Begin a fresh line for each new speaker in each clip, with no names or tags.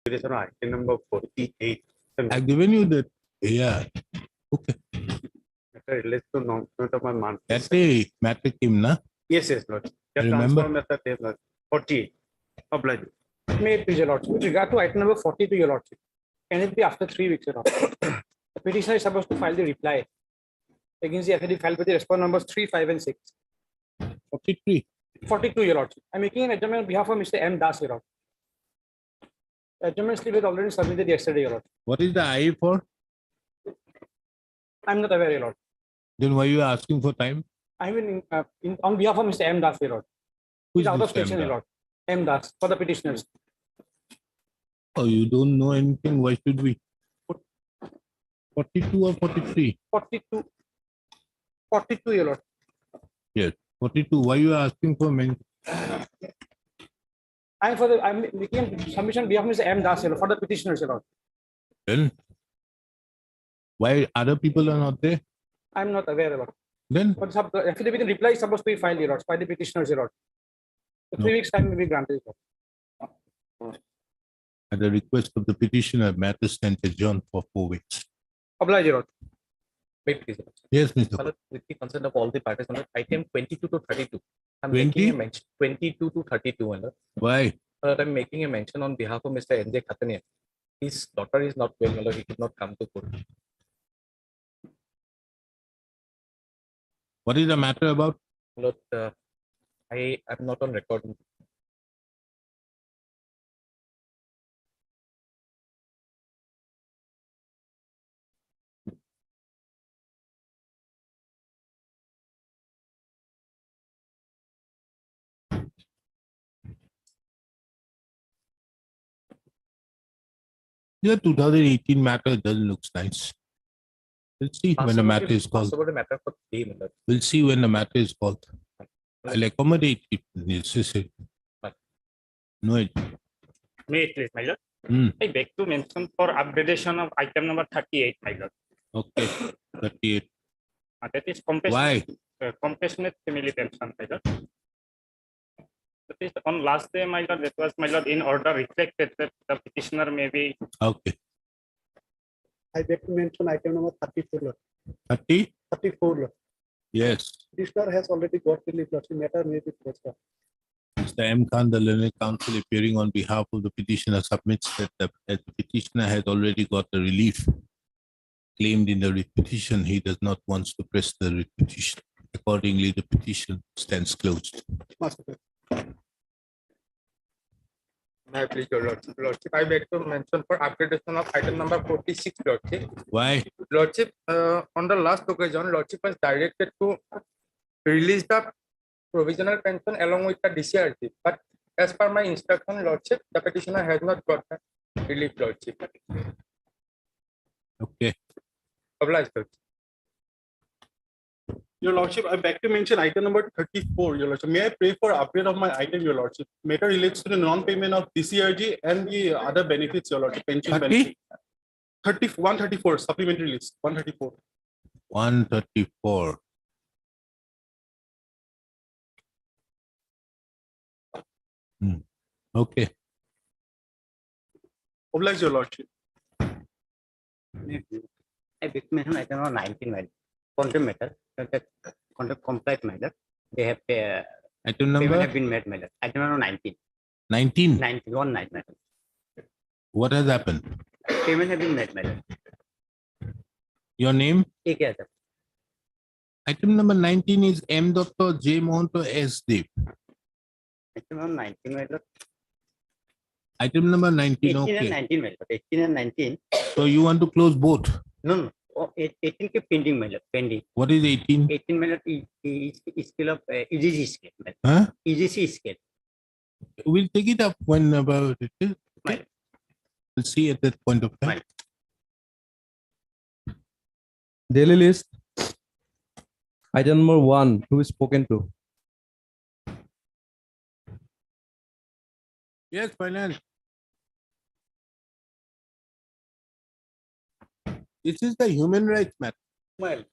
application of item number 48.
I've given you the, yeah. Okay.
Matter relates to non-payment of my month.
That's a matter came, na?
Yes, Lord. The
Remember?
transfer method is Lord. 48. Oblige. May it please, your Lordship. With regard to item number 42, your Lordship, can it be after 3 weeks, your Lordship? The petitioner is supposed to file the reply against the affidavit filed with the response numbers 3, 5, and 6.
43.
42, your Lordship. I'm making an adjournment on behalf of Mr. M. Das, your Lordship. Adjournment slip is already submitted yesterday, your Lordship.
What is the I for?
I'm not aware, your Lordship.
Then why are you asking for time?
I mean, on behalf of Mr. M. Das, your Lordship.
Who's
He's out of
this
station,
time,
your
da?
Lord. M. Das, for the petitioners.
Oh, you don't know anything. Why should we? 42 or 43?
42. 42, your Lord.
Yes. 42. Why are you asking for men?
I'm making a submission on behalf of Mr. M. Das, your Lord, for the petitioners, your Lord.
Then why other people are not there?
I'm not aware, your Lord.
Then
But the affidavit in reply is supposed to be filed, your Lord, by the petitioners, your Lord. The 3
No.
weeks time may be granted, your Lord.
at the request of the petitioner, matter stands adjourned for 4 weeks.
Oblige, your Lord.
Wait, please.
Yes, Mr.
Sir, with the consent of all the parties on item 22 to 32, I'm
20?
making a mention 22 to 32.
Why?
I'm making a mention on behalf of Mr. NJ Khatania. His daughter is not well, he could not come to court.
What is the matter about?
Lord, I am not on record.
Yeah, 2018 matter doesn't look nice. We'll see when the matter is called.
About a matter for today, my lord.
We'll see when the matter is called. I'll accommodate if necessary. No,
May it please, my Lord.
Hmm.
I beg to mention for upgradation of item number 38, my Lord.
Okay. 38.
That is
Why?
compassionate family pension, my Lord. That is on last day, my Lord, that was, my Lord, in order reflected that the petitioner may be.
Okay.
I beg to mention item number 34, Lord.
30?
34, Lord.
Yes.
Petitioner has already got relief, Lord. The matter may be closed.
Mr. M. Khan, the learned counsel appearing on behalf of the petitioner, submits that the petitioner has already got the relief claimed in the writ petition. He does not want to press the writ petition. Accordingly, the petition stands closed.
Master.
May I please, your Lordship. Lordship, I beg to mention for upgradation of item number 46, Lordship.
Why?
Lordship, on the last occasion, Lordship was directed to release the provisional pension along with the DCRT. But as per my instruction, Lordship, the petitioner has not got the relief, Lordship.
Okay.
Obliged, Lordship.
Your Lordship, I beg to mention item number 34, Your Lordship. May I pray for upgrade of my item, Your Lordship? Matter relates to the non-payment of TCRG and the other benefits, Your Lordship. Pension
30?
benefit. 134, supplementary list, 134.
134. Okay.
Oblige, Your Lordship.
I beg to mention item number 19, my contempt matter, contempt compliant matter. They have
Item
payment
number
have been made, my lord. Item number 19.
19.
19, 1 night, madam.
What has happened?
Payment have been made, my lord.
Your name?
Take care, sir.
Item number 19 is M. Dr. J. Mohanto S. Dev.
Item number 19, my lord.
Item number 19.
18 and
Okay.
19, my lord. 18 and 19.
So you want to close both?
No, no. Oh, 18 ke pending, my lord. Pending.
What is 18?
18, my lord, is scale of EGC scale, my lord.
Huh?
EGC scale.
We'll take it up when about it is.
Right.
We'll see at that point of time.
Right.
Daily list. Item number 1 to be spoken to.
Yes, finance. This is the human rights matter.
Well,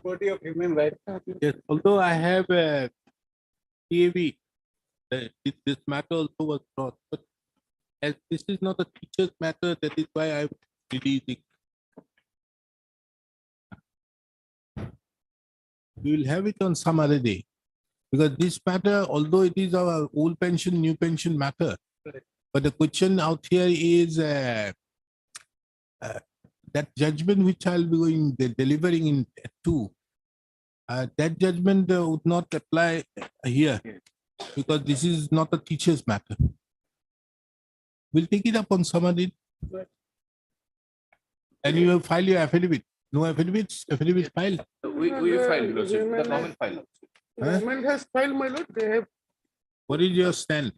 body of human rights.
Yes, although I have a TAV, this matter also was brought, but as this is not a teacher's matter, that is why I'm releasing. We will have it on some other day. Because this matter, although it is our old pension, new pension matter, but the question out here is that judgment which I'll be delivering in 2, that judgment would not apply here because this is not a teacher's matter. We'll take it up on some other day. And you will file your affidavit. No affidavits? Affidavit filed.
We filed, Your Lordship, the government filed.
Huh?
Government has filed, my lord. They have
What is your stand?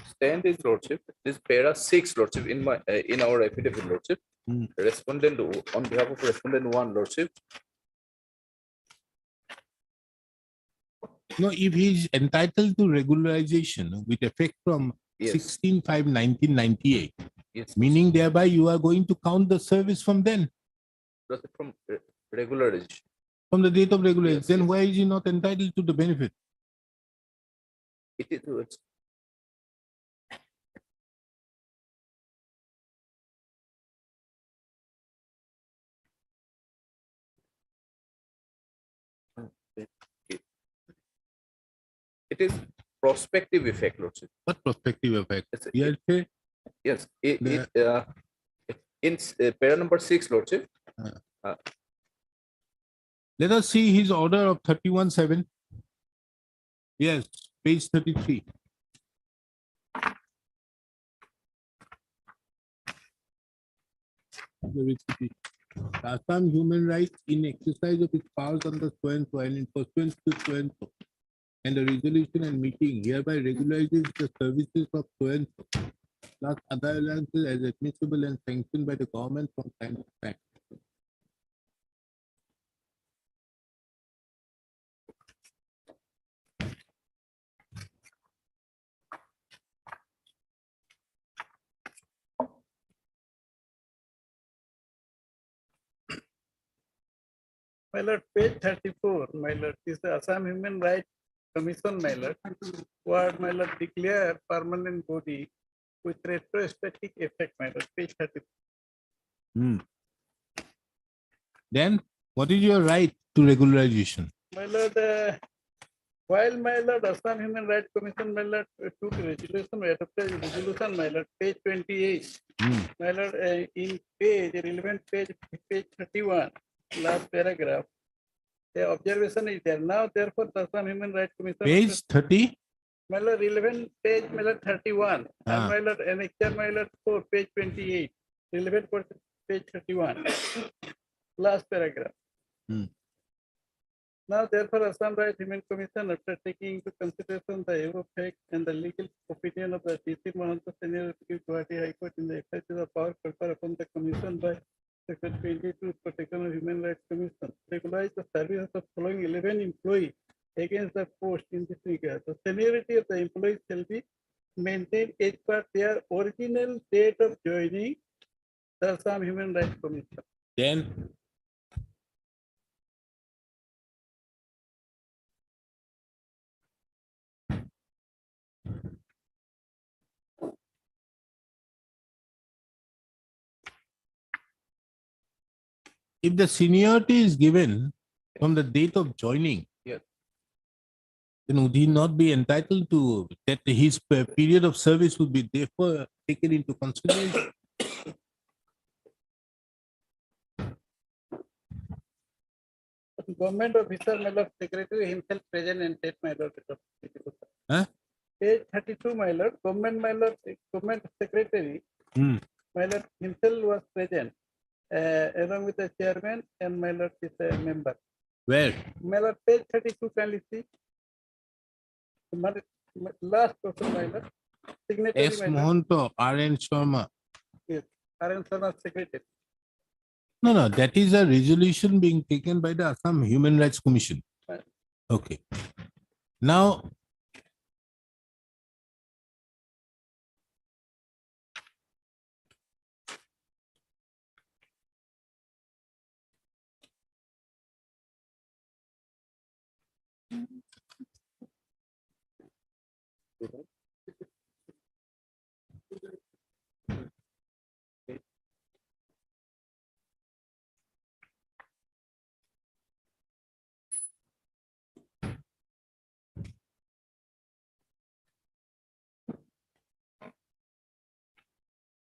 Stand is Lordship, this para 6 Lordship in my in our affidavit Lordship. Respondent on behalf of respondent 1 Lordship.
No, if he is entitled to regularization with effect from
Yes.
16/5/1998,
Yes.
meaning thereby you are going to count the service from then,
Lordship, from regularization.
from the date of regularization.
Yes,
Then
yes.
why is he not entitled to the benefit?
It is. It is prospective effect, Lordship.
What prospective effect?
It's a-
Yes, sir.
Yes,
The-
in para number 6 Lordship.
Let us see his order of 31/7. Yes, page 33. The recipe. Assam human rights in exercise of its powers under so and so and in pursuance to so and so. And the resolution and meeting hereby regularizes the services of so and so, plus other allowances as admissible and sanctioned by the government from time to time.
My lord, page 34, my lord, is the Assam Human Rights Commission, my lord, what my lord declare permanent body with retrospective effect, my lord, page 34.
Then what is your right to regularization?
My lord, while my lord Assam Human Rights Commission, my lord, took resolution, adopted resolution, my lord, page 28, my lord, in page, relevant page 31, last paragraph, the observation is there. Now, therefore, the Assam Human Rights Commission.
Page 30.
My lord, relevant page, my lord, 31, and my lord, annexure, my lord, 4, page 28, relevant for page 31, last paragraph. Now, therefore, Assam Rights Human Commission, after taking into consideration the above fact and the legal opinion of the DC Mahanta Senior Guwahati High Court in the exercise of power conferred upon the Commission by Section 22 Protection of Human Rights Commission, regularize the services of following 11 employees against the post in this regard. The seniority of the employees shall be maintained as per their original date of joining the Assam Human Rights Commission.
Then if the seniority is given from the date of joining,
Yes.
then would he not be entitled to that his period of service would be therefore taken into consideration?
Government officer, my lord, secretary himself present and take my lord.
Huh?
Page 32, my lord, government, my lord, government secretary, my lord himself was present, along with the chairman and my lord is a member.
Where?
My lord, page 32, kindly see. Last person, my lord, signatory,
S.
my lord,
Mohanto, R.N. Sharma.
yes, Arun Sharma secretary.
No, that is a resolution being taken by the Assam Human Rights Commission.
Right.
Okay. Now,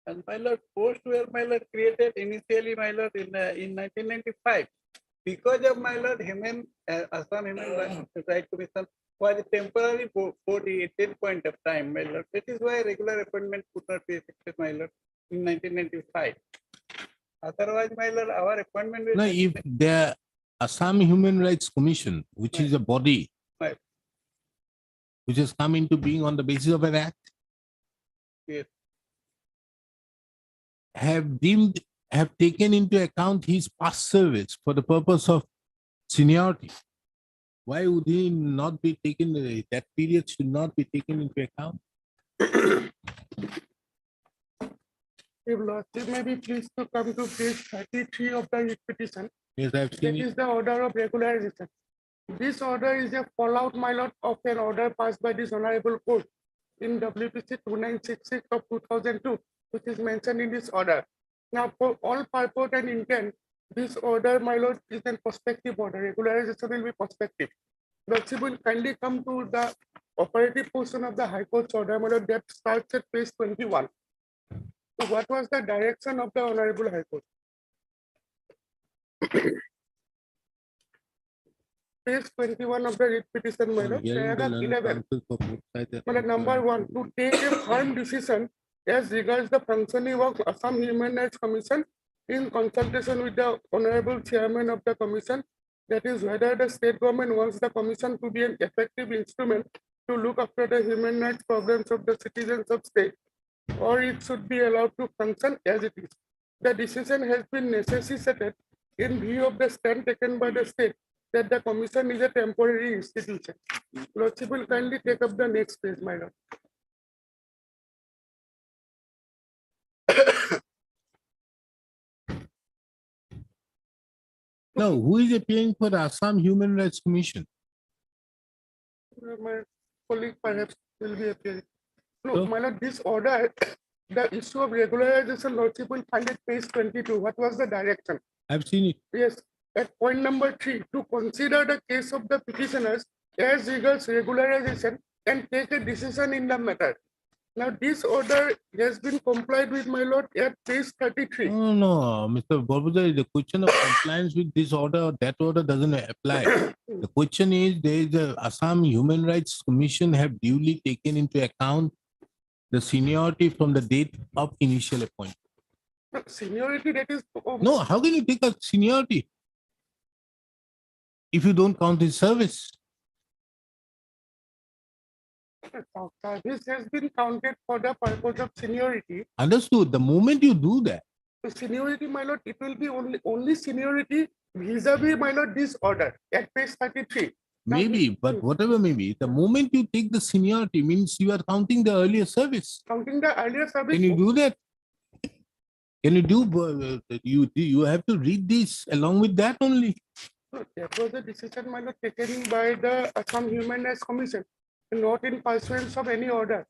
And my lord, post were my lord created initially my lord in 1995. Because of my lord, Assam Human Rights Commission was a temporary body at that point of time, my lord. That is why regular appointment could not be effected, my lord, in 1995. Otherwise, my lord, our appointment will
No, if the Assam Human Rights Commission, which is a body
Right.
which has come into being on the basis of an act,
Yes.
have taken into account his past service for the purpose of seniority. Why would he not be taken, that period should not be taken into account?
If Lordship may be pleased to come to page 33 of the writ petition,
Yes, I've
that
seen it.
is the order of regularization. This order is a fallout, my lord, of an order passed by this honorable court in WPC 2966 of 2002, which is mentioned in this order. Now, for all purport and intent, this order, my lord, is a prospective order. Regularization will be prospective. Lordship will kindly come to the operative portion of the High Court's order, my lord, that starts at page 21. So what was the direction of the Honorable High Court? Page 21 of the writ petition, my lord,
Hearing the
paragraph
learned
11.
counsel for both sides at
Madam, number 1, to take a firm decision as regards the functioning of Assam Human Rights Commission in consultation with the Honorable Chairman of the Commission, that is whether the state government wants the Commission to be an effective instrument to look after the human rights problems of the citizens of state, or it should be allowed to function as it is. The decision has been necessitated in view of the stand taken by the state that the commission is a temporary institution. Lordship will kindly take up the next page, my lord.
No, who is appearing for the Assam Human Rights Commission?
My colleague perhaps will be appearing. No,
So?
my lord, this order, the issue of regularization, Lordship will find at page 22. What was the direction?
I've seen it.
Yes, at point number 3, to consider the case of the petitioners as regards regularization and take a decision in the matter. Now, this order has been complied with, my lord, at page 33.
No, no, Mr. Borbujari, the question of compliance with this order or that order doesn't apply. The question is, there is a Assam Human Rights Commission have duly taken into account the seniority from the date of initial appointment.
Seniority, that is.
No, how can you take a seniority if you don't count his service?
Service has been counted for the purpose of seniority.
Understood. The moment you do that,
So seniority, my lord, it will be only seniority vis-a-vis, my lord, this order at page 33. Now,
maybe, but whatever may be, the moment you take the seniority means you are counting the earlier service.
counting the earlier service.
Can you do that? Can you do, you have to read this along with that only.
No, that was a decision, my lord, taken by the Assam Human Rights Commission, not in pursuance of any order.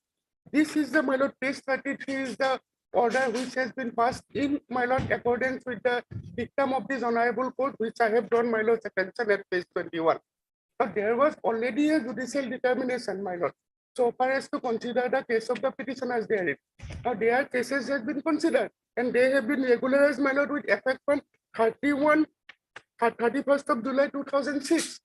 This is the, my lord, page 33 is the order which has been passed in, my lord, accordance with the dictum of this honorable court, which I have drawn, my lord's attention at page 21. But there was already a judicial determination, my lord, so far as to consider the case of the petitioners therein. Now, their cases have been considered and they have been regularized, my lord, with effect from 31st of July 2006.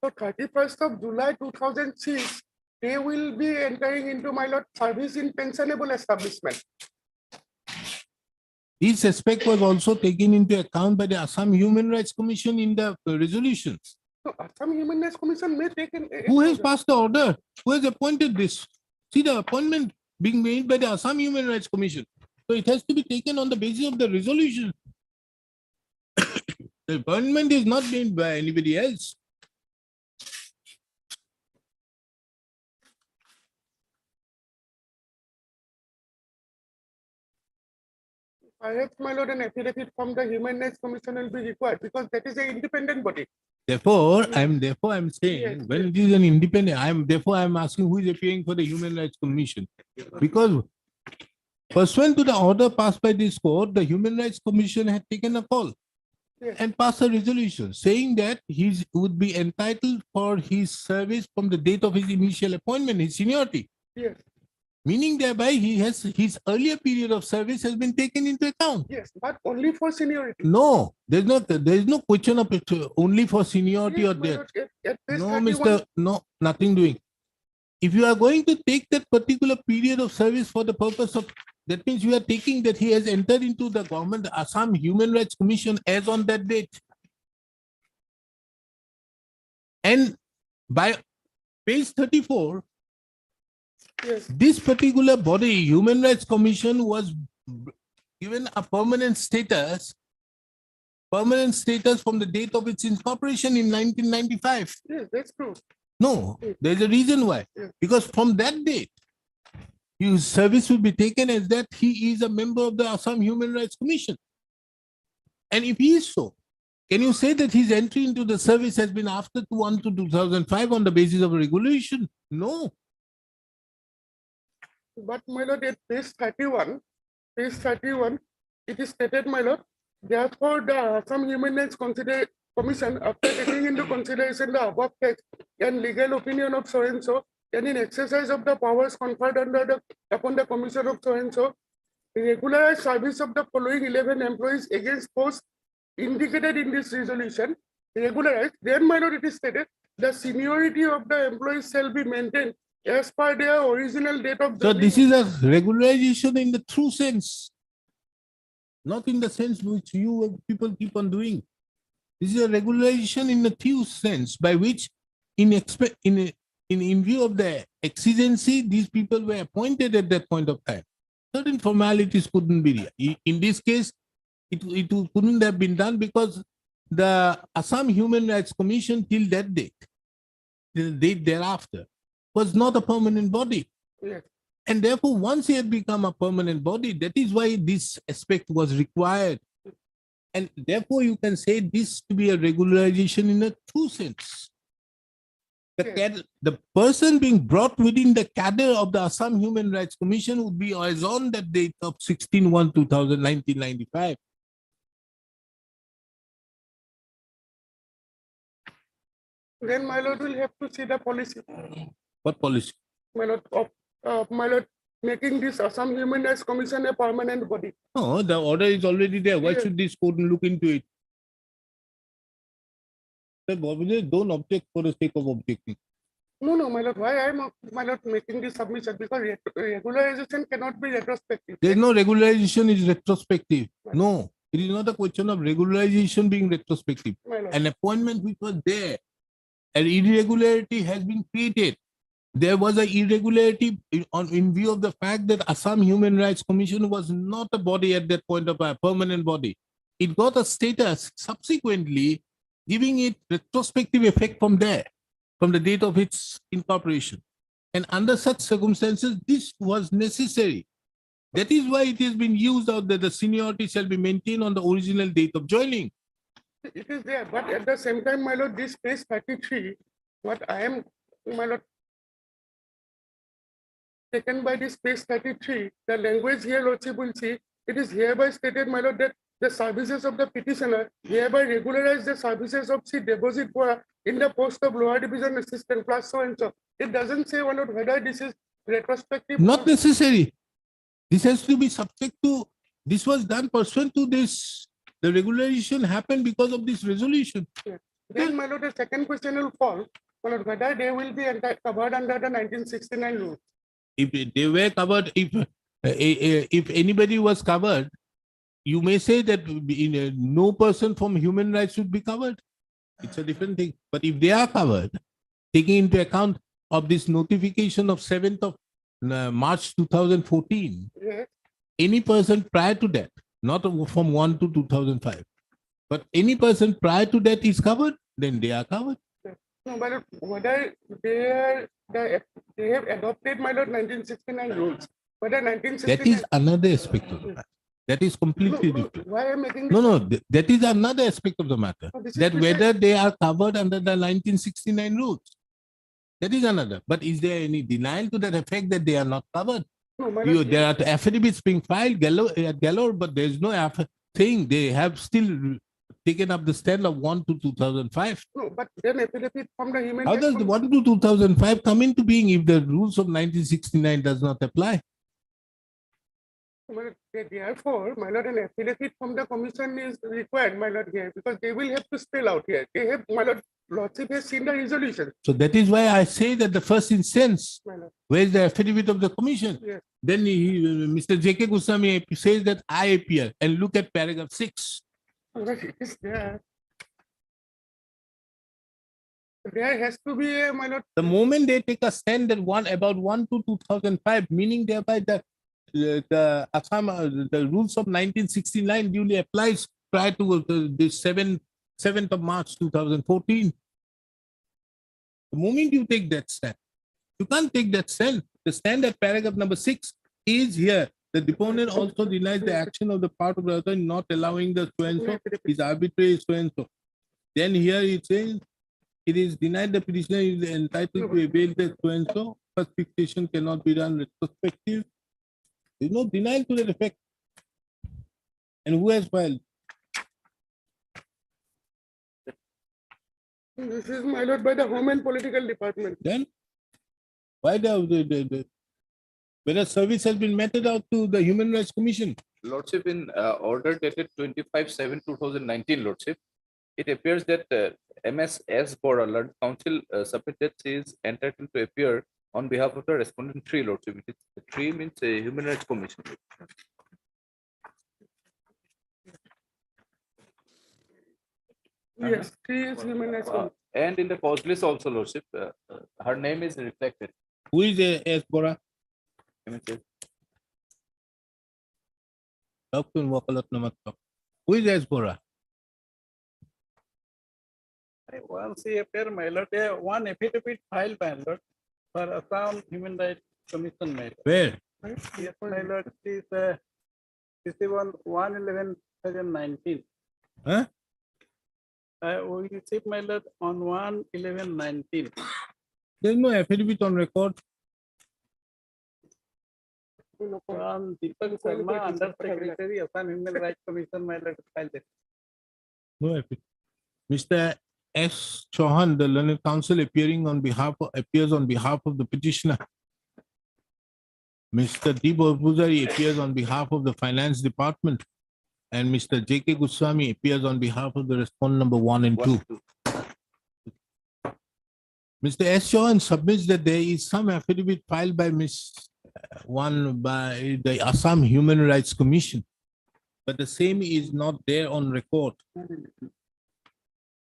So 31st of July 2006, they will be entering into, my lord, service in pensionable establishment.
This aspect was also taken into account by the Assam Human Rights Commission in the resolutions.
So Assam Human Rights Commission may take an.
Who has passed the order? Who has appointed this? See the appointment being made by the Assam Human Rights Commission. So it has to be taken on the basis of the resolution. The appointment is not made by anybody else.
Perhaps, my lord, an affidavit from the Human Rights Commission will be required because that is an independent body.
Therefore, I'm saying
Yes,
when it is an independent, I'm asking who is appearing for the Human Rights Commission. Because pursuant to the order passed by this court, the Human Rights Commission had taken a call
Yes.
and passed a resolution saying that he would be entitled for his service from the date of his initial appointment, his seniority.
Yes.
Meaning thereby his earlier period of service has been taken into account.
Yes, but only for seniority.
No, there is no question of it only for seniority
Yes,
or
my
death.
lord, at page
No,
31
Mr. No, nothing doing. If you are going to take that particular period of service for the purpose of, that means you are taking that he has entered into the government Assam Human Rights Commission as on that date. And by page 34,
Yes,
this particular body, Human Rights Commission, was given a permanent status from the date of its incorporation in 1995.
yes, that's true.
No, there's a reason why.
Yeah.
Because from that date, his service will be taken as that he is a member of the Assam Human Rights Commission. And if he is so, can you say that his entry into the service has been after 2005 on the basis of a regulation? No.
But my lord, at page 31, it is stated, my lord, therefore the Assam Human Rights Commission, after taking into consideration the above text and legal opinion of so and so, and in exercise of the powers conferred upon the commission of so and so, regularize service of the following 11 employees against posts indicated in this resolution. Regularize, then my lord, it is stated, the seniority of the employees shall be maintained as per their original date of
So
joining.
this is a regularization in the true sense, not in the sense which you people keep on doing. This is a regularization in the true sense by which in view of the exigency, these people were appointed at that point of time. Certain formalities couldn't be there. In this case, it couldn't have been done because the Assam Human Rights Commission till that date, the date thereafter, was not a permanent body.
Yes.
And therefore, once he had become a permanent body, that is why this aspect was required. And therefore, you can say this to be a regularization in a true sense. The person being brought within the cadre of the Assam Human Rights Commission would be as on that date of 16/1/1995.
Then my lord will have to see the policy,
What policy?
my lord, of my lord, making this Assam Human Rights Commission a permanent body.
No, the order is already there. Why
Yes.
should this court look into it? Don't object for the sake of objecting.
No, my lord, why I am, my lord, making this submission? Because regularization cannot be retrospective.
There is no regularization is retrospective. No, it is not a question of regularization being retrospective.
My lord.
An appointment which was there, an irregularity has been created. There was an irregularity in view of the fact that Assam Human Rights Commission was not a body at that point of a permanent body. It got a status subsequently, giving it retrospective effect from there, from the date of its incorporation. And under such circumstances, this was necessary. That is why it has been used out that the seniority shall be maintained on the original date of joining.
It is there, but at the same time, my lord, this page 33, what I am, my lord, taken by this page 33, the language here, lordship will see, it is hereby stated, my lord, that the services of the petitioner hereby regularize the services of C. Deposit Bora in the post of lower division assistant class so and so. It doesn't say, my lord, whether this is retrospective.
Not necessary. This has to be subject to, this was done pursuant to this. The regularization happened because of this resolution.
Then, my lord, the second question will fall, my lord, whether they will be covered under the 1969 rule.
If they were covered, if anybody was covered, you may say that no person from human rights should be covered. It's a different thing. But if they are covered, taking into account of this notification of 7th of March 2014,
Yes.
any person prior to that, not from 1 to 2005, but any person prior to that is covered, then they are covered.
No, my lord, whether they have adopted, my lord, 1969 rules, whether 1969.
That is another aspect of the matter. That is completely different.
Why I am making this?
No, that is another aspect of the matter.
No, this is
That
precise.
whether they are covered under the 1969 rules. That is another. But is there any denial to that effect that they are not covered?
No, my lord,
There are affidavits being filed at Galore, but there is no thing. They have still taken up the stand of 1 to 2005.
No, but then affidavit from the human.
How
rights
does the
commission-
1 to 2005 come into being if the rules of 1969 does not apply?
Well, therefore, my lord, an affidavit from the commission is required, my lord, here, because they will have to spell out here. They have, my lord, lordship has seen the resolution,
So that is why I say that the first instance,
my lord.
where is the affidavit of the commission?
Yes.
Then Mr. J.K. Goswami says that I appear, and look at paragraph 6.
My lord, it is there. There has to be a, my lord,
The moment they take a stand that about 1 to 2005, meaning thereby that the Assam, the rules of 1969 duly applies prior to the 7th of March 2014. The moment you take that stand, you can't take that stand. The stand at paragraph number 6 is here. The deponent also denies the action of the part of the other in not allowing the so and so is arbitrary so and so. Then here it says it is denied the petitioner is entitled to avail the so and so. First fixation cannot be done retrospective. There is no denial to that effect. And who has filed?
this is, my lord, by the Home and Political Department.
Then why whether service has been meted out to the Human Rights Commission?
Lordship, in order dated 25/7/2019, Lordship, it appears that MS Bora, Learned Council, submitted she is entitled to appear on behalf of the respondent 3, Lordship. It is 3 means a Human Rights Commission.
Yes, she is human rights.
And in the cause list also, Lordship, her name is reflected.
Who is S. Bora? Who is S. Bora?
Once he appear, my lord, one affidavit filed, my lord, for Assam Human Rights Commission, my lord.
Where?
Yes, my lord, this is on 1/11/2019.
Huh?
We received, my lord, on 1/11/19.
There is no affidavit on record.
From Deepak Sharma, Under Secretary, Assam Human Rights Commission, my lord, filed it.
No affidavit. Mr. S. Chauhan, the learned counsel appears on behalf of the petitioner. Mr. D. Bozari appears on behalf of the Finance Department. And Mr. J.K. Goswami appears on behalf of the respondent number 1 and 2. Mr. S. Chauhan submits that there is some affidavit filed by by the Assam Human Rights Commission, but the same is not there on record.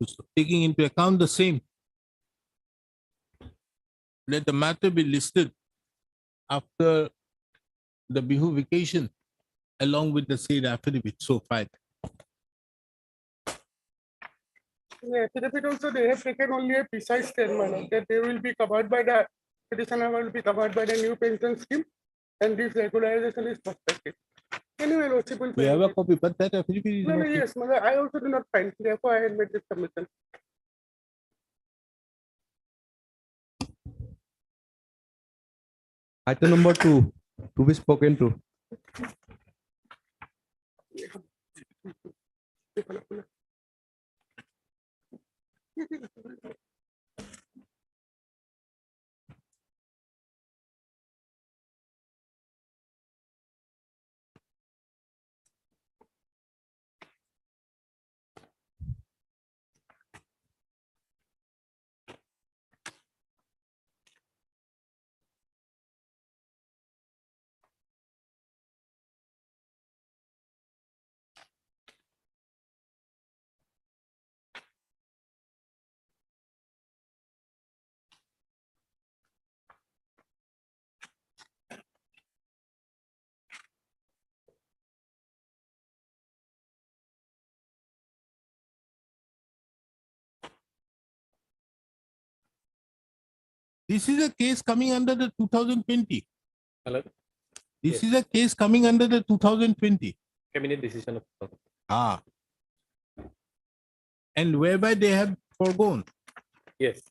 So taking into account the same, let the matter be listed after the Bihu vacation along with the said affidavit so filed.
Yeah, affidavit also, they have taken only a precise statement that they will be covered by the petitioner will be covered by the new pension scheme, and this regularization is prospective. Anyway, lordship will.
We have a copy, but that affidavit is
No, no,
not.
yes, mother, I also do not find, therefore I had made this submission.
Item number 2 to be spoken to.
This is a case coming under the 2020.
Hello?
This
Yes.
is a case coming under the 2020.
Cabinet decision of.
Ah. And whereby they have foregone
Yes.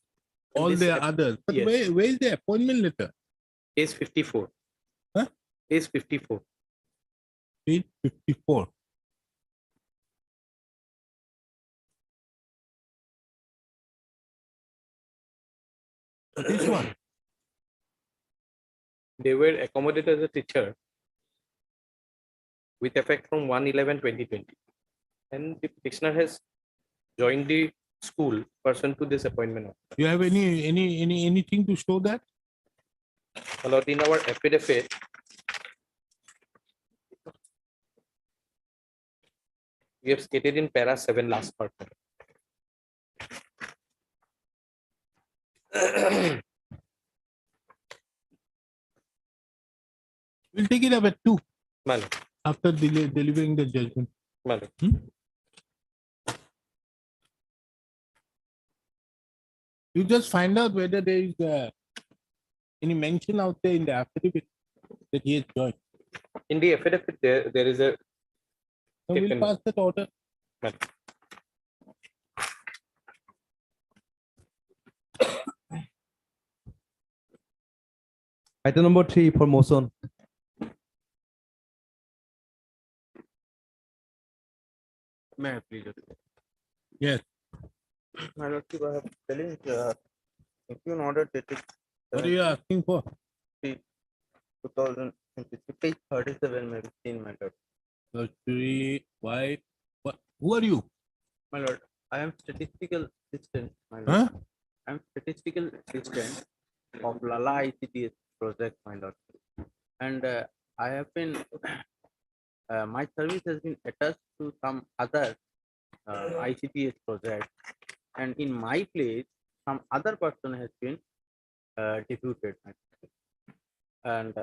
all
This
their
app-
others. But
yes.
where is the appointment letter?
Case 54.
Huh?
Case 54.
Page 54. This one.
They were accommodated as a teacher with effect from 1/11/2020, and the petitioner has joined the school pursuant to this appointment.
You have anything to show that?
My lord, in our affidavit, we have stated in para 7 last part.
We'll take it up at 2
My lord,
after delivering the judgment.
my lord.
You just find out whether there is any mention out there in the affidavit that he has joined.
In the affidavit, there is a
So we'll
Taken.
pass that order.
my lord.
Item number 3 for motion.
May I please?
Yes.
My lordship, I have challenged in order dated
What are you asking for?
2023, page 37, may be seen, my lord.
Tertiary, why? What? Who are you?
My lord, I am statistical assistant, my lord.
Huh?
I am statistical assistant of Lala ICTS project, my lord. And I have been, my service has been attached to some other ICTS project. And in my place, some other person has been deputed. my lord. And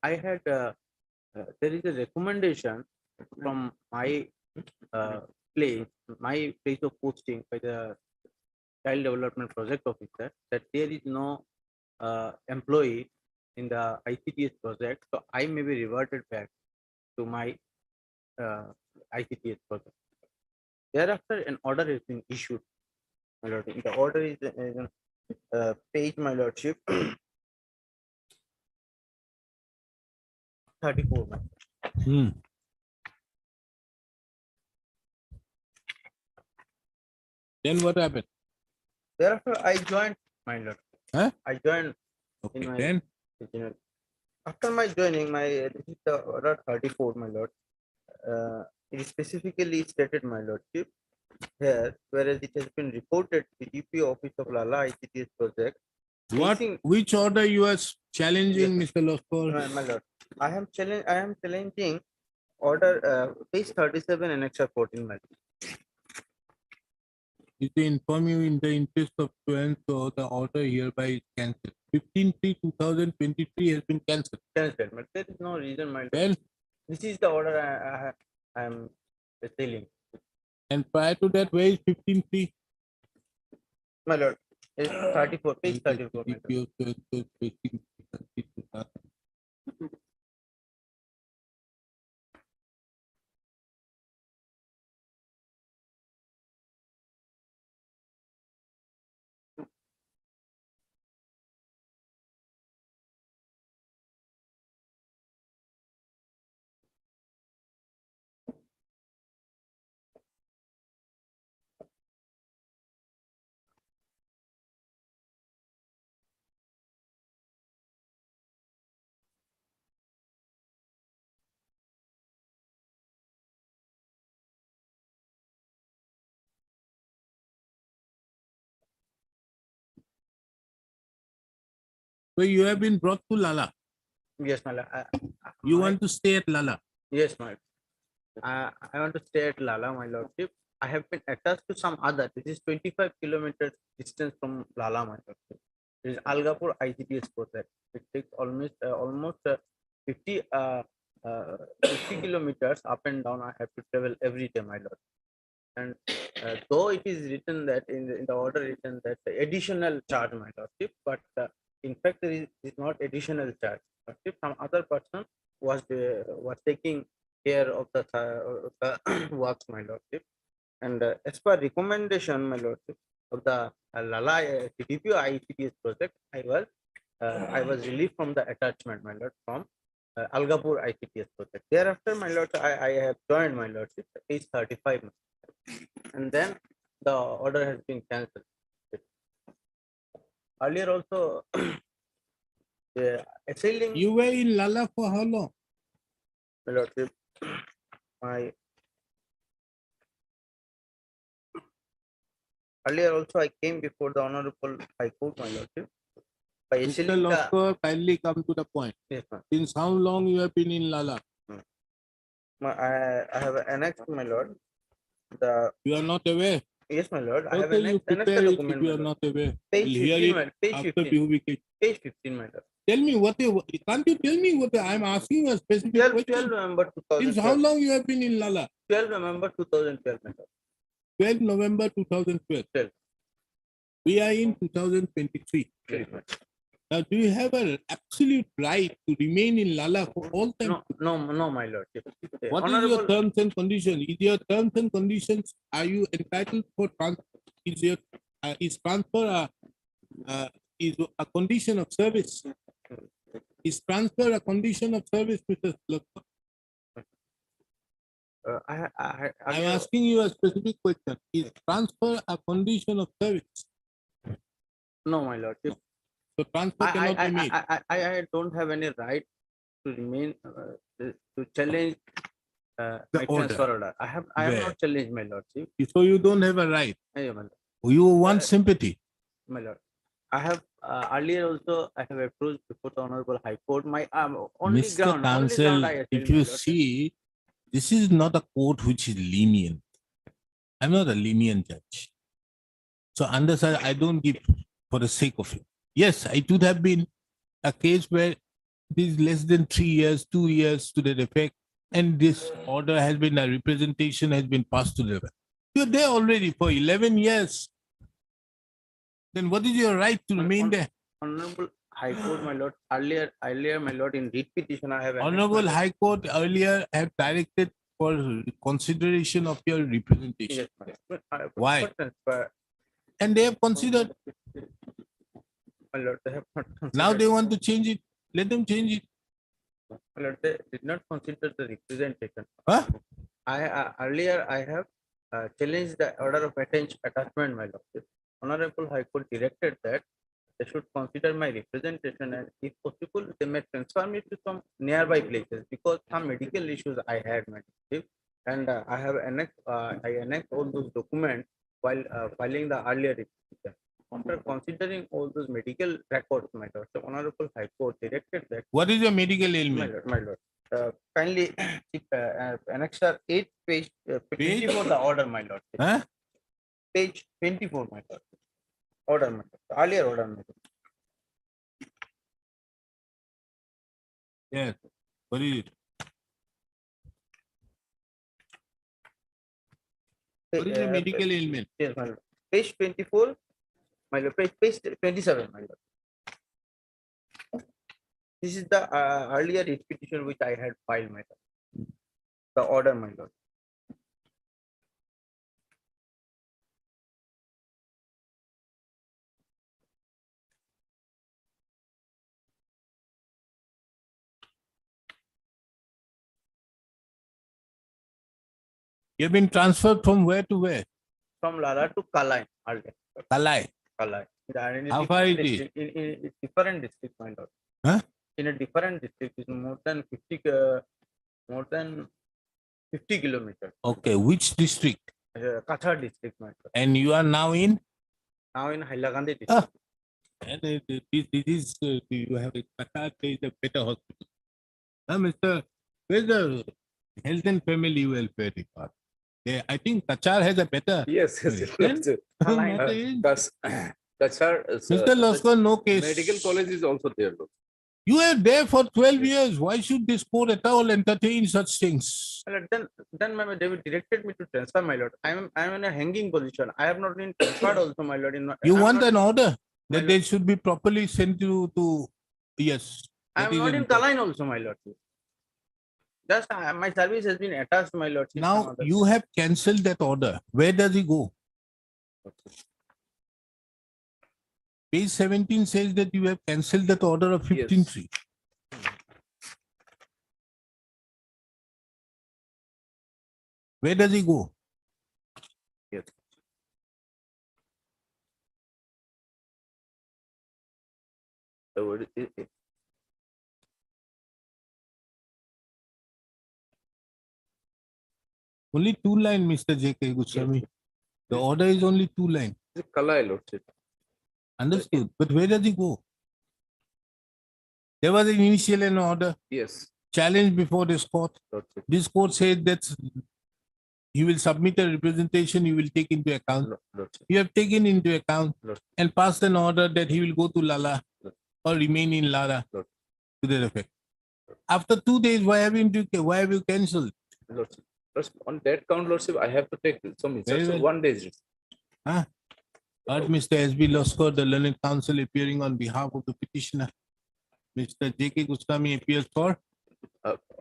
I had, there is a recommendation from my place, my place of posting by the Child Development Project Officer, that there is no employee in the ICTS project, so I may be reverted back to my ICTS project. Thereafter, an order has been issued, my lord. The order is page, my lordship, 34. my lord.
Hmm. Then what happened?
Thereafter, I joined, my lord.
Huh?
I joined
Okay,
in my
then
regional. After my joining, this is the order 34, my lord. It is specifically stated, my lordship, here, whereas it has been reported to the DP office of Lala ICTS project.
what?
facing-
Which order you are challenging,
Yes,
Mr. Loskor?
my lord, I am challenging order page 37 and extra 14, my lord.
Is to inform you in the interest of fluence, so the order hereby is cancelled. 15/3/2023 has been cancelled.
Cancelled, but there is no reason, my lord.
Then,
This is the order I am telling,
and prior to that, where is 15/3?
my lord. It's 34, page 34, my lord.
So you have been brought to Lala.
Yes, my lord.
You want to stay at Lala.
Yes, my lord. I want to stay at Lala, my lordship. I have been attached to some other. This is 25 kilometers distance from Lala, my lordship. This is Algapur ICTS project. It takes almost 50 50 kilometers up and down. I have to travel every day, my lord. And though it is written that in the order written that the additional charge, my lordship, but in fact there is not additional charge. Lordship, some other person was taking care of the works, my lordship. And as per recommendation, my lordship, of the Lala TDPO ICTS project, I was relieved from the attachment, my lord, from Algapur ICTS project. Thereafter, my lord, I have joined, my lordship, page 35, and then the order has been cancelled.
earlier also, assailing
You were in Lala for how long?
my lordship, my earlier also I came before the Honorable High Court, my lordship. By
Mr.
assailing the,
Loskar, kindly come to the point.
yes, ma'am.
Since how long you have been in Lala?
I have annexed, my lord. The
You are not aware?
yes, my lord. I have
Okay, you
annexed the
prepare it if
document.
you
My
are
lord.
not aware.
Page
We'll hear
15,
it
page
after
15.
publication.
Page 15, my lord.
Tell me can't you tell me what I'm asking a specific
12
question?
November
Since how
2012.
long you have been in Lala?
12 November 2012, my lord.
12 November 2012.
12.
We are in 2023.
Very much.
Now, do you have an absolute right to remain in Lala for all time?
No, my lord.
What is your terms and conditions? Is your terms and conditions, are you entitled for is transfer is a condition of service? Is transfer a condition of service, Mr. Loskar? I'm asking you a specific question. Is transfer a condition of service?
No, my lord.
So transfer cannot be made.
I don't have any right to remain to challenge
The
my
order.
transfer order. I have
Where?
not challenged, my lordship.
So you don't have a right.
Yeah, my lord.
You want sympathy.
My lord. I have earlier also I have approached before the Honorable High Court. My only
Mr.
ground,
Counsel,
I
if
assailed,
you
my lord.
see, this is not a court which is lenient. I'm not a lenient judge. So understand, I don't give for the sake of it. Yes, it would have been a case where it is less than 3 years, 2 years to that effect, and this order has been, a representation has been passed to the level. You're there already for 11 years. Then what is your right to remain there?
Honorable High Court, my lord. Earlier, my lord, in writ petition, I have annexed,
Honorable
my lord.
High Court earlier have directed for consideration of your representation.
Yes, my lord.
Why?
For transfer,
And they have considered.
my lord, they have not
Now
considered.
they want to change it. Let them change it.
My lord, they did not consider the representation.
Huh?
Earlier I have challenged the order of attachment, my lord. Honorable High Court directed that they should consider my representation, and if possible, they may transfer me to some nearby places because some medical issues I had, my lord. And I have annexed, I annexed all those documents while filing the earlier petition. After considering all those medical records, my lord, the Honorable High Court directed that,
What is your medical
my
ailment?
lord, kindly annexure 8, page 24, the order, my lord.
Huh?
Page 24, my lord. Order, my lord. Earlier order, my lord.
Yes. What is it? What is your medical ailment?
Yes, my lord. Page 24, my lord. Page 27, my lord. This is the earlier writ petition which I had filed, my lord. The order, my lord.
You've been transferred from where to where?
From Lala to Kalai, earlier.
Kalai.
Kalai. In a
How far
different
it is?
district, in a different district, my lord.
Huh?
In a different district, is more than 50 kilometers.
Okay, which district?
Kachar district, my lord.
And you are now in?
Now in Hailakandi district.
Ah. And this is, you have a Qatar, there is a better hospital. Mr. Where's the Health and Family Welfare Department? Yeah, I think Qatar has a better.
Yes,
Then-
Kalai.
Matter is-
That's our.
Mr. Loskar, no case.
Medical college is also there. Lord.
You are there for 12 years. Why should this court at all entertain such things?
My lord, then my David directed me to transfer, my lord. I am in a hanging position. I have not been transferred also, my lord.
You
I'm
want
not,
an order
My
that they should be properly sent to yes.
I
that
am
is
not in
important.
Kalai also, my lord. Just my service has been attached, my lord.
Now you have cancelled that order. Where does it go? Page 17 says that you have cancelled that order of 15.3. Where does it go?
Yes.
Only two line, Mr. J.K. Goswami. The order is only two line.
It's a Kalai Lordship.
Understood. But where does it go? There was an initial an order
Yes,
challenged before this court.
Lordship.
This court said that he will submit a representation, you will take into account.
Lordship.
You have taken into account
Lord.
and passed an order that he will go to Lala
Lord.
or remain in Lala
Lord.
to that effect. After 2 days, why have you cancelled?
Lordship. Lordship, on that count, Lordship, I have to take some instruction,
well.
1 day.
Huh? Heard Mr. S.B. Loskor, the learned counsel appearing on behalf of the petitioner. Mr. J.K. Goswami appears for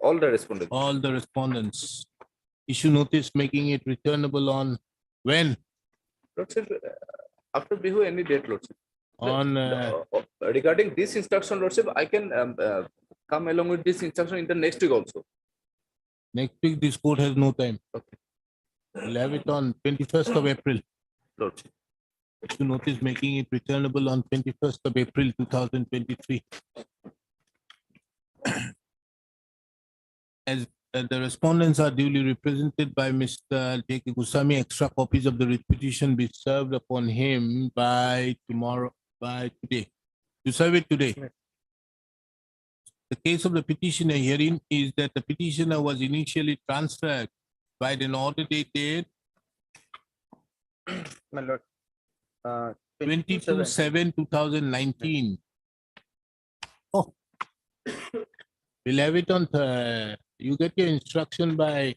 All the respondents.
all the respondents. Issue notice making it returnable on when?
Lordship, after Bihu, any date, Lordship.
On
Regarding this instruction, Lordship, I can come along with this instruction in the next week also.
next week, this court has no time.
Okay.
We'll have it on 21st of April.
Lordship.
Issue notice making it returnable on 21st of April 2023. As the respondents are duly represented by Mr. J.K. Goswami, extra copies of the writ petition be served upon him by today. You serve it today. The case of the petitioner herein is that the petitioner was initially transferred by an order dated
My lord.
22/7/2019. Oh, we'll have it on, you get your instruction by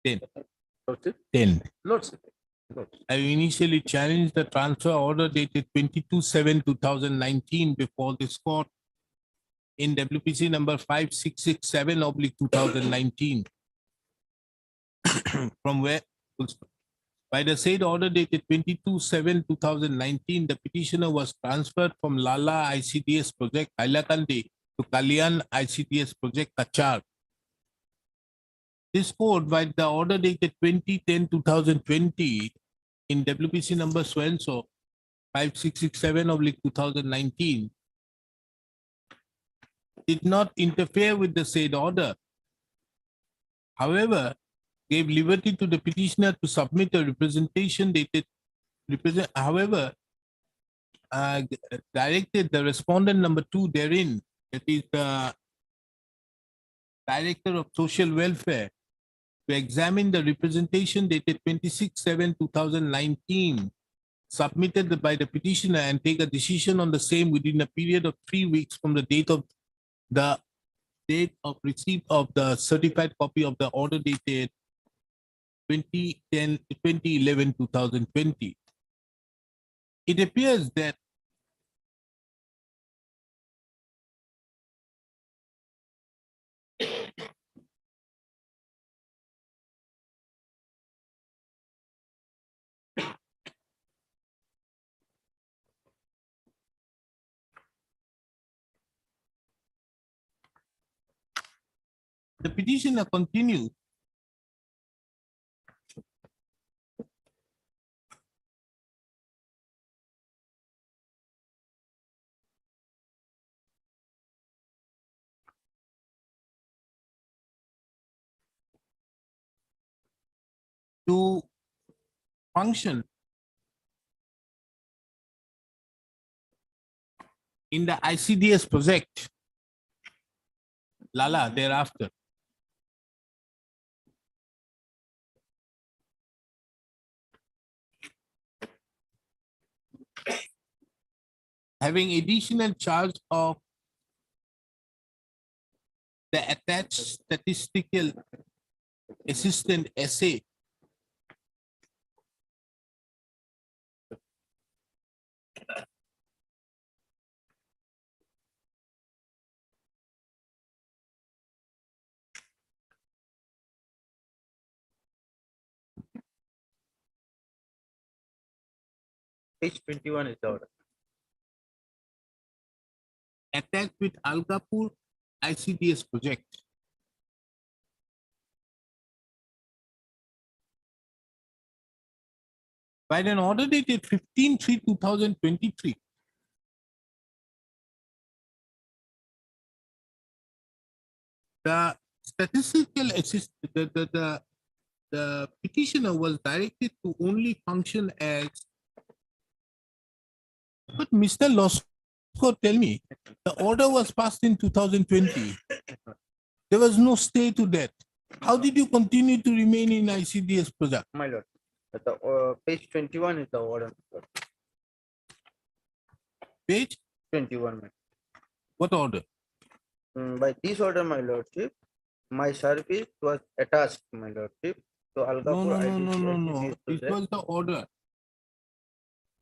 10.
Lordship.
10.
Lordship.
I initially challenged the transfer order dated 22/7/2019 before this court in WPC number 5667/2019. From where, by the said order dated 22/7/2019, the petitioner was transferred from Lala ICDS project Hailakandi to Kalyan ICDS project Kachar. This court, by the order dated 2010/2020 in WPC number so and so 5667/2019, did not interfere with the said order. However, gave liberty to the petitioner to submit a representation dated, directed the respondent number 2 therein, that is the Director of Social Welfare, to examine the representation dated 26/7/2019 submitted by the petitioner and take a decision on the same within a period of 3 weeks from the date of receipt of the certified copy of the order dated 2011/2020. It appears that the petitioner continued to function in the ICDS project, Lala, thereafter. Having additional charge of the attached statistical assistant essay
Page 21 is the order.
attached with Algapur ICDS project. by an order dated 15/3/2023. The statistical assist, the petitioner was directed to only function as. But Mr. Losco, tell me, the order was passed in 2020. There was no stay to that. How did you continue to remain in ICDS project?
My lord, the page 21 is the order.
Page
21, my lord.
what order?
By this order, my lordship, my service was attached, my lordship, to
No,
Algapur
no, no,
IDC
no, no, no.
ICDS
It
project.
was the order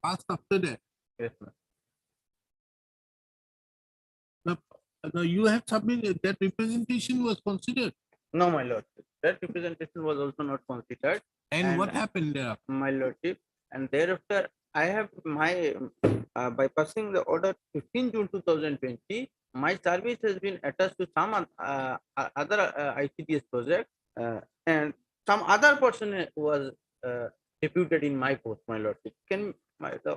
passed after that.
Yes, ma'am.
Now you have submitted that representation was considered.
No, my lordship, that representation was also not considered,
And what
And-
happened there?
my lordship, and thereafter I have my by passing the order 15 June 2020, my service has been attached to some other ICDS project, and some other person was deputed in my post, my lordship. Can my the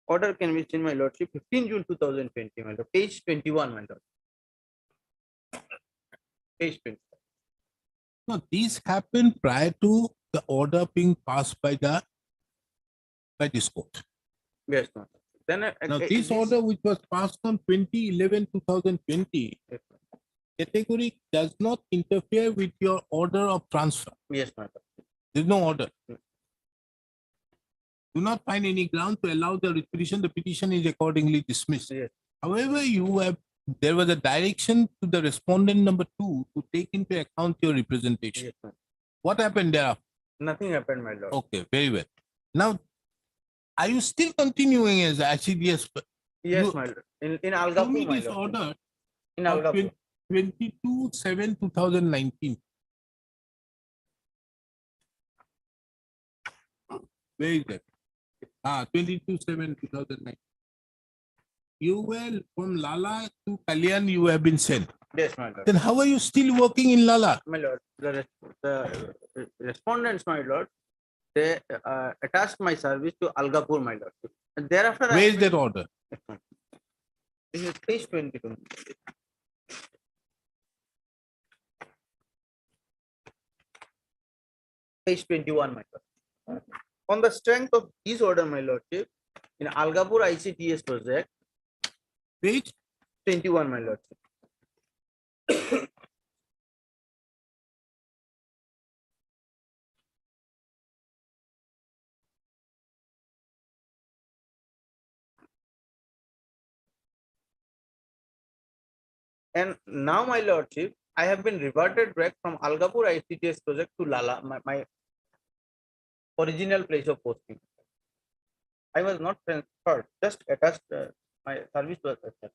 order can be seen, my lordship, 15 June 2020, my lord, page 21, my lord. Page 20.
No, these happened prior to the order being passed by this court.
Yes, ma'am. Then
Now, this order which was passed on 2011/2020
Yes, ma'am.
category does not interfere with your order of transfer.
Yes, ma'am.
There's no order.
Mm.
Do not find any ground to allow the repetition. The petition is accordingly dismissed.
Yes.
However, there was a direction to the respondent number 2 to take into account your representation.
Yes, ma'am.
What happened there?
Nothing happened, my lord.
Okay, very well. Now, are you still continuing as ICDS?
Yes,
you-
my lord. In
Show me
Algapur, my
this
lord.
order
In
of
Algapur.
22/7/2019. Where is that? 22/7/2019. You were from Lala to Kalyan, you have been sent.
Yes, my lord.
Then how are you still working in Lala?
My lord, the respondents, my lord, they attached my service to Algapur, my lord. And thereafter,
Where is that order?
This is page 22. Page 21, my lord. On the strength of this order, my lordship, in Algapur ICTS project,
Page
21, my lordship. And now, my lordship, I have been reverted back from Algapur ICTS project to Lala, my original place of posting. I was not transferred, just attached, my service was attached.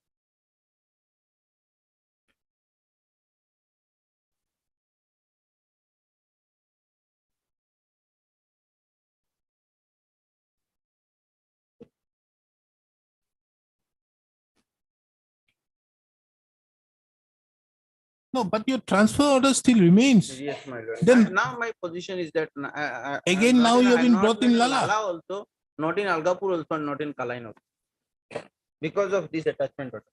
no, but your transfer order still remains.
Yes, my lord.
Then-
Now my position is that
Again,
I'm
now
not
you have
I'm
been
not
brought in Lala.
also, not in Algapur also, and not in Kalain also. Because of this attachment order.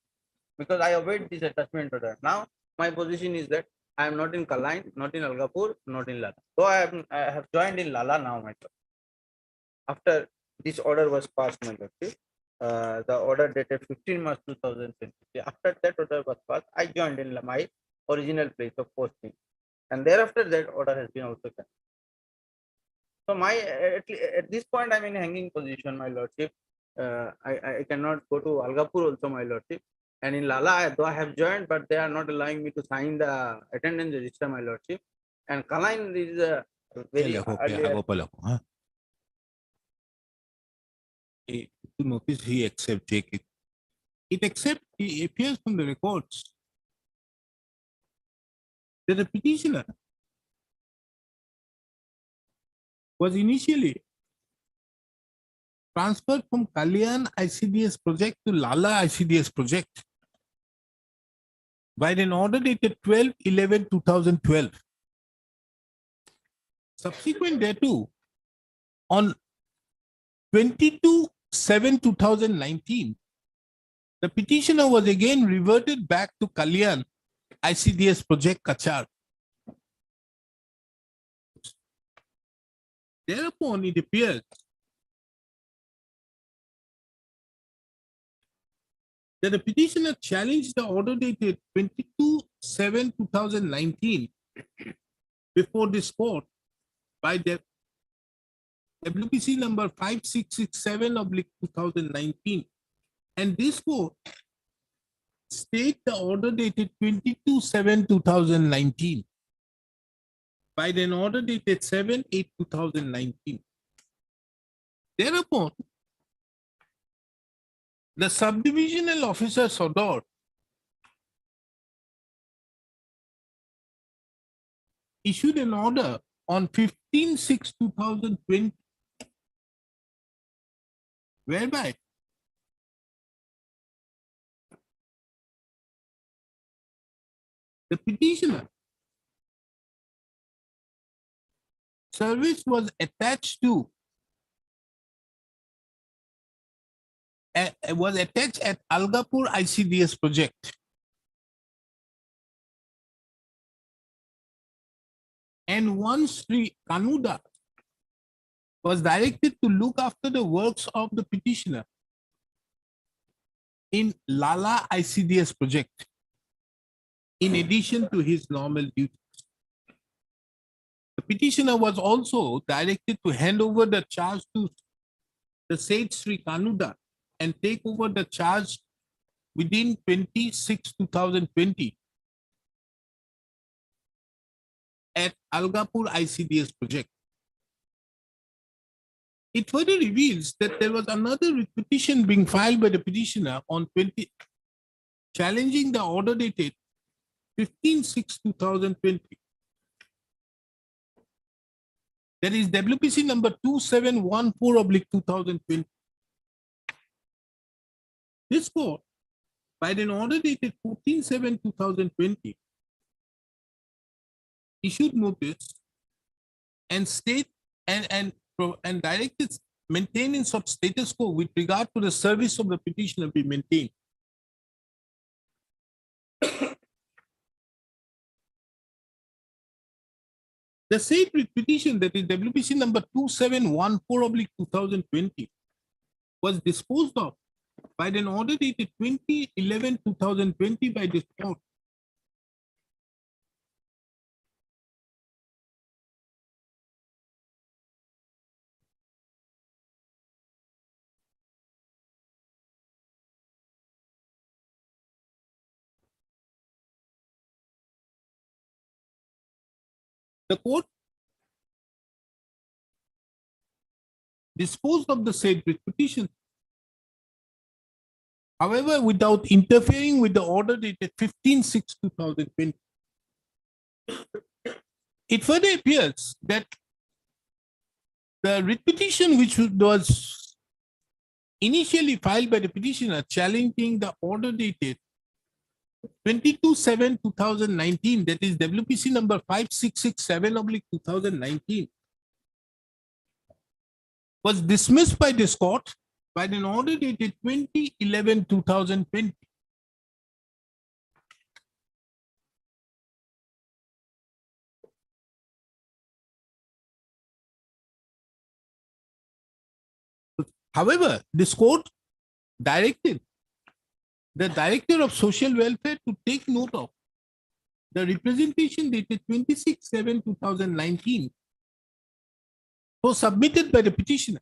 Because I obeyed this attachment order. Now my position is that I am not in Kalain, not in Algapur, not in Lala. So I have joined in Lala now, my lord. After this order was passed, my lord, the order dated 15 March 2020. After that order was passed, I joined in my original place of posting, and thereafter that order has been also cancelled. So my at this point I'm in hanging position, my lordship. I cannot go to Algapur also, my lordship. And in Lala, though I have joined, but they are not allowing me to sign the attendance register, my lordship. And Kalain is very earlier.
To notice he accept take it. It accept it appears from the records that the petitioner was initially transferred from Kalyan ICDS project to Lala ICDS project by an order dated 12/11/2012. Subsequent thereto, on 22/7/2019, the petitioner was again reverted back to Kalyan ICDS project Kachar. Thereupon, it appears that the petitioner challenged the order dated 22/7/2019 before this court by the WPC number 5667/2019, and this court state the order dated 22/7/2019 by an order dated 7/8/2019. Thereupon, the subdivisional officer Sodor issued an order on 15/6/2020, whereby the petitioner service was attached to at Algapur ICDS project, and one Sri Kanuda was directed to look after the works of the petitioner in Lala ICDS project, in addition to his normal duties. The petitioner was also directed to hand over the charge to the said Sri Kanuda and take over the charge within 26/2020 at Algapur ICDS project. It further reveals that there was another petition being filed by the petitioner on challenging the order dated 15/6/2020. That is WPC number 2714/2020. This court, by an order dated 14/7/2020, issued notice and directed maintenance of status quo with regard to the service of the petitioner be maintained. The said petition, that is WPC number 2714/2020, was disposed of by an order dated 20/11/2020 by this court. The court disposed of the said petition, however, without interfering with the order dated 15/6/2020. It further appears that the writ petition, which was initially filed by the petitioner challenging the order dated 22/7/2019, that is WPC number 5667/2019, was dismissed by this court by an order dated 20/11/2020. However, this court directed the Director of Social Welfare to take note of the representation dated 26/7/2019 was submitted by the petitioner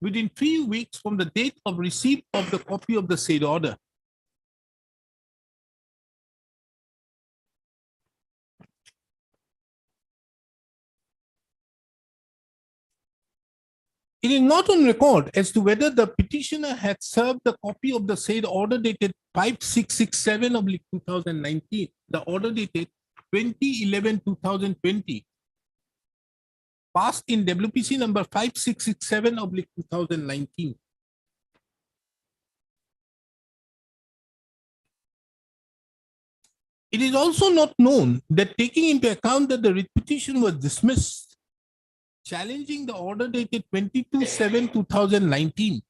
within 3 weeks from the date of receipt of the copy of the said order. It is not on record as to whether the petitioner had served the copy of the said order dated 5667/2019, the order dated 20/11/2020, passed in WPC number 5667/2019. It is also not known that, taking into account that the writ petition was dismissed challenging the order dated 22/7/2019,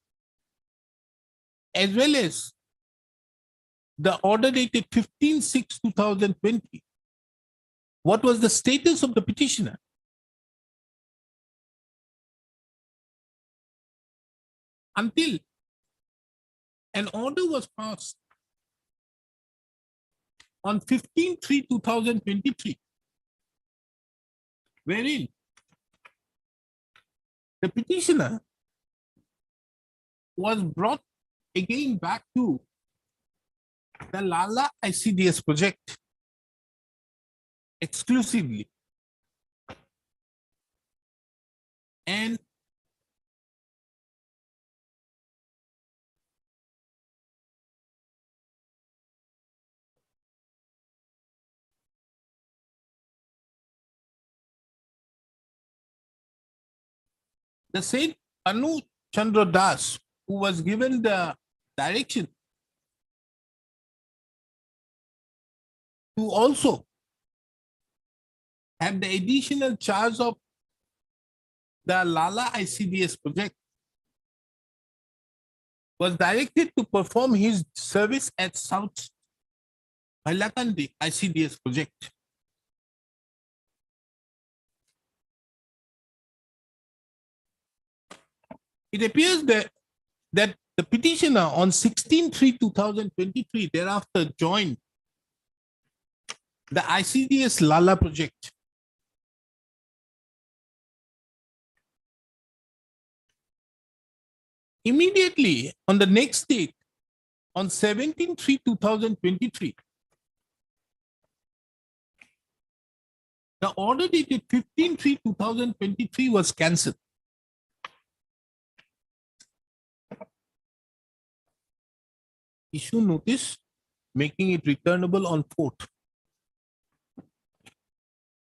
as well as the order dated 15/6/2020. What was the status of the petitioner? Until an order was passed on 15/3/2023, wherein the petitioner was brought again back to the Lala ICDS project exclusively. And the said Anu Chandra Das, who was given the direction to also have the additional charge of the Lala ICDS project, was directed to perform his service at South Hailakandi ICDS project. It appears that the petitioner on 16/3/2023 thereafter joined the ICDS Lala project. Immediately on the next date, on 17/3/2023, the order dated 15/3/2023 was cancelled. Issue notice making it returnable on 4th.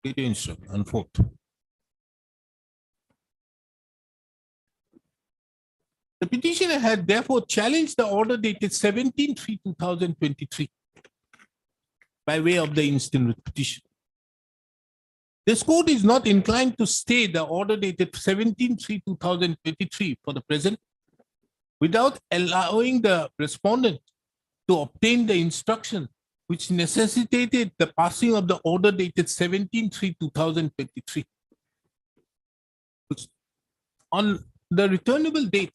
Data instruction on 4th. The petitioner had therefore challenged the order dated 17/3/2023 by way of the instant writ petition. This court is not inclined to stay the order dated 17/3/2023 for the present, without allowing the respondent to obtain the instruction which necessitated the passing of the order dated 17/3/2023. On the returnable date,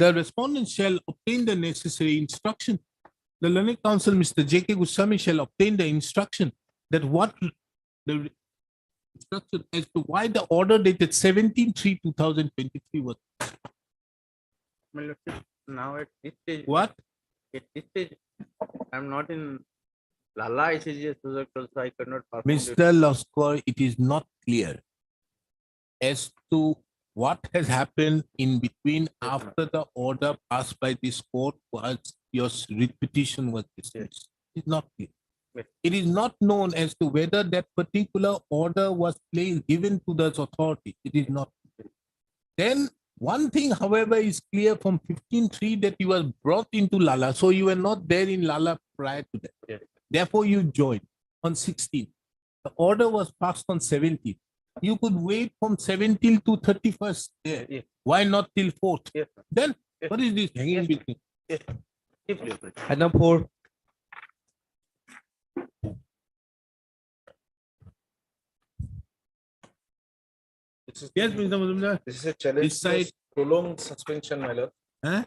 the respondent shall obtain the necessary instruction. The learned counsel, Mr. J.K. Goswami, shall obtain the instruction that what the instruction as to why the order dated 17/3/2023 was.
My lordship, now at this stage,
What?
at this stage, I'm not in Lala ICGS project also, I cannot perform.
Mr. Loskor, it is not clear as to what has happened in between after the order passed by this court was your writ petition was dismissed. It's not clear.
Yes.
It is not known as to whether that particular order was given to the authority. It is not. Then one thing, however, is clear from 15/3 that you were brought into Lala. So you were not there in Lala prior to that.
Yes.
Therefore, you joined on 16th. The order was passed on 17th. You could wait from 17th to 31st there.
Yes.
Why not till 4th?
Yes.
Then
Yes.
what is this hanging
Yes.
between?
Yes. Keep your place.
Item 4.
Yes, Mr. Mazumdar.
This is a challenge
This side.
for prolonged suspension, my lord.
Huh?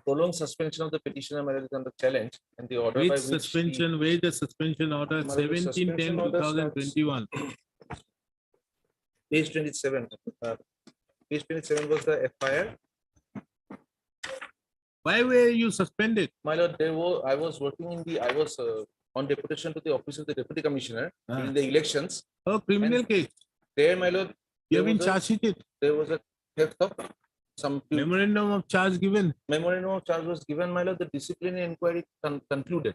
Prolonged suspension of the petitioner, my lord, is under challenge, and the order by
Which
which
suspension, where the suspension order,
My lord, the
17/10/2021.
page 27. Page 27 was the FIR.
Why were you suspended?
My lord, I was working in the, I was on deputation to the office of the deputy commissioner in the elections.
Oh, criminal case.
There, my lord,
You have
there
been
was a-
charged sheeted.
there was a theft of some
Memorandum of charge given.
memorandum of charge was given, my lord. The disciplinary inquiry concluded.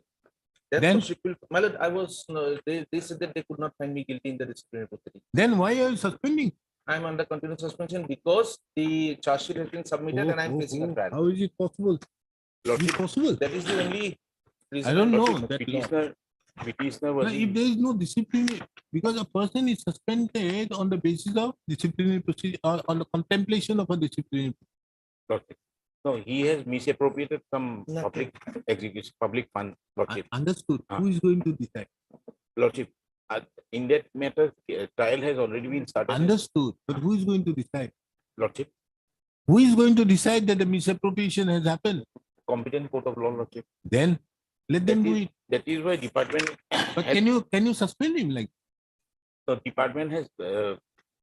That
Then?
my lord, I was, they said that they could not find me guilty in the disciplinary proceeding.
Then why are you suspending?
I'm under continuous suspension because the charge sheet has been submitted and I'm facing a trial.
How is it possible? Is it possible?
That is the only reason.
I don't
I'm
know
not
that law.
petitioner
petitioner
Now,
was
if there is no disciplinary, because a person is suspended on the basis of disciplinary procedure or on the contemplation of a disciplinary.
no, he has misappropriated some public execution, public fund, Lordship.
Understood.
Ah.
Who is going to decide?
Lordship, in that matter, trial has already been started.
Understood. But who is going to decide?
Lordship,
Who is going to decide that the misappropriation has happened?
competent court of law, Lordship.
Then let them do it.
That is why department.
But
has-
can you suspend him like?
The department has,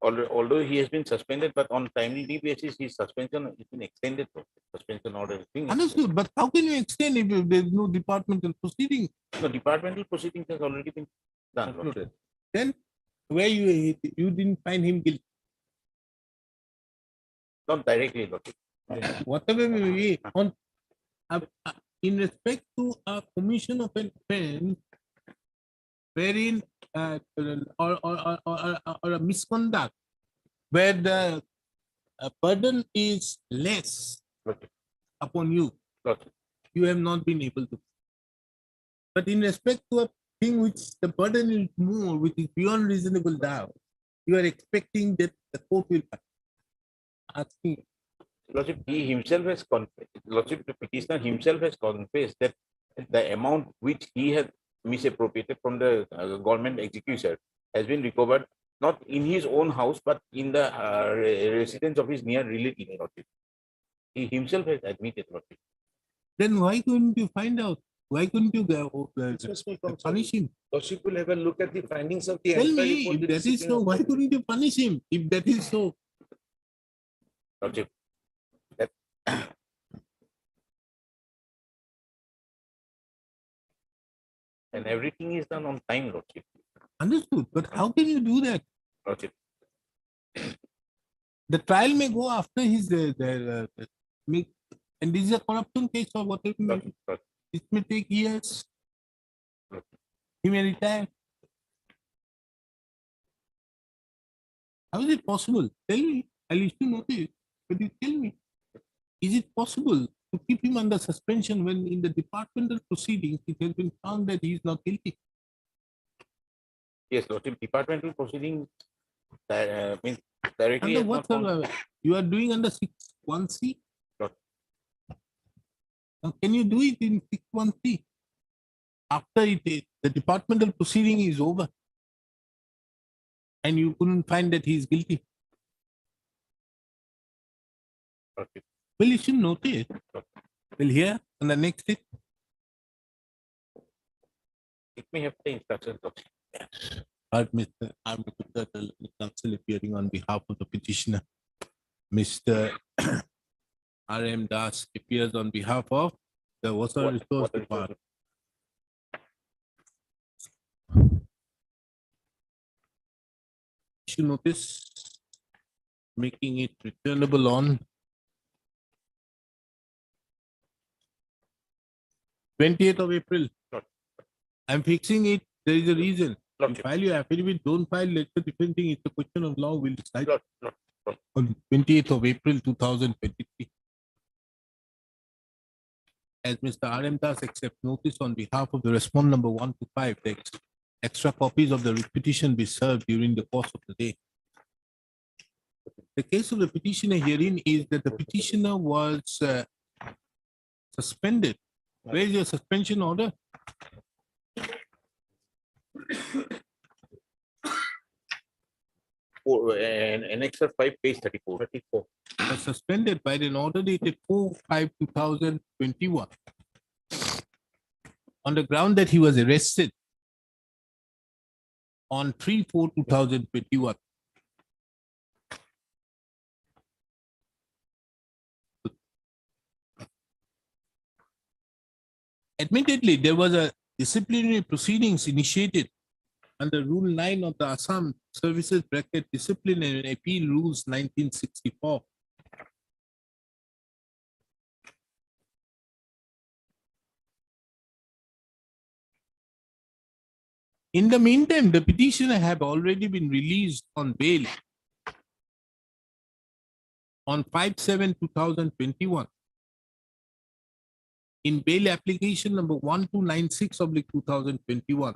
although he has been suspended, but on timely basis, his suspension has been extended. Suspension order has been extended.
Understood. But how can you extend if there is no departmental proceeding?
The departmental proceedings has already been done.
Concluded. Then where you didn't find him guilty?
Not directly, Lordship.
Whatever may be, on in respect to a commission of an offense wherein or a misconduct where the burden is less
Lordship.
upon you,
Lordship.
you have not been able to. But in respect to a thing which the burden is more, which is beyond reasonable doubt, you are expecting that the court will asking.
Lordship, he himself has Lordship, the petitioner himself has confessed that the amount which he has misappropriated from the government executor has been recovered not in his own house but in the residence of his near relative, Lordship. He himself has admitted, Lordship.
Then why couldn't you find out? Why couldn't you punish him?
Lordship will have a look at the findings of the.
Tell
entire
me,
report,
if
the
that is
discipline
so,
of
why
the-
couldn't you punish him? If that is so,
Lordship, that and everything is done on time, Lordship.
understood. But how can you do that?
Lordship.
The trial may go after his and this is a corruption case or whatever.
Lordship, Lordship.
It may take years. He may retire. How is it possible? Tell me. I'll issue notice. But you tell me, is it possible to keep him under suspension when in the departmental proceedings it has been found that he is not guilty?
Yes, Lordship, departmental proceeding means directly.
Under
has
what
not found-
you are doing under 6(1)(c)?
Not.
Now, can you do it in 6(1)(c)? After the departmental proceeding is over and you couldn't find that he is guilty.
Lordship.
Well, you should notice. Well, here on the next day,
It may have the instructions, Lordship.
Mr. Armstrong, counsel appearing on behalf of the petitioner, Mr. R.M. Das appears on behalf of the Water Resource
Water
Department. Issue notice, making it returnable on 20th of April. I'm fixing it. There is a reason. You
Lordship.
file your affidavit, don't file, let's a different thing. It's a question of law. We'll decide
Lord,
on 20th of April 2023. As Mr. R.M. Das accepts notice on behalf of the respondent number 1 to 5, the extra copies of the petition be served during the course of the day. The case of the petitioner herein is that the petitioner was suspended. Where is your suspension order?
And Annex 5, page 34. 34.
Was suspended by an order dated 4/5/2021 on the ground that he was arrested on 3/4/2021. Admittedly, there was a disciplinary proceedings initiated under Rule 9 of the Assam Services Bracket Discipline and Appeal Rules 1964. In the meantime, the petitioner have already been released on bail on 5/7/2021 in bail application number 1296/2021.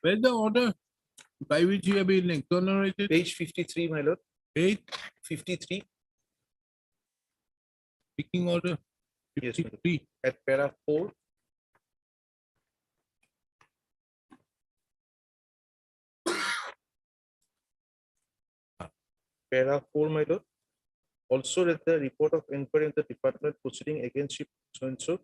Where's the order by which you have been exonerated?
Page 53, my lord.
Page
53
speaking order
Yes, madam.
53.
at para 4. Para 4, my lord. Also read the report of inquiry in the department proceeding against ship so-and-so,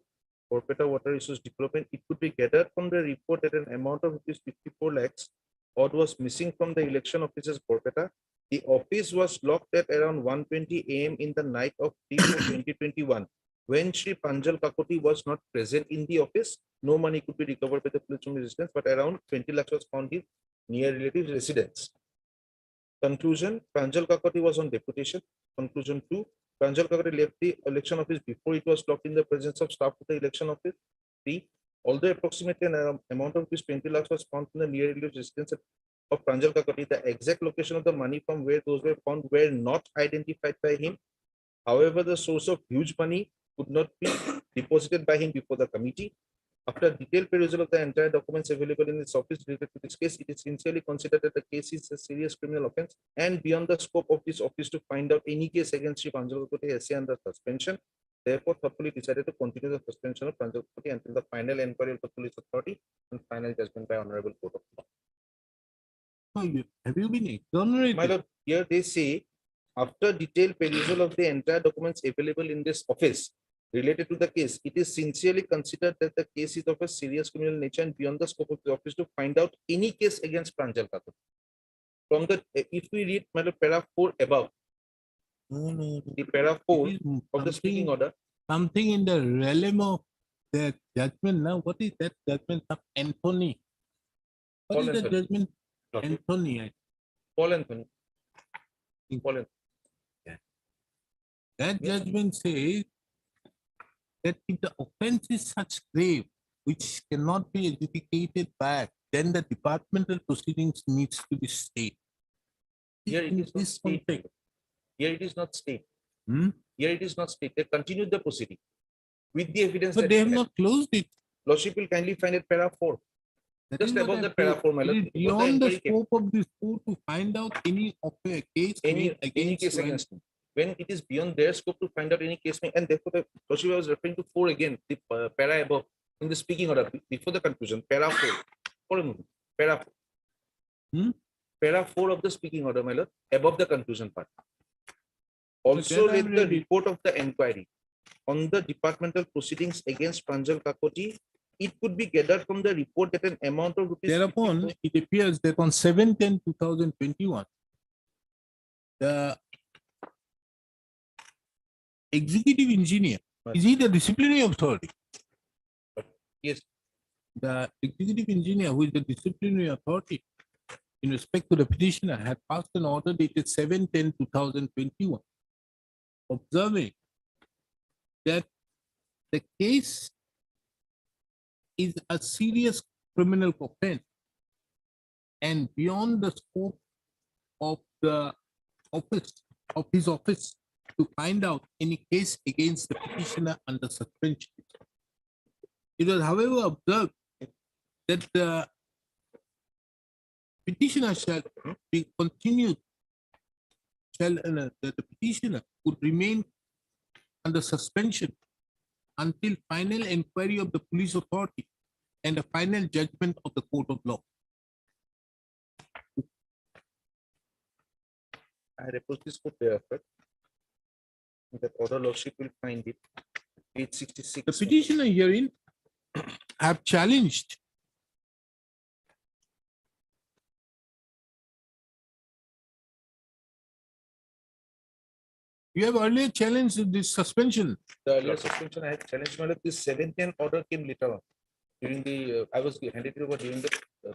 Corpeta Water Resource Development. It could be gathered from the report that an amount of rupees 54 lakhs odd was missing from the election officer's Corpeta. The office was locked at around 1:20 a.m. in the night of 2021. When Shri Panjal Kakoti was not present in the office, no money could be recovered by the police from residence, but around 20 lakhs was found in near relatives' residence. Conclusion, Pranjal Kakoti was on deputation. Conclusion 2, Pranjal Kakoti left the election office before it was locked in the presence of staff of the election office. 3, although approximately an amount of this 20 lakhs was found in the near relative residence of Pranjal Kakoti, the exact location of the money from where those were found were not identified by him. However, the source of huge money could not be deposited by him before the committee. After detailed perusal of the entire documents available in this office related to this case, it is sincerely considered that the case is a serious criminal offense and beyond the scope of this office to find out any case against Shri Pranjal Kakoti SC under suspension. Therefore, thoughtfully decided to continue the suspension of Pranjal Kakoti until the final inquiry of the police authority and final judgment by Honorable Court of Law.
Have you been exonerated?
My lord, here they say, after detailed perusal of the entire documents available in this office related to the case, it is sincerely considered that the case is of a serious criminal nature and beyond the scope of the office to find out any case against Pranjal Kakoti. From the, if we read my lord, para 4 above,
No.
the para 4
It is
of the speaking order,
something in the realm of the judgment. Now, what is that judgment of Anthony? What
Paul
is the
Anthony.
judgment?
Not it.
Anthony.
Paul Anthony. Paul Anthony.
That judgment says that if the offense is such grave, which cannot be adjudicated back, then the departmental proceedings needs to be stayed.
Here it
In
is not
this
state.
context,
Here it is not state.
hmm?
Here it is not state. They continued the proceeding with the evidence
But
that
they have not closed it.
Lordship will kindly find it para 4.
That
Just
is what
above
I
the
said.
para 4, my
It
lord.
is
What the
beyond the
inquiry came.
scope of this court to find out any of a case
Any
made
case
one.
against me. When it is beyond their scope to find out any case, and therefore the Lordship was referring to 4 again, the para above in the speaking order before the conclusion, para 4. For a moment, para 4. Para 4 of the speaking order, my lord, above the conclusion part. Also
that I've
read the
read it.
report of the inquiry on the departmental proceedings against Pranjal Kakoti. It could be gathered from the report that an amount of rupees
Thereupon, it appears that on 7/10/2021, the executive engineer, is he the disciplinary authority?
Yes.
The executive engineer, who is the disciplinary authority in respect to the petitioner, had passed an order dated 7/10/2021, observing that the case is a serious criminal offense and beyond the scope of the office of his office to find out any case against the petitioner under suspension. It was, however, observed that the petitioner shall be continued the petitioner could remain under suspension until final inquiry of the police authority and a final judgment of the court of law.
I report this for their effort. That order lordship will find it. Page 66.
The petitioner herein have challenged you have earlier challenged this suspension.
The earlier suspension I had challenged, my lord, this 710 order came later on. During the, I was handed it over during the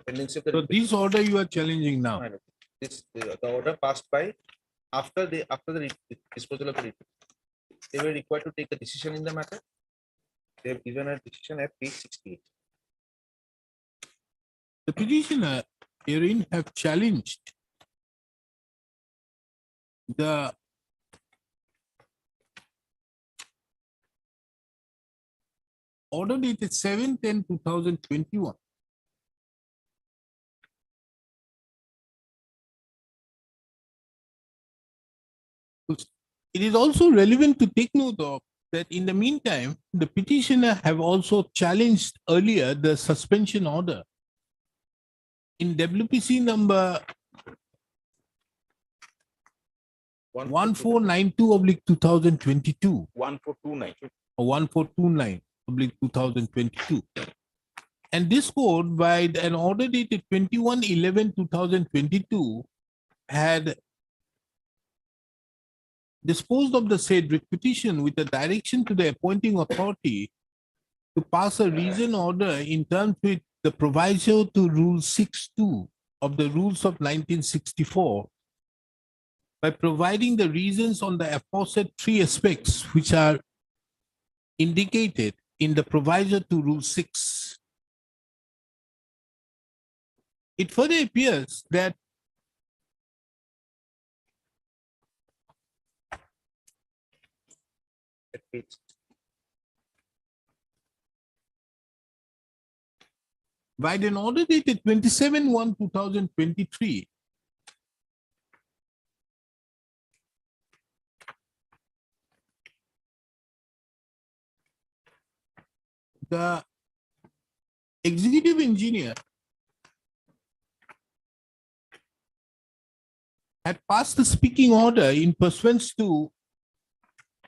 pendency of the.
So this order you are challenging now.
My lord, this, the order passed by after the disposal of the writ. They were required to take a decision in the matter. They have given a decision at page 68.
The petitioner herein have challenged the order dated 7/10/2021. It is also relevant to take note of that in the meantime, the petitioner have also challenged earlier the suspension order. In WPC number 1492/2022
1429.
or 1429/2022. And this court, by an order dated 21/11/2022, had disposed of the said petition with a direction to the appointing authority to pass a reason order in terms with the proviso to Rule 6(2) of the Rules of 1964 by providing the reasons on the aforesaid three aspects which are indicated in the proviso to Rule 6. It further appears that
At page.
by an order dated 27/1/2023, the executive engineer had passed the speaking order in pursuance to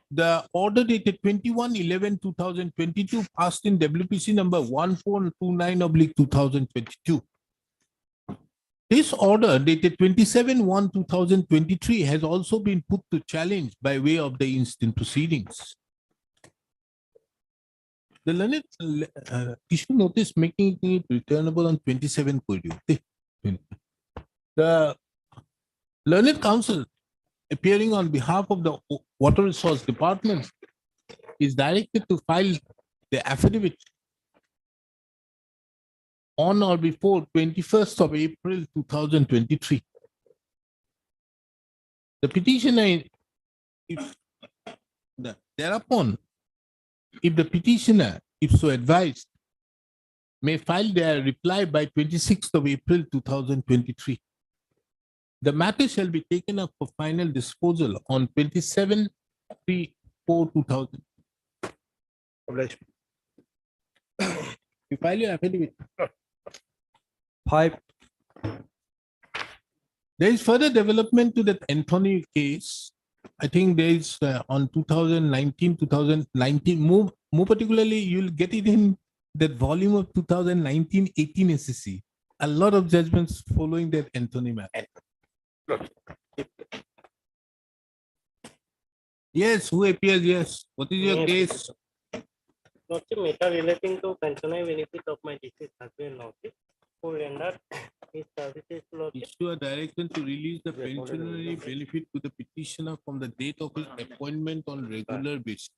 the order dated 21/11/2022 passed in WPC number 1429/2022. This order dated 27/1/2023 has also been put to challenge by way of the instant proceedings. The learned issue notice making it returnable on 27 Korea. The learned counsel appearing on behalf of the Water Resource Department is directed to file the affidavit on or before 21st of April 2023. The petitioner, thereupon, if the petitioner, if so advised, may file their reply by 26th of April 2023. The matter shall be taken up for final disposal on 27/3/4/2000. You file your affidavit.
5.
There is further development to that Anthony case. I think there is on 2019, more particularly, you'll get it in that volume of 2019-18 SSC. A lot of judgments following that Anthony matter. Yes, who appears? Yes. What is your case?
Lordship, matter relating to pensionary benefit of my deceased husband, Lordship, who rendered his services to Lordship.
Issue a direction to release the pensionary benefit to the petitioner from the date of his appointment on regular basis.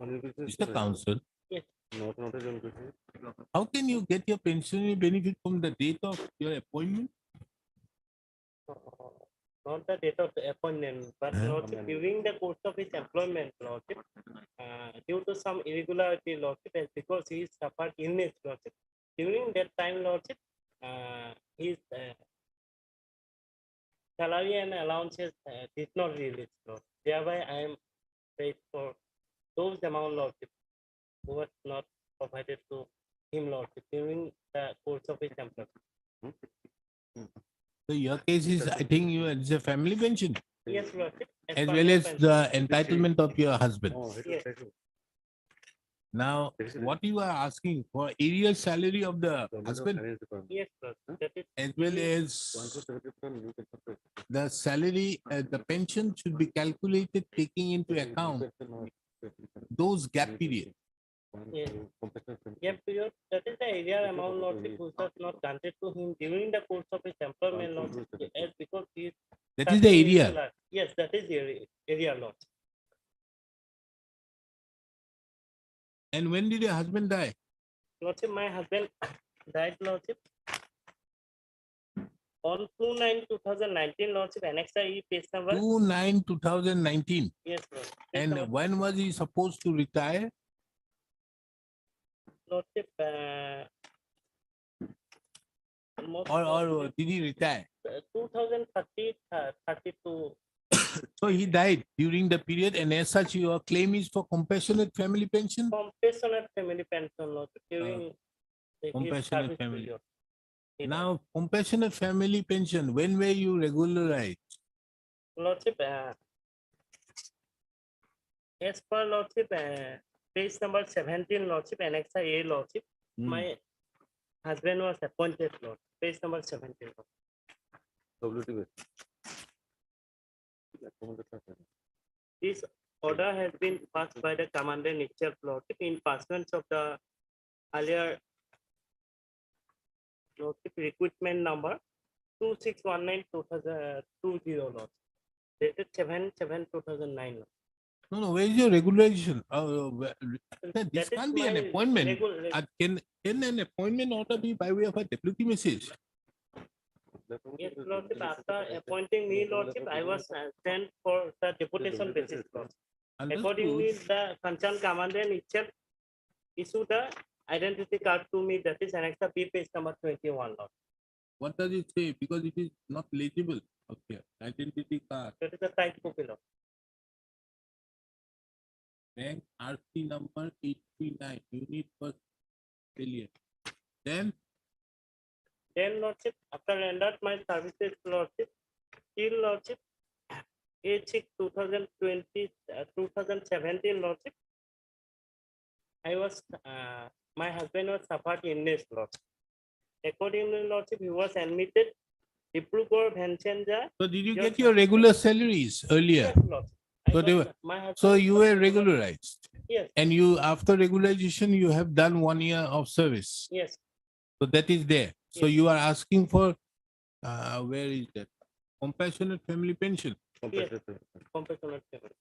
Mr. Counsel,
Yes.
how can you get your pensionary benefit from the date of your appointment?
Not the date of the appointment, but Lordship, during the course of his employment, Lordship, due to some irregularity, Lordship, and because he suffered illness, Lordship. During that time, Lordship, his salary and allowances did not release, Lord. Thereby, I am paid for those amount, Lordship, who was not provided to him, Lordship, during the course of his employment.
So your case is, I think it's a family pension
Yes, Lordship.
as
per
well
my
as
pension.
the entitlement of your husband.
Yes,
Now, what you are asking for area salary of the husband
yes, Lordship. That is
as well as the salary, the pension should be calculated taking into account those gap period.
yes. Gap period. That is the area amount, Lordship, which was not granted to him during the course of his employment, Lordship, as because he is
That is the
serving his
area.
life. Yes, that is the area, Lordship.
And when did your husband die?
Lordship, my husband died, Lordship, on 2/9/2019, Lordship, Annexa E page number.
2/9/2019.
Yes, Lord. Page
And
number,
when was he supposed to retire?
Lordship, almost,
Or did he retire?
2030, 32.
So he died during the period, and as such, your claim is for compassionate family pension?
Compassionate family pension, Lordship, during his
compassionate
service
family.
period. He died.
Now, compassionate family pension, when were you regularized?
Lordship, as per Lordship, page number 17, Lordship, Annexa A, Lordship,
Hmm.
my husband was appointed, Lord. Page number 17. Lord. This order has been passed by the Commandant itself, Lordship, in pursuance of the earlier Lordship recruitment number 2619/2020, Lord. Dated 7/7/2009. Lord.
No, where is your regularization? This
That is
can't be an
my
appointment. Can an appointment order be by way of a deputy message?
Yes, Lordship, after appointing me, Lordship, I was sent for the deputation basis, Lord. Accordingly,
Understood.
the concerned commandant itself issued the identity card to me, that is Annexa B, page number 21, Lord.
What does it say? Because it is not legible. Okay, identity card,
That is the type copy, Lord.
bank RC number 839, unit first failure. Then,
Lordship, after rendered my services, Lordship, till Lordship, 8/6/2020, 2017, Lordship, I was, my husband was suffered illness, Lordship. Accordingly, Lordship, he was admitted Dibrugarh Bhanshanjar.
so did you
Yes,
get your regular salaries earlier?
Yes, Lordship.
So they were- So you were regularized.
Yes,
And you, after regularization, you have done 1 year of service.
yes,
So that is there. So
Yes.
you are asking for, where is that? Compassionate family pension.
yes. Compassionate family.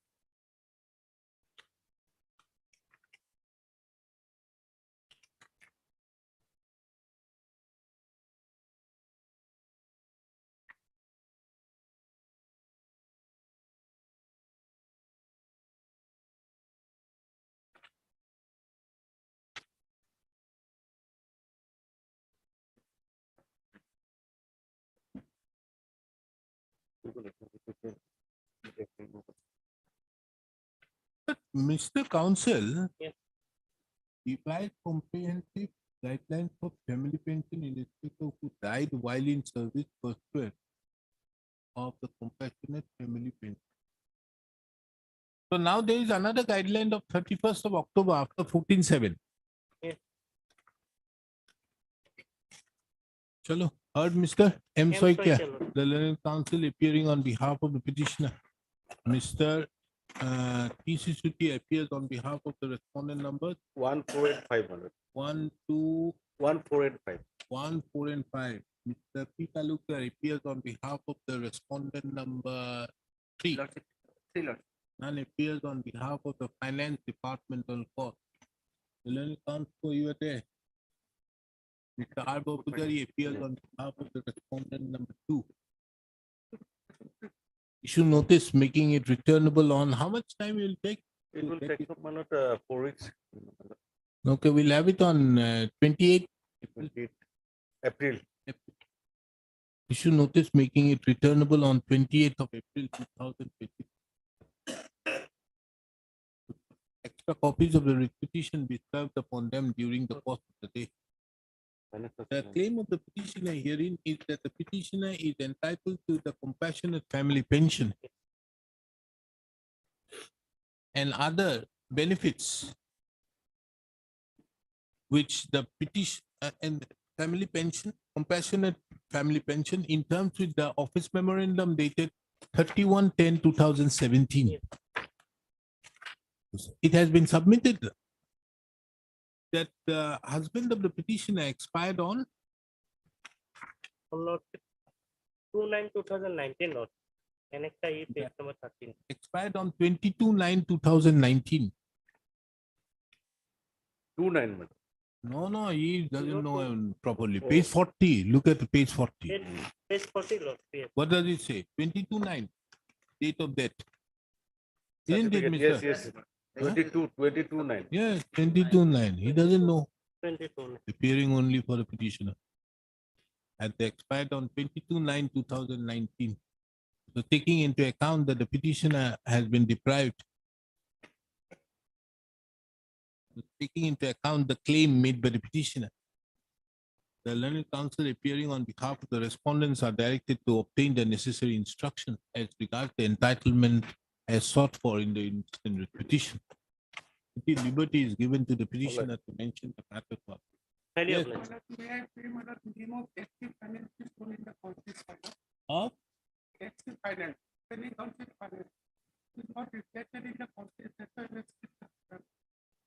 Mr. Counsel.
Yes.
Revised comprehensive guidelines for family pension in respect of who died while in service pursuant of the compassionate family pension. So now there is another guideline of 31st of October after 14/7.
Yes.
Chalo, heard Mr. M.
M.
Soikia,
Soikia.
the learned counsel appearing on behalf of the petitioner. Mr. T.C. Suti appears on behalf of the respondent number
148,500.
1, 2,
148,500.
1, 4, and 5. Mr. P. Talukar appears on behalf of the respondent number 3. None appears on behalf of the finance departmental court. The learned counsel, you are there. Mr. R. Bopudari appears on behalf of the respondent number 2. Issue notice making it returnable on how much time will take?
It will take about 4 weeks.
Okay, we'll have it on 28
April.
issue notice making it returnable on 28th of April 2020. Extra copies of the petition be served upon them during the course of the day. The claim of the petitioner herein is that the petitioner is entitled to the compassionate family pension and other benefits which the petition and family pension, compassionate family pension in terms with the office memorandum dated 31/10/2017. It has been submitted that the husband of the petitioner expired on
Lord, 2/9/2019, Lord. Annex I, page number 13.
expired on 22/9/2019.
29, madam.
No, he doesn't know properly. Page 40. Look at the page 40.
Page 40, Lord. Yes.
What does it say? 22/9. Date of death. Isn't it,
Certificate,
Mr.?
yes, yes. 22/9.
Yes, 22/9. He doesn't know.
22.
Appearing only for the petitioner. And they expired on 22/9/2019. So taking into account that the petitioner has been deprived, taking into account the claim made by the petitioner, the learned counsel appearing on behalf of the respondents are directed to obtain the necessary instructions as regards the entitlement as sought for in the petition. Liberty is given to the petitioner to mention the matter for.
Highly
Yes.
obliged.
May I pray, madam, name of active finance is shown in the council's file.
Of
Active finance, pending council finance is not reflected in the council. That's why let's keep that.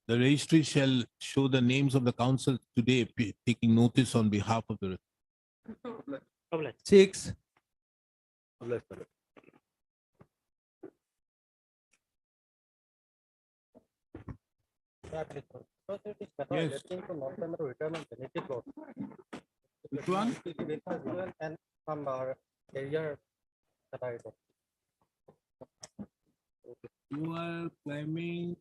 the registry shall show the names of the council today taking notice on behalf of the.
So,
Obliged.
6,
Obliged, madam.
Yes.
Retirement benefit law.
Which one?
And some area that I got.
You are claiming.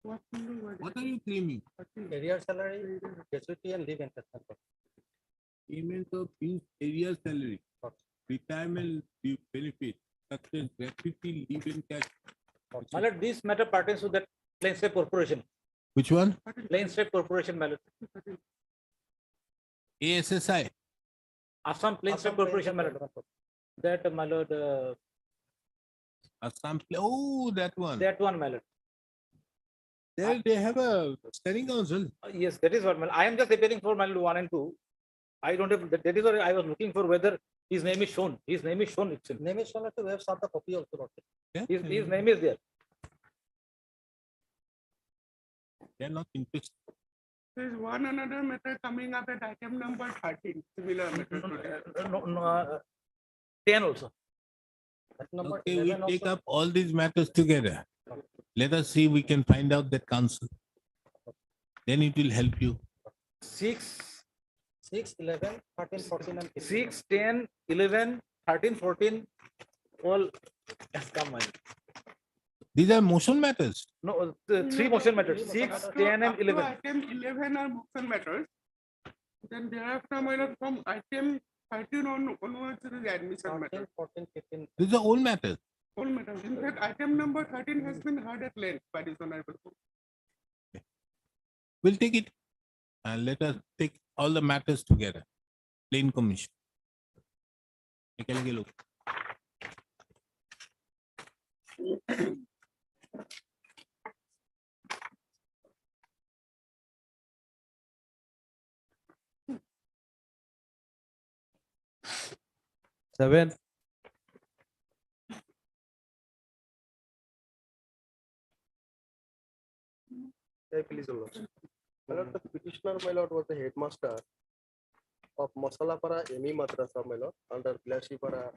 what will do, madam?
What are you claiming?
Area salary, gratuity and leave encashment.
Payment of use area salary, retirement benefit, such as gratuity, leave in cash.
My lord, this matter pertains to that plain state corporation.
Which one?
Plain state corporation, my lord.
ASSI.
Assam plain state corporation, my lord. That, my lord,
Assam. Oh, that one.
that one, my lord.
There they have a standing council.
Yes, that is what, my lord. I am just appearing for my lord 1 and 2. I don't have, that is what I was looking for, whether his name is shown. His name is shown itself.
Name is shown at the web, start the copy also. Not.
Yeah,
His name is there.
they are not interested.
There's one another matter coming up at item number 13, similar matter today.
No, 10 also.
That number
Okay, we
11
take
also.
up all these matters together. Let us see we can find out that council. Then it will help you.
6,
6, 11, 13, 14 and 15.
6, 10, 11, 13, 14, all has come, my lord.
These are motion matters.
No, the 3 motion matters, 6,
Up to-
10
up
and
to
11.
Item 11 are motion matters. Then thereafter, my lord, from item 13 onwards, it is admission
13,
matter.
14, 15.
These are old matters.
All matters. In fact, item number 13 has been heard at length by this honorable court.
We'll take it and let us take all the matters together. Plain commission. एकेलगे लोग.
seven,
Please, Lord. My lord, the petitioner, my lord, was the headmaster of Masalapara ME Madrasa, my lord, under Glashipara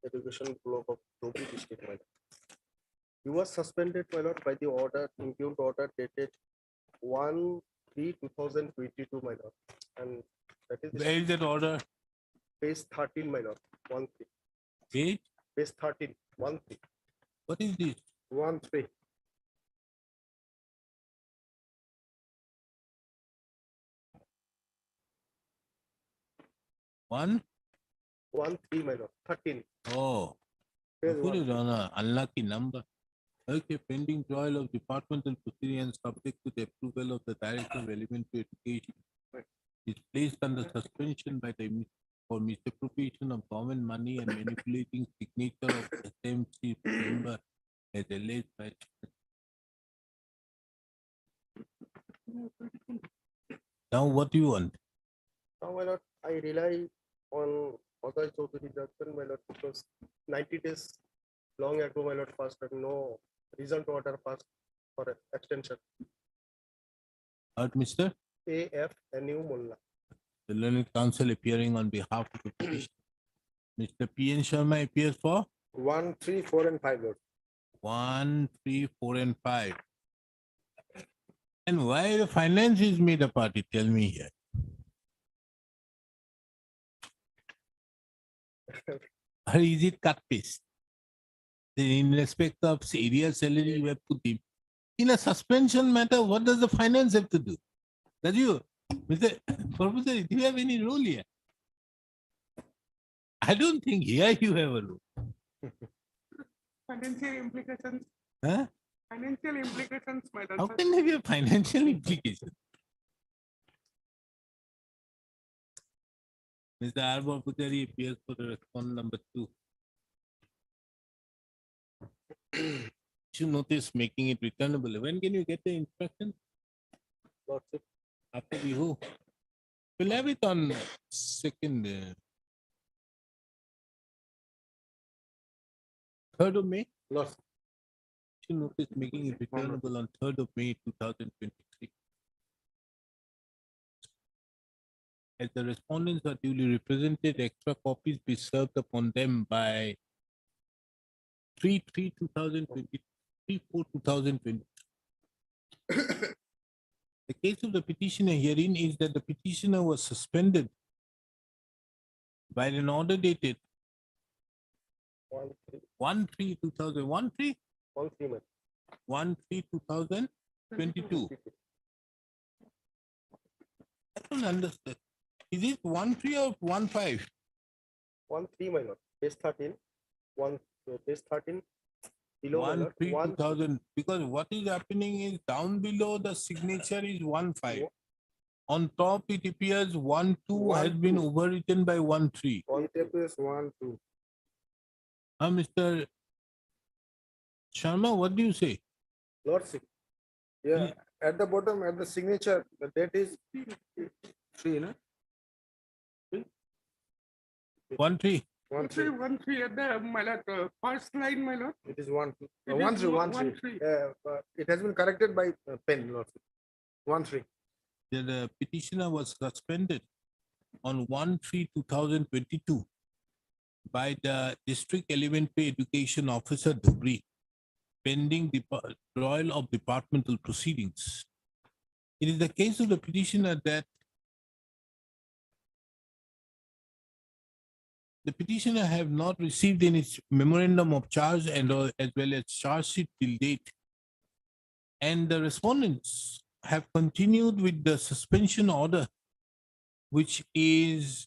Education Block of Dhobi district, my lord. He was suspended, my lord, by the order, impugned order dated 1/3/2022, my lord. And that is
Where is that order?
page 13, my lord, 1/3.
Page?
Page 13, 1/3.
What is this?
1/3.
1?
1-3, my lord, 13.
Oh,
Phase
put
one.
it on an unlucky number. Okay, pending trial of departmental proceedings subject to the approval of the Director of Elementary Education is placed under suspension by the for misappropriation of government money and manipulating signature of SMC member as alleged by. Now what do you want?
Now, my lord, I rely on authorized authority judgment, my lord, because 90 days long ago, my lord, passed and no result order passed for extension.
Heard, Mr.
AF NU Mullah.
The Learned Counsel appearing on behalf of the petition. Mr. P.N. Sharma appears for
1, 3, 4, and 5, lord.
1, 3, 4, and 5. And why the finance is made a party? Tell me here. Or is it cut paste? In respect of area salary, you have put him. In a suspension matter, what does the finance have to do? Does you, Mr. Professor, do you have any role here? I don't think here you have a role.
Financial implications.
Huh?
Financial implications, my lord.
How can there be a financial implication? Mr. Arbor Putari appears for the response number 2. You notice making it returnable. When can you get the instruction?
Lordship.
After the who? We'll have it on 2nd, 3rd of May.
Lordship.
You notice making it returnable on 3rd of May 2023. As the respondents are duly represented, extra copies be served upon them by 3/3/2020, 3/4/2020. The case of the petitioner herein is that the petitioner was suspended by an order dated 1/3/2013, 1/3/2022. I don't understand. Is it 1/3 or 1/5?
1-3, my lord. Page 13. Page 13. Below, my lord.
1/3/2000. Because what is happening is down below the signature is 1/5. On top it appears 1/2 has been overwritten by 1/3.
It appears 1-2.
Mr. Sharma, what do you say?
Lordship. Yeah, at the bottom, at the signature, the date is 3, no?
1/3.
1-3, 1-3 at the, my lord, first line, my lord.
It is 1-2.
It is
1-3,
1-3.
1-3. It has been corrected by pen, Lordship. 1-3.
The petitioner was suspended on 1/3/2022 by the District Elementary Education Officer Dhubri, pending the trial of departmental proceedings. It is the case of the petitioner that the petitioner have not received any memorandum of charge and as well as charge sheet till date. And the respondents have continued with the suspension order, which is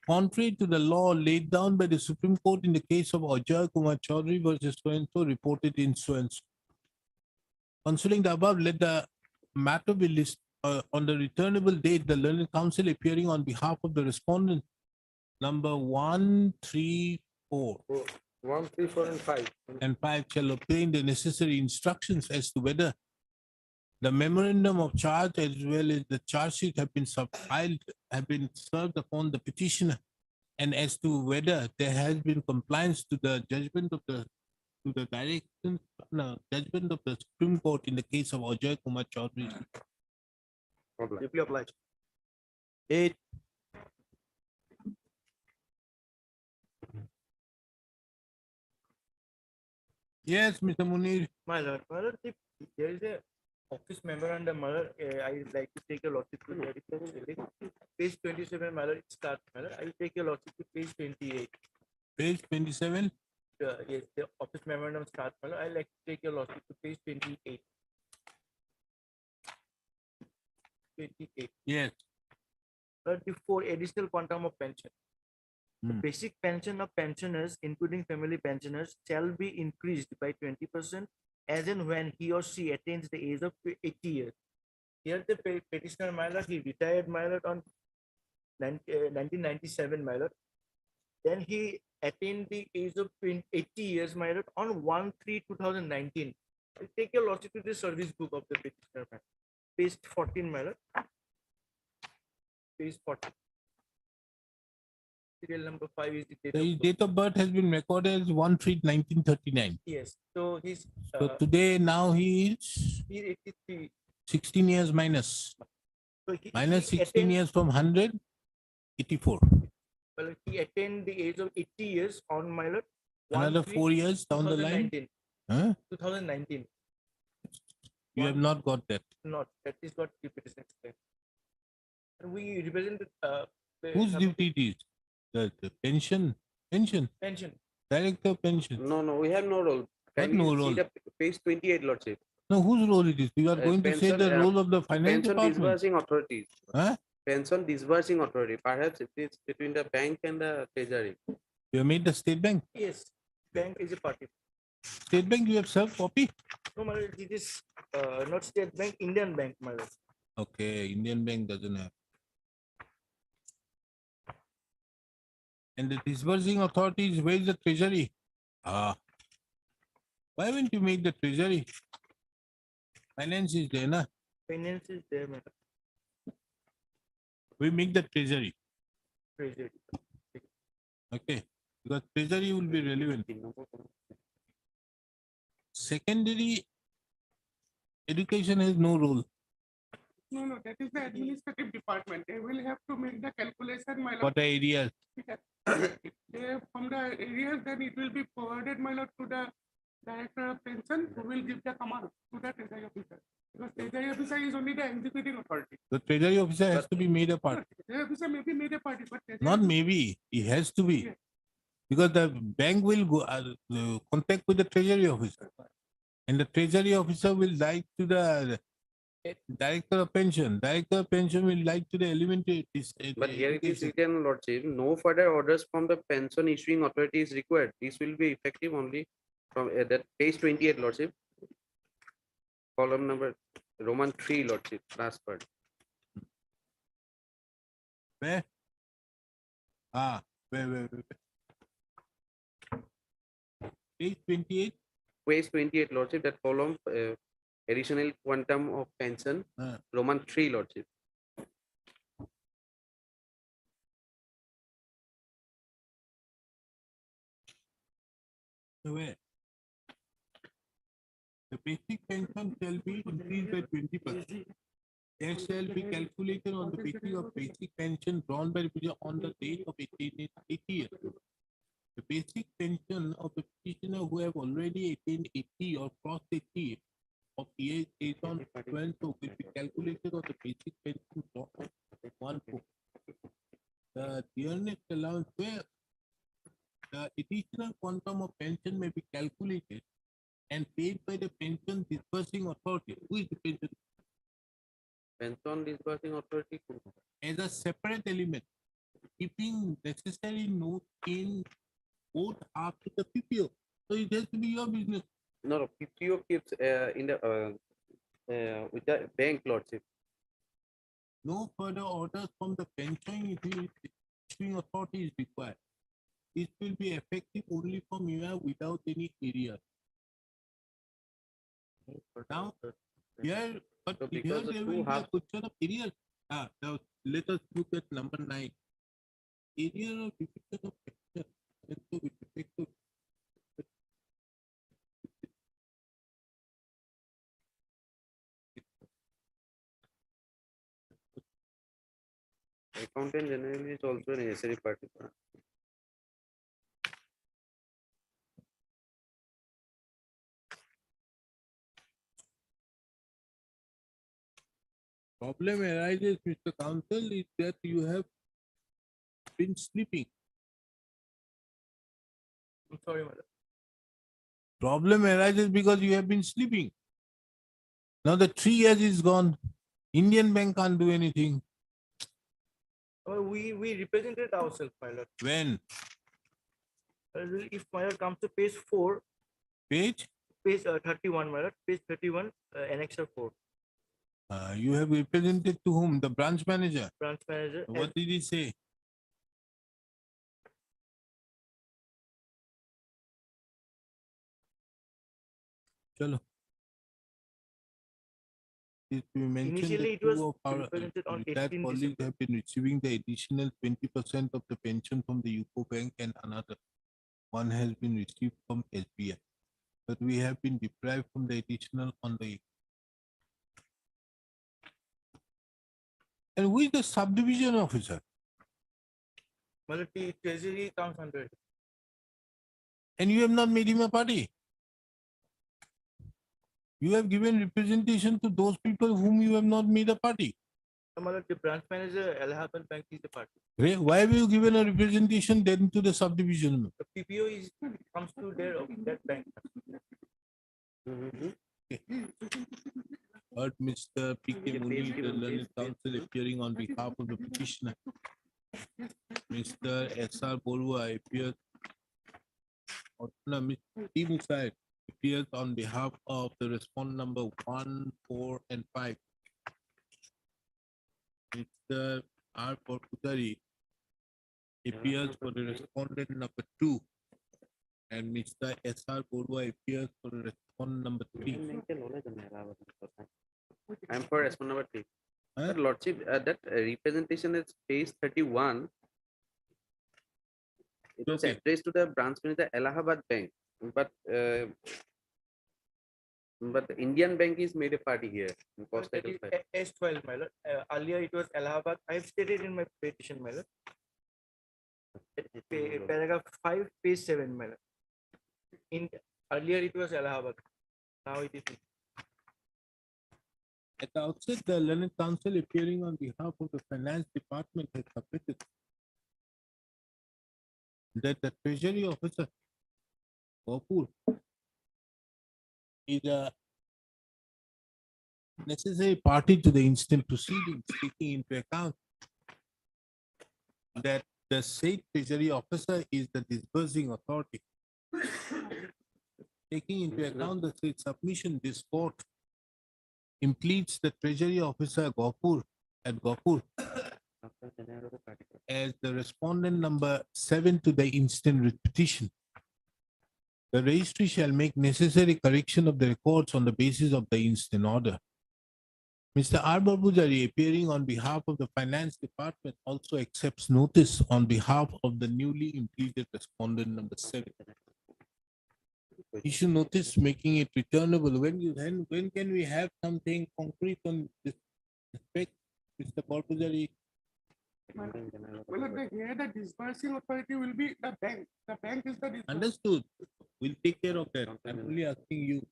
contrary to the law laid down by the Supreme Court in the case of Ajay Kumar Chaudhary versus so-and-so reported in so-and-so. Considering the above, let the matter be listed on the returnable date, the Learned Counsel appearing on behalf of the respondent number 1, 3, 4.
1, 3, 4, and 5.
And 5 shall obtain the necessary instructions as to whether the memorandum of charge as well as the charge sheet have been have been served upon the petitioner, and as to whether there has been compliance to the judgment of the judgment of the Supreme Court in the case of Ajay Kumar Chaudhary.
Deeply obliged.
8. Yes, Mr. Munir.
My lord, if there is a office memorandum, my lord, I would like to take a lordship to page 27, my lord, it starts, my lord. I will take a lordship to page 28.
Page 27.
Yes, the office memorandum starts, my lord. I like to take a lordship to page 28. 28.
Yes.
the 4 additional quantum of pension. The
Hmm.
basic pension of pensioners, including family pensioners, shall be increased by 20% as and when he or she attains the age of 80 years. Here the petitioner, my lord, he retired, my lord, on 1997, my lord. Then he attained the age of 80 years, my lord, on 1/3/2019. I'll take your lordship to the service book of the petitioner, my lord. Page 14, my lord. Page 14. Serial number 5 is the date
The
of birth.
date of birth has been recorded as 1/3/1939.
Yes. So he's
So today now he is
he's 83.
16 years minus.
So he
Minus 16
attained,
years from 100, 84.
well, he attained the age of 80 years on, my lord.
Another 4 years down the line.
2019.
Huh?
2019.
You have not got that.
Not that is what the petition explained. And we represent
Whose duty it is? The pension,
pension.
director of pension.
No, we have no role.
What
Can
no
we
role?
see the page 28, Lordship?
No, whose role it is? You are going to say
pension,
the role of the finance
Pension
department.
disbursing authorities.
Huh?
Pension disbursing authority. Perhaps it is between the bank and the treasury.
You have made the state bank.
Yes, bank is a party.
State bank, you have served copy.
No, my lord, it is not State Bank, Indian Bank, my lord.
Okay, Indian bank doesn't have. And the disbursing authorities, where is the treasury? Ah. Why haven't you made the treasury? Finance is there, na?
Finance is there, my lord.
We make the treasury.
Treasury.
Okay. Because treasury will be relevant. Secondary education has no role.
No, that is the administrative department. They will have to make the calculation, my lord.
What are areas?
From the areas, then it will be forwarded, my lord, to the director of pension, who will give the command to the treasury officer. Because treasury officer is only the executing authority.
The treasury officer has to be made a part.
Treasury officer may be made a party, but treasury
Not
officer-
maybe, he has to be.
Yeah.
Because the bank will go contact with the treasury officer. And the treasury officer will write to the director of pension. Director of pension will write to the elementary.
But here it is written, Lordship, no further orders from the pension issuing authority is required. This will be effective only from that page 28, Lordship. Column number Roman 3, Lordship, last part.
Where? Ah, where? Page 28.
Page 28, Lordship, that column additional quantum of pension, Roman 3, Lordship.
Where? The basic pension shall be increased by 20%. There shall be calculated on the basis of basic pension drawn by the petitioner on the date of 80 years. The basic pension of the petitioner who have already attained 80 or crossed 80 of age on 12 will be calculated on the basic pension drawn on 1/4. The dearness allowance where the additional quantum of pension may be calculated and paid by the pension disbursing authority. Who is the pension?
Pension disbursing authority.
As a separate element, keeping necessary note in both after the PPO. So it has to be your business.
No, PPO keeps in the with the bank, Lordship.
No further orders from the pension issuing authority is required. This will be effective only from year without any area. Now, here, but
So
here
because the
there
two
will be a
halves-
question of areas. Now let us look at number 9. Area of division of pension. And so with respect to
Accountant general is also a necessary party.
problem arises, Mr. Counsel, is that you have been sleeping.
I'm sorry, madam.
Problem arises because you have been sleeping. Now the 3 years is gone. Indian bank can't do anything.
We represented ourselves, my lord.
When?
If my lord comes to page 4,
Page?
page 31, my lord, page 31, annexure 4,
You have represented to whom? The branch manager.
branch manager.
What did he say? Chalo. We mentioned
Initially,
that
it was
two of our
represented on
retired
18
colleagues
December.
have been receiving the additional 20% of the pension from the UCO Bank and another one has been received from SBI. But we have been deprived from the additional on the. And who is the subdivision officer?
My lord, the treasury comes under it.
And you have not made him a party. You have given representation to those people whom you have not made a party.
My lord, the branch manager, Allahabad Bank is the party.
Why have you given a representation then to the subdivision?
The PPO is comes to their that bank.
Heard Mr. P.K. Muni, the learned counsel appearing on behalf of the petitioner. Mr. S.R. Borua appears, or no, Mr. T. Musaid appears on behalf of the respondent number 1, 4, and 5. Mr. R. Porputari appears for the respondent number 2. And Mr. S.R. Borua appears for the respondent number 3.
I'm for respondent number 3.
Huh?
But Lordship, that representation is page 31. It was
Okay.
addressed to the branch manager Allahabad Bank, but the Indian Bank is made a party here. In cost
That
title
is
five.
S12, my lord. Earlier it was Allahabad. I have stated in my petition, my lord. Paragraph 5, page 7, my lord. In earlier it was Allahabad. Now it is.
At the outset, the learned counsel appearing on behalf of the finance department has submitted that the treasury officer Gopur is a necessary party to the instant proceedings, taking into account that the said treasury officer is the disbursing authority. Taking into account the said submission, this court impledes the treasury officer Gopur at Gopur as the respondent number 7 to the instant petition. The registry shall make necessary correction of the records on the basis of the instant order. Mr. R. Barbujari, appearing on behalf of the finance department, also accepts notice on behalf of the newly implemented respondent number 7. Issue notice making it returnable. When can we have something concrete on this aspect, Mr. Barbujari?
Well, here the disbursing authority will be the bank. The bank is the disbursing.
Understood. We'll take care of that. I'm only asking you.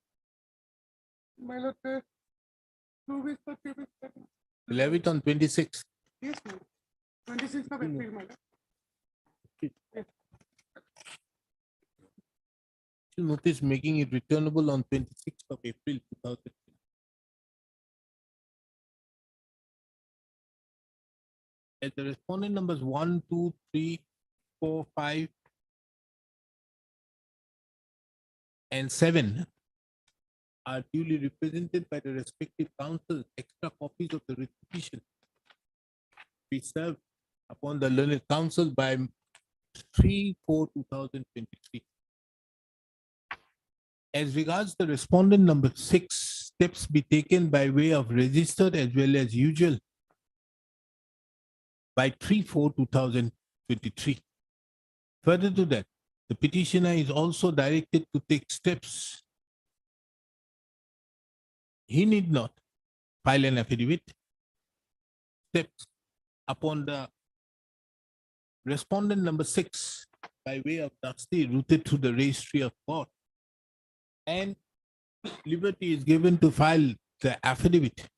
My lord, 2 weeks or 3 weeks.
We'll have it on 26th.
Yes, ma'am. 26th of April, my lord.
Notice making it returnable on 26th of April 2000. As the respondent numbers 1, 2, 3, 4, 5, and 7 are duly represented by the respective councils, extra copies of the writ petition be served upon the learned council by 3/4/2023. As regards the respondent number 6, steps be taken by way of registered as well as usual by 3/4/2023. Further to that, the petitioner is also directed to take steps. He need not file an affidavit. Steps upon the respondent number 6 by way of trustee routed to the registry of court, and liberty is given to file the affidavit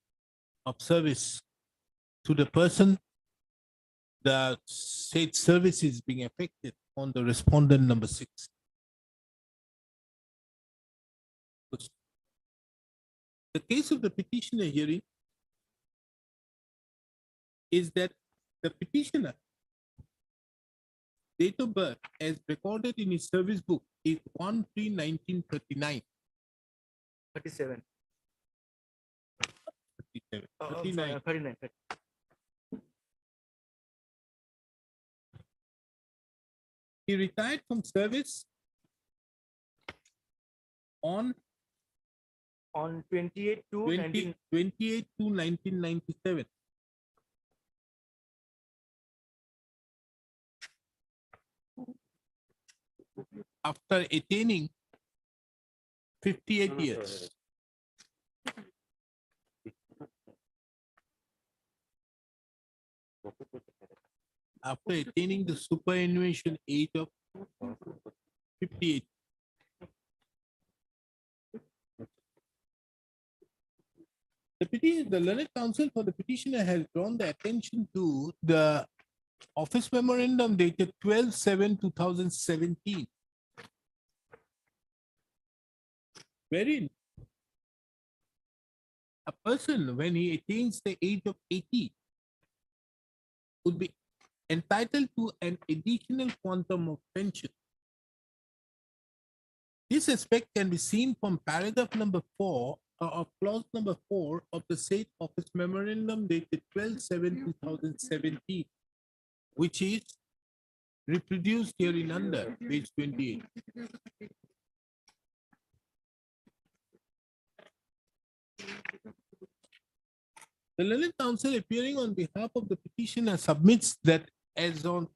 of service to the person the said service is being affected on the respondent number 6. The case of the petitioner hearing is that the petitioner date of birth as recorded in his service book is 1/3/1939.
37.
37,
Oh, I'm
39.
sorry, 39.
He retired from service on
On 28 to 19.
28 to 1997. After attaining 58 years. After attaining the superannuation age of 58. The learned counsel for the petitioner has drawn the attention to the office memorandum dated 12/7/2017, wherein a person, when he attains the age of 80, would be entitled to an additional quantum of pension. This aspect can be seen from paragraph number 4 of clause number 4 of the said office memorandum dated 12/7/2017, which is reproduced herein under page 28. The learned counsel appearing on behalf of the petitioner submits that as on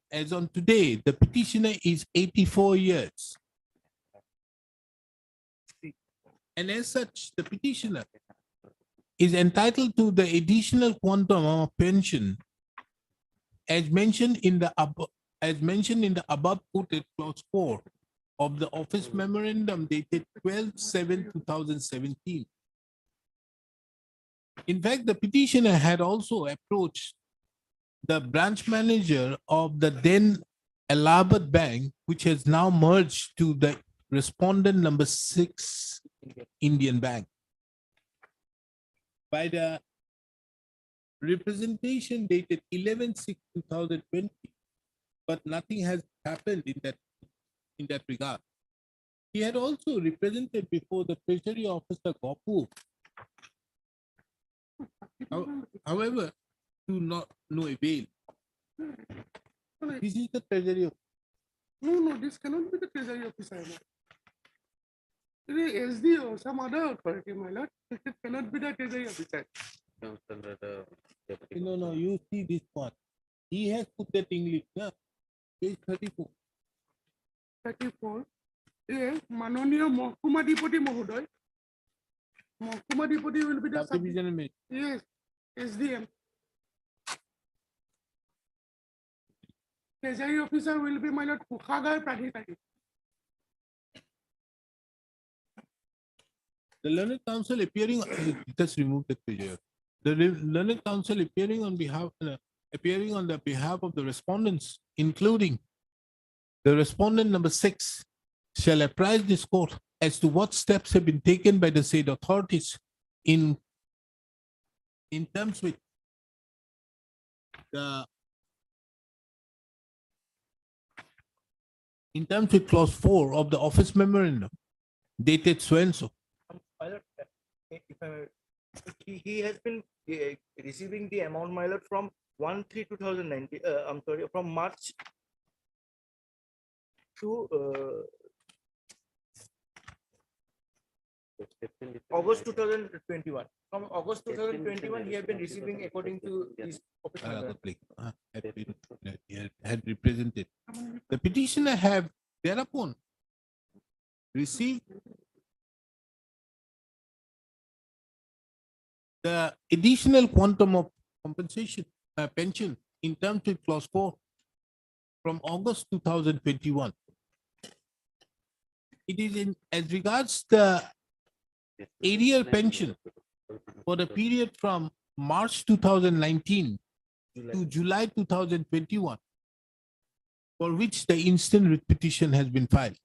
today, the petitioner is 84 years. And as such, the petitioner is entitled to the additional quantum of pension as mentioned in the above quoted clause 4 of the office memorandum dated 12/7/2017. In fact, the petitioner had also approached the branch manager of the then Allahabad Bank, which has now merged to the respondent number 6 Indian Bank, by the representation dated 11/6/2020, but nothing has happened in that regard. He had also represented before the Treasury Officer Gopu. However, to no avail. This is the Treasury of
No, this cannot be the treasury officer. It is SDO or some other authority, my lord. It cannot be the treasury officer.
No, you see this one. He has put that English, yeah? Page 34.
34. Yes, Manoniya Mahkumadipati Mahoday. Mahkumadipati will be the
Subdivision and
Yes, SDM. Treasury officer will be my lord Kukhagar Pradhikari.
The learned counsel appearing, just remove the treasurer. The learned counsel appearing on the behalf of the respondents, including the respondent number 6, shall apprise this court as to what steps have been taken by the said authorities in terms with clause 4 of the office memorandum dated so and so.
If he has been receiving the amount, my lord, from 1/3/2019. I'm sorry, from March to August 2021. From August 2021, he has been receiving according to his office memorandum.
Had represented. The petitioner have thereupon received the additional quantum of compensation pension in terms with clause 4 from August 2021. It is in as regards the arrear pension for the period from March 2019 to July 2021, for which the instant writ petition has been filed.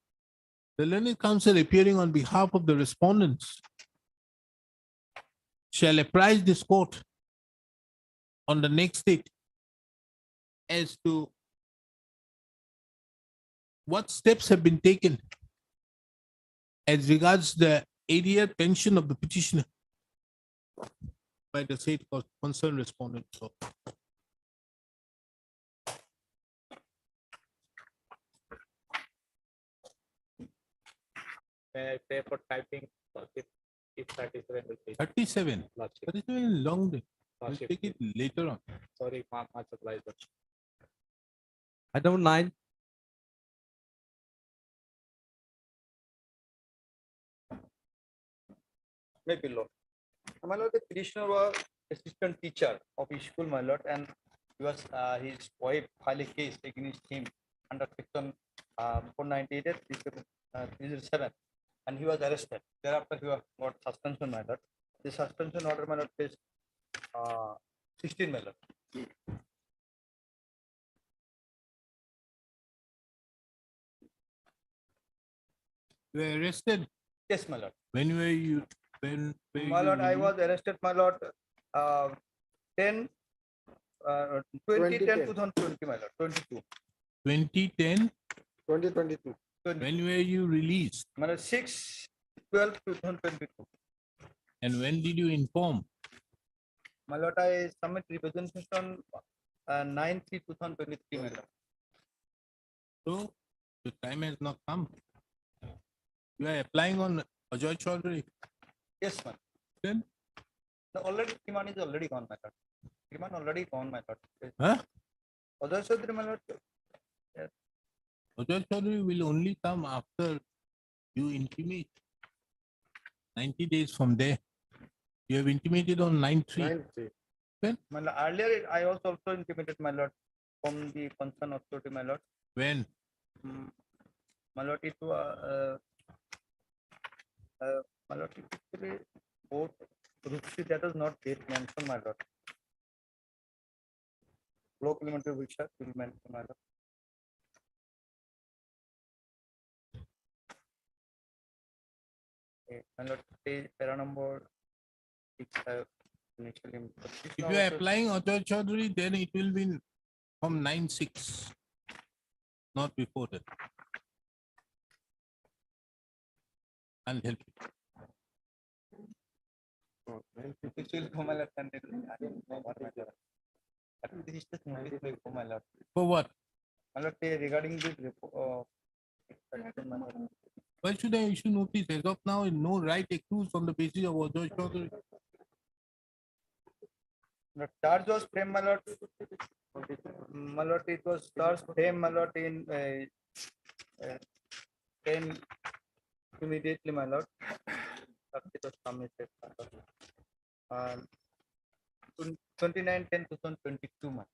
The learned counsel appearing on behalf of the respondents shall apprise this court on the next date as to what steps have been taken as regards the area pension of the petitioner by the state concerned respondent. So
May I pay for typing? If 37 will be.
37,
Lordship.
37 is long day. We'll
Lordship.
take it later on.
Sorry, much obliged.
Item number 9.
Maybe Lord. My lord, the petitioner was assistant teacher of his school, my lord, and he was his wife filed a case against him under section 498 307, and he was arrested. Thereafter, he was got suspension, my lord. The suspension order, my lord, is 16, my lord.
You were arrested.
Yes, my lord.
When were you? When were
My
you
lord, I
released?
was arrested, my lord, 10, 2010, 2020, my lord, 22.
2010.
2022.
When were you released?
My lord, 6, 12, 2022.
And when did you inform?
My lord, I submit representation 9, 3, 2023, my lord.
So the time has not come. You are applying on Ajay Chaudhary.
Yes, ma'am.
Then?
No, already, Kiman is already gone, my lord. Kiman already gone, my lord.
Huh?
Other Chaudhary, my lord.
Ajay Chaudhary will only come after you intimate. 90 days from there. You have intimated on 9/3.
9/3.
My lord, earlier, I was also intimated, my lord, from the concern authority, my lord.
When?
My lord, it was, my lord, it actually both Rupsi, that is not date mentioned, my lord. Low kilometer Visha will mention, my lord. Okay, my lord, page para number 6 initially.
If you are applying Ajay Chaudhary, then it will be from 9/6, not before that. Can't help you.
It will come, my lord, and it will- I don't know what, my lord. But this is just notice will come, my lord.
For what?
My lord, regarding this report, my lord.
Why should I issue notice? As of now, no right accused on the basis of Ajay Chaudhary.
The charge was framed, my lord. My lord, it was charged framed, my lord, in 10 immediately, my lord. It was submitted, my lord. 29/10/2022, my.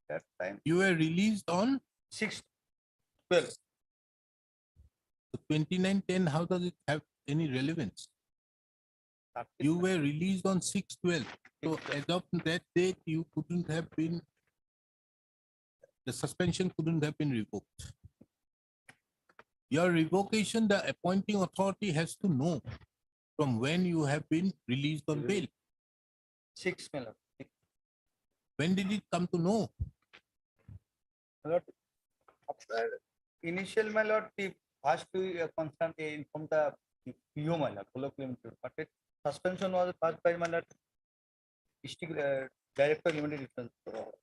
That time
You were released on
6/12.
29/10. How does it have any relevance? You were released on 6/12. So as of that date, you couldn't have been, the suspension couldn't have been revoked. Your revocation, the appointing authority has to know from when you have been released on bail.
6, my lord.
When did it come to know?
My lord, after initial, my lord, the first to concern inform the PO, my lord, follow kilometer. But it, suspension was passed by, my lord, district director limited returns.
So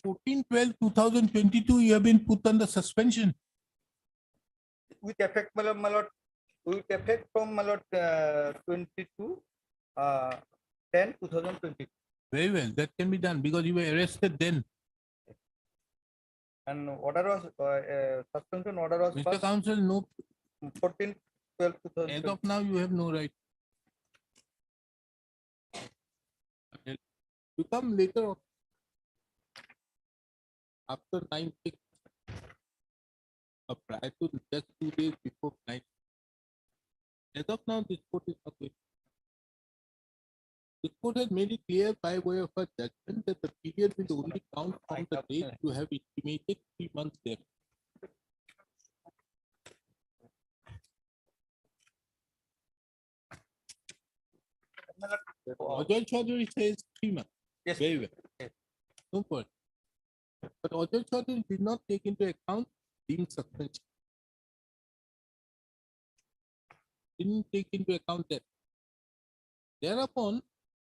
14/12/2022, you have been put under suspension.
With effect, my lord, with effect from, my lord, 22 10/2022.
Very well, that can be done because you were arrested then.
And order was suspension order was
Mr.
passed
Counsel, no,
14/12/2022.
as of now, you have no right. You come later on. After 9/6, prior to just 2 days before 9. As of now, this court is not waiting. The court has made it clear by way of a judgment that the period will only count from the date you have intimated 3 months there. Ajay Chaudhary says 3 months.
Yes.
Very well. No point. But Ajay Chaudhary did not take into account deemed suspension. Didn't take into account that. Thereupon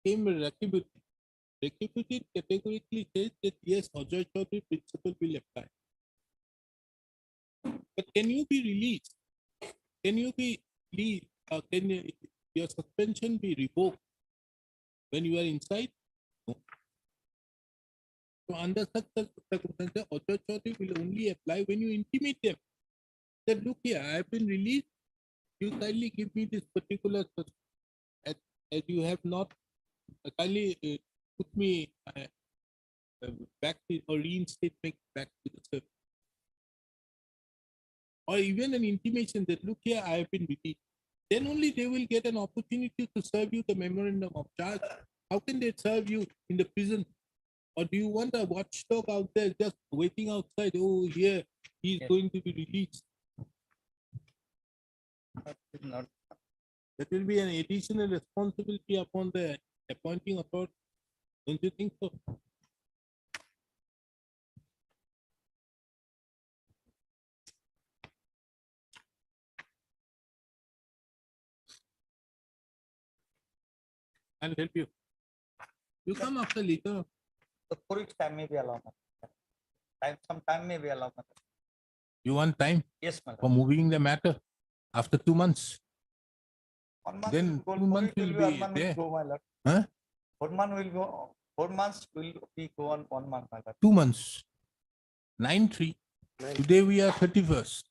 came recuperated. Recuperated categorically says that yes, Ajay Chaudhary principle will apply. But can you be released? Can you be released? Your suspension be revoked when you are inside? No. So under such circumstances, Ajay Chaudhary will only apply when you intimate them. That look here, I have been released. You kindly give me this particular, as you have not kindly put me back to, or reinstate me back to the service. Or even an intimation that look here, I have been released. Then only they will get an opportunity to serve you the memorandum of charge. How can they serve you in the prison? Or do you want a watchdog out there just waiting outside? Oh, here he is going to be released. That will be an additional responsibility upon the appointing authority. Don't you think so? I'll help you. You come after later.
So 4 weeks time may be allowed. Some time may be allowed.
You want time
Yes, madam.
for moving the matter after 2 months?
1 month
Then
will
2
go,
months will be
1 month
there.
will go, my lord.
Huh?
1 month will go. 4 months will be go on 1 month, my lord.
2 months. 9/3. Today we are 31st.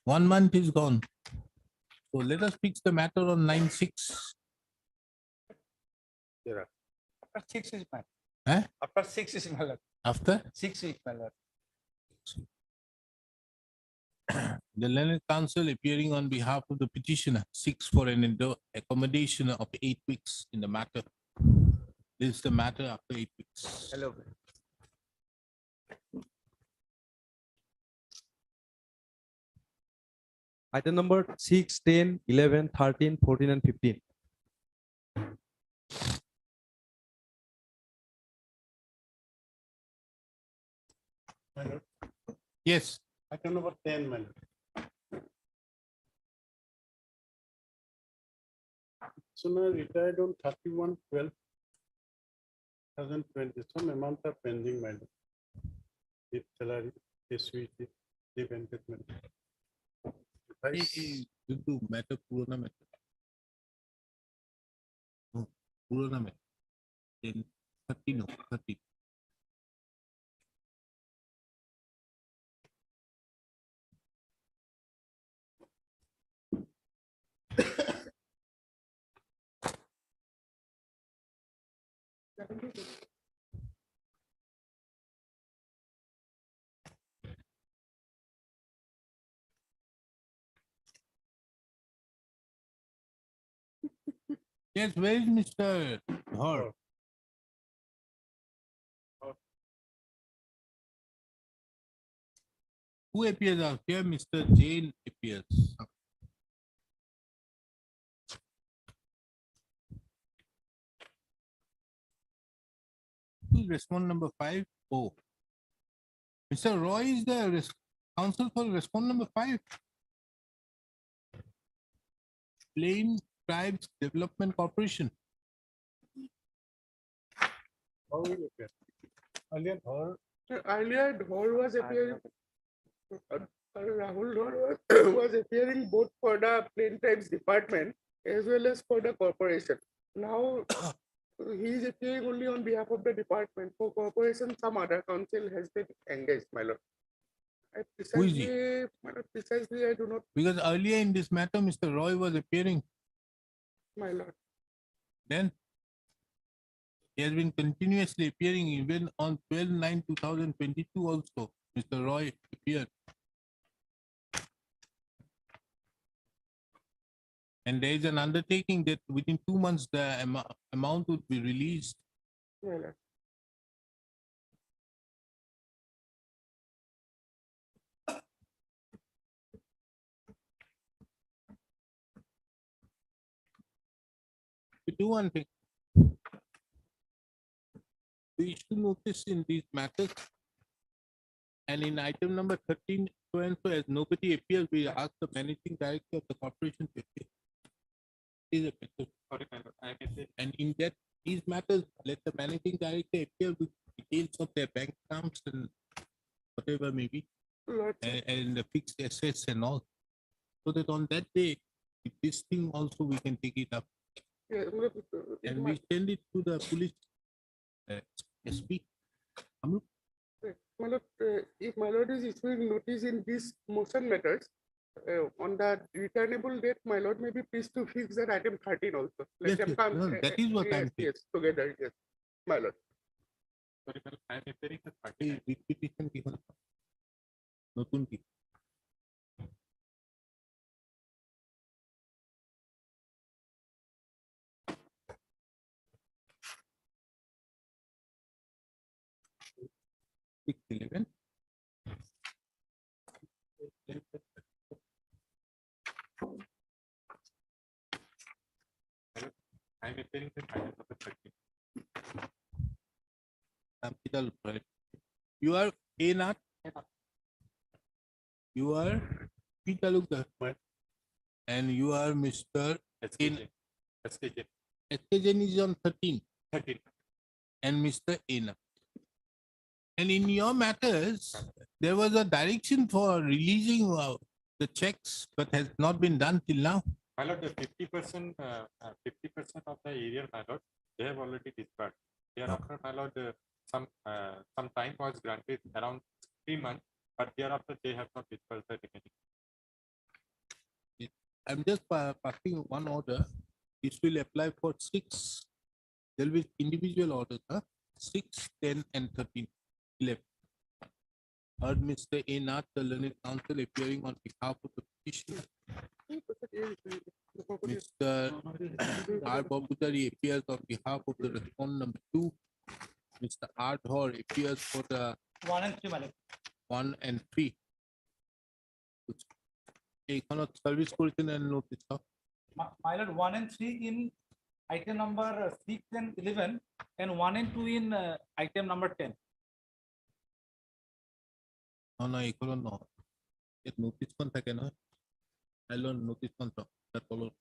1 month is gone. So let us fix the matter on 9/6.
After 6 is my.
Huh?
After 6 is my lord.
After
6 weeks, my lord.
the learned counsel appearing on behalf of the petitioner seeks for an accommodation of 8 weeks in the matter. This is the matter after 8 weeks.
Hello.
Item number 6, 10, 11, 13, 14, and 15.
My lord.
Yes.
Item number 10, my lord. Sooner retired on 31/12/2020. Some amount are pending, my lord. With salary, SVT, leave encashment.
Itu matter purana matter. Purana matter. Then 30 no 30. Yes, where is Mr. Dhar? Who appears out here? Mr. Jain appears. Who is respond number 5? Oh. Mr. Roy is the counsel for respond number 5. Plain Tribes Development Corporation.
How will it appear? Earlier,
Earlier, Dhol was appearing. Rahul Dhol was appearing both for the Plain Tribes Department as well as for the corporation. Now he is appearing only on behalf of the department. For corporation, some other council has been engaged, my lord.
Who is he?
My lord, precisely, I do not,
Because earlier in this matter, Mr. Roy was appearing.
my lord.
Then he has been continuously appearing even on 12/9/2022 also. Mr. Roy appeared. And there is an undertaking that within 2 months, the amount would be released.
My lord.
We do one thing. We issue notice in these matters. And in item number 13, so and so as nobody appears, we ask the managing director of the corporation to appear. Is a matter.
Sorry, my lord, I may say,
And in that, these matters, let the managing director appear with details of their bank accounts and whatever may be,
Lordship,
and the fixed assets and all. So that on that day, if this thing also we can take it up
yeah,
and we send it to the police SP. Amrut,
my lord, if my lord is issuing notice in these motion matters, on the returnable date, my lord may be pleased to fix that item 13 also. Let
Yes,
them
yes,
come.
no, that is what I'm
yes,
saying.
yes, together, yes, my lord.
sorry, my lord, I am appearing as party.
এই repetition কি হলো? নতুন কি? Six, 11.
I am appearing as item number 13.
Capital, right? You are A not? You are P Talukdar. And you are Mr.
SKJ. SKJ,
SKJ is on 13
13.
and Mr. Ena. And in your matters, there was a direction for releasing the checks, but has not been done till now.
My lord, the 50%, 50% of the area, my lord, they have already dispatched. Thereafter, my lord, some time was granted around 3 months, but thereafter they have not dispersed the remaining.
I'm just passing one order. This will apply for 6. There will be individual orders, 6, 10, and 13. 11. Heard Mr. A. Nath, the learned counsel, appearing on behalf of the petitioner. Mr. R. Babudari appears on behalf of the respondent number 2. Mr. R. Dhor appears for the
1 and 3, my lord.
1 and 3. এইখনত service করেছেন and notice
My lord, 1 and 3 in item number 6 and 11, and 1 and 2 in item number 10.
না এইখনত নহয় ইয়াত নোটিছখন থাকে নহয় আইলন নোটিছখন তাত তলত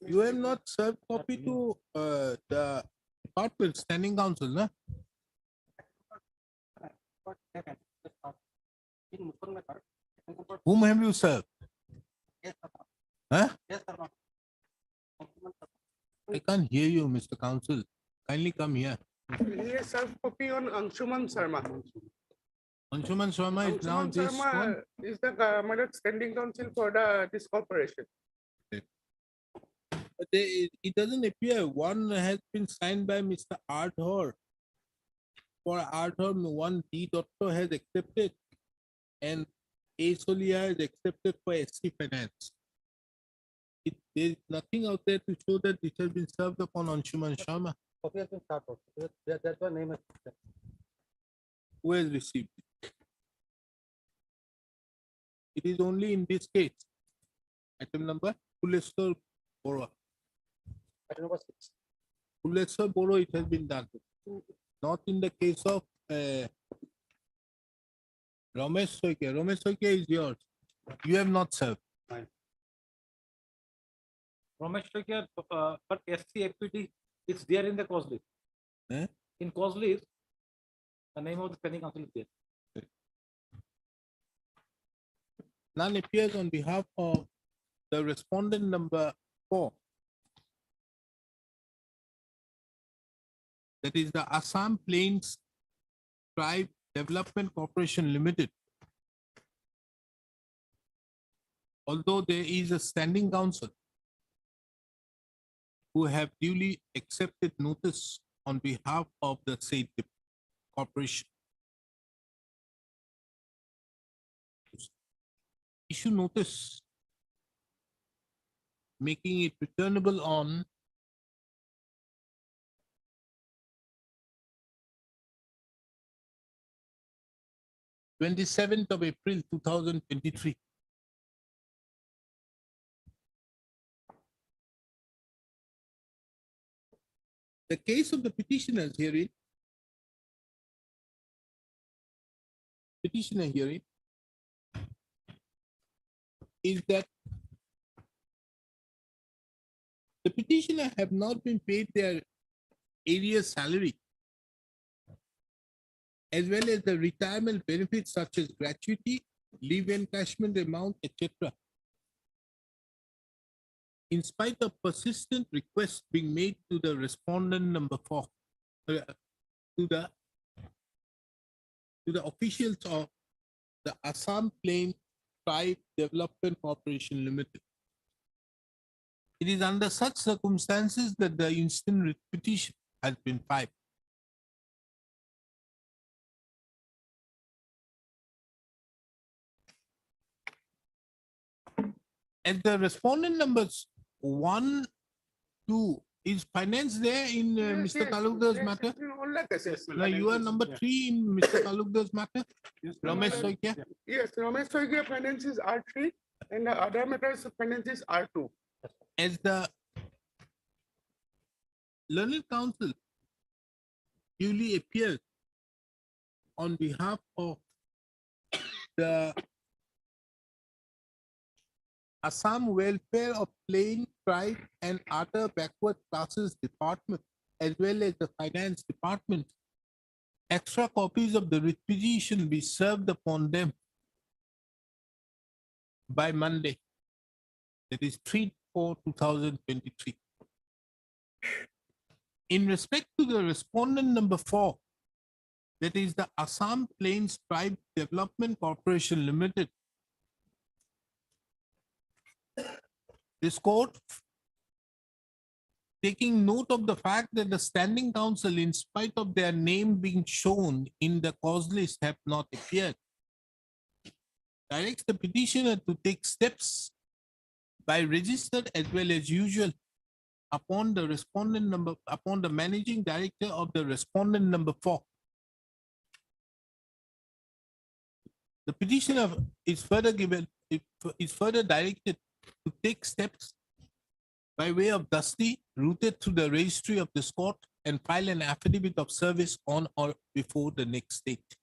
You have not served copy to the department standing council, na? Whom have you served? Huh? I can't hear you, Mr. Council. Kindly come here.
He has served copy on Anshuman Sharma.
Anshuman Sharma is now
Anshuman
this
Sharma
one.
is the my lord, standing counsel for this corporation.
But it doesn't appear. One has been signed by Mr. Arthur. For Arthur, one D. Doctor has accepted, and A. Solia has accepted for SC Finance. There is nothing out there to show that this has been served upon Anshuman Sharma.
Copy has been started. That's why name is.
Who has received it? It is only in this case. Item number Pulesar Bora.
Item number 6.
Pulesar Bora, it has been done. Not in the case of Ramesh Soike. Ramesh Soike is yours. You have not served.
Ramesh Shakir, but SC equity, it's there in the cause list.
Eh?
In cause list, the name of the standing counsel is there.
None appears on behalf of the respondent number 4. That is the Assam Plains Tribe Development Corporation Limited. although there is a standing council who have duly accepted notice on behalf of the said corporation, issue notice making it returnable on 27th of April 2023. The case of the petitioners herein, petitioner hearing, is that the petitioner have not been paid their area salary, as well as the retirement benefits such as gratuity, leave encashment amount, etc. In spite of persistent requests being made to the respondent number 4, to the officials of the Assam Plain Tribe Development Corporation Limited. It is under such circumstances that the instant writ petition has been filed. As the respondent numbers 1, 2 is finance there in Mr. Talukdar's matter. Now you are number 3 in Mr. Talukdar's matter. Ramesh Soikia.
Yes, Ramesh Soikia finances R3 and the other matters finances R2.
As the learned counsel duly appears on behalf of the Assam Welfare of Plain Tribe and Other Backward Classes Department, as well as the Finance Department, extra copies of the writ petition be served upon them by Monday, that is 3/4/2023. In respect to the respondent number 4, that is the Assam Plains Tribe Development Corporation Limited, this court, taking note of the fact that the standing council, in spite of their name being shown in the cause list, have not appeared, directs the petitioner to take steps by registered as well as usual upon the respondent number, upon the managing director of the respondent number 4. The petitioner is further directed to take steps by way of dusty, routed through the registry of this court and file an affidavit of service on or before the next date.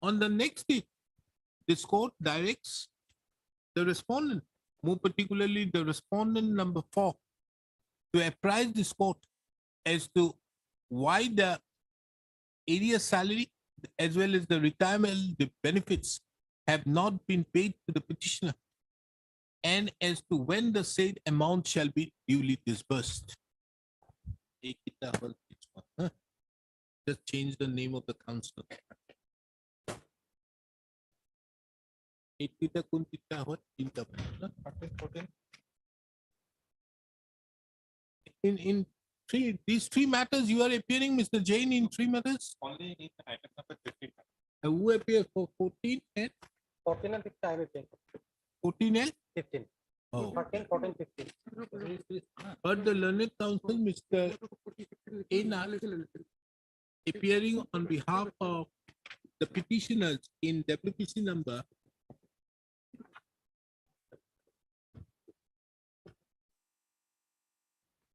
On the next date, this court directs the respondent, more particularly the respondent number 4, to apprise this court as to why the area salary as well as the retirement benefits have not been paid to the petitioner, and as to when the said amount shall be duly disbursed. Just change the name of the council. In these 3 matters, you are appearing, Mr. Jain, in 3 matters?
Only in item number 15.
Who appears for 14 and
14 and 15 I have been.
14 and
15.
Oh.
13, 14, 15.
But the learned counsel, Mr. Ena, appearing on behalf of the petitioners in WPC number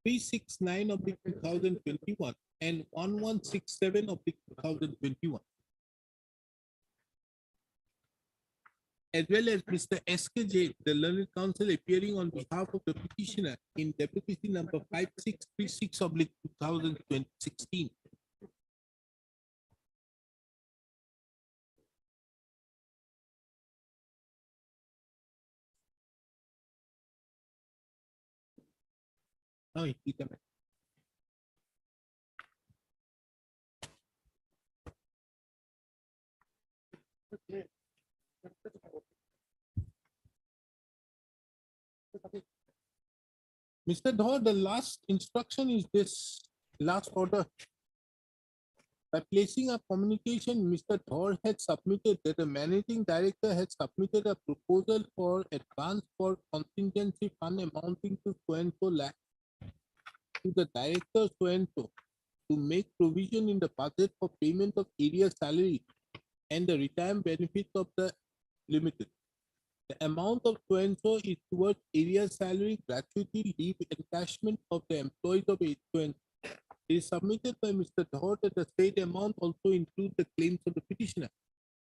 369 of the 2021 and 1167 of the 2021. As well as Mr. SKJ, the learned counsel appearing on behalf of the petitioner in WPC number 5636 of 2016. Oh, Mr. Dhor, the last instruction is this last order. By placing a communication, Mr. Dhor had submitted that the managing director had submitted a proposal for advance for contingency fund amounting to so and so lakh to the director so and so to make provision in the budget for payment of area salary and the retirement benefits of the limited. The amount of so and so is towards area salary, gratuity, leave encashment of the employees of so and so. It is submitted by Mr. Dhor that the said amount also includes the claims of the petitioner.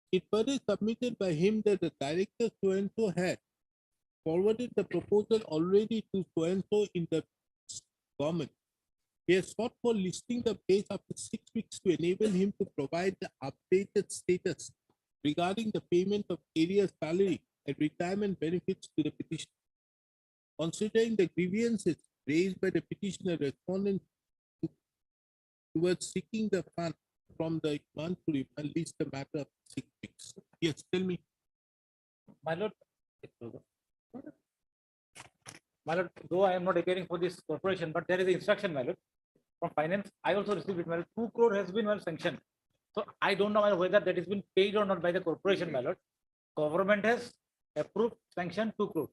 It further submitted by him that the director so and so had forwarded the proposal already to so and so in the government. He has sought for listing the case after 6 weeks to enable him to provide the updated status regarding the payment of area salary and retirement benefits to the petitioner. Considering the grievances raised by the petitioner, respondent towards seeking the fund from the month to release the matter of 6 weeks. Yes, tell me.
My lord, though I am not appearing for this corporation, but there is an instruction, my lord, from finance. I also received it, my lord. 2 crore has been sanctioned. So I don't know whether that has been paid or not by the corporation, my lord. Government has approved sanction 2 crore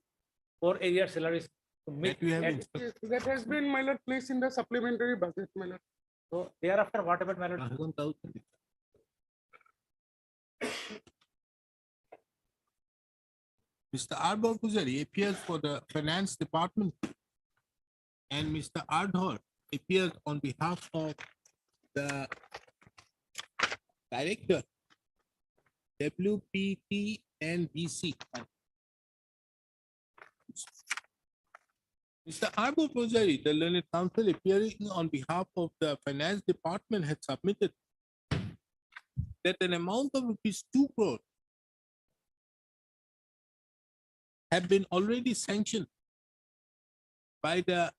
for area salaries to meet.
That you have
at-
Yes, that has been, my lord, placed in the supplementary budget, my lord.
So thereafter, what about, my lord?
1,000. Mr. Arbor Pujari appears for the finance department and Mr. Ardhor appears on behalf of the director WPT and BC. Mr. Arbor Pujari, the learned counsel appearing on behalf of the finance department had submitted that an amount of rupees 2 crore have been already sanctioned by the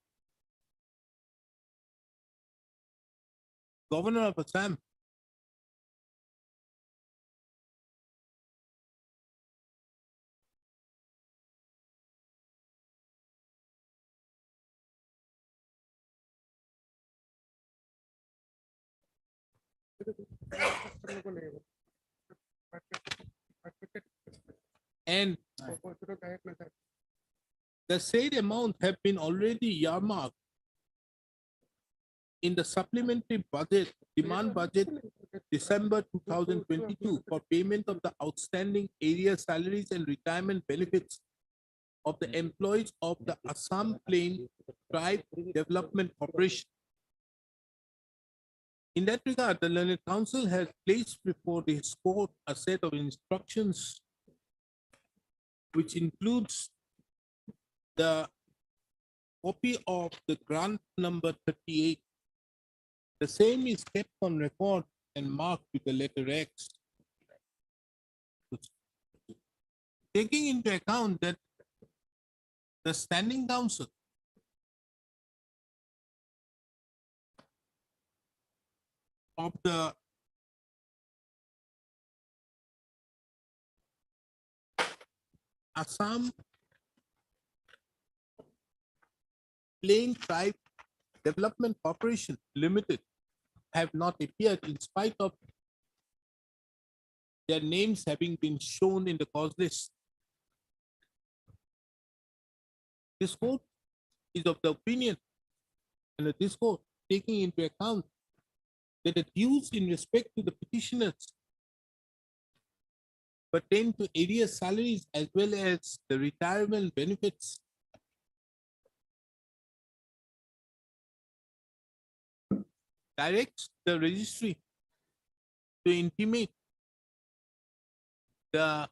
governor of Assam. And the said amount have been already earmarked in the supplementary budget, demand budget, December 2022 for payment of the outstanding area salaries and retirement benefits of the employees of the Assam Plain Tribe Development Corporation. In that regard, the learned counsel has placed before this court a set of instructions which includes the copy of the grant number 38. The same is kept on record and marked with the letter X. Taking into account that the standing counsel of the Assam Plain Tribe Development Corporation Limited have not appeared in spite of their names having been shown in the cause list. This court is of the opinion, and this court taking into account that the dues in respect to the petitioners pertain to area salaries as well as the retirement benefits. Directs the registry to intimate the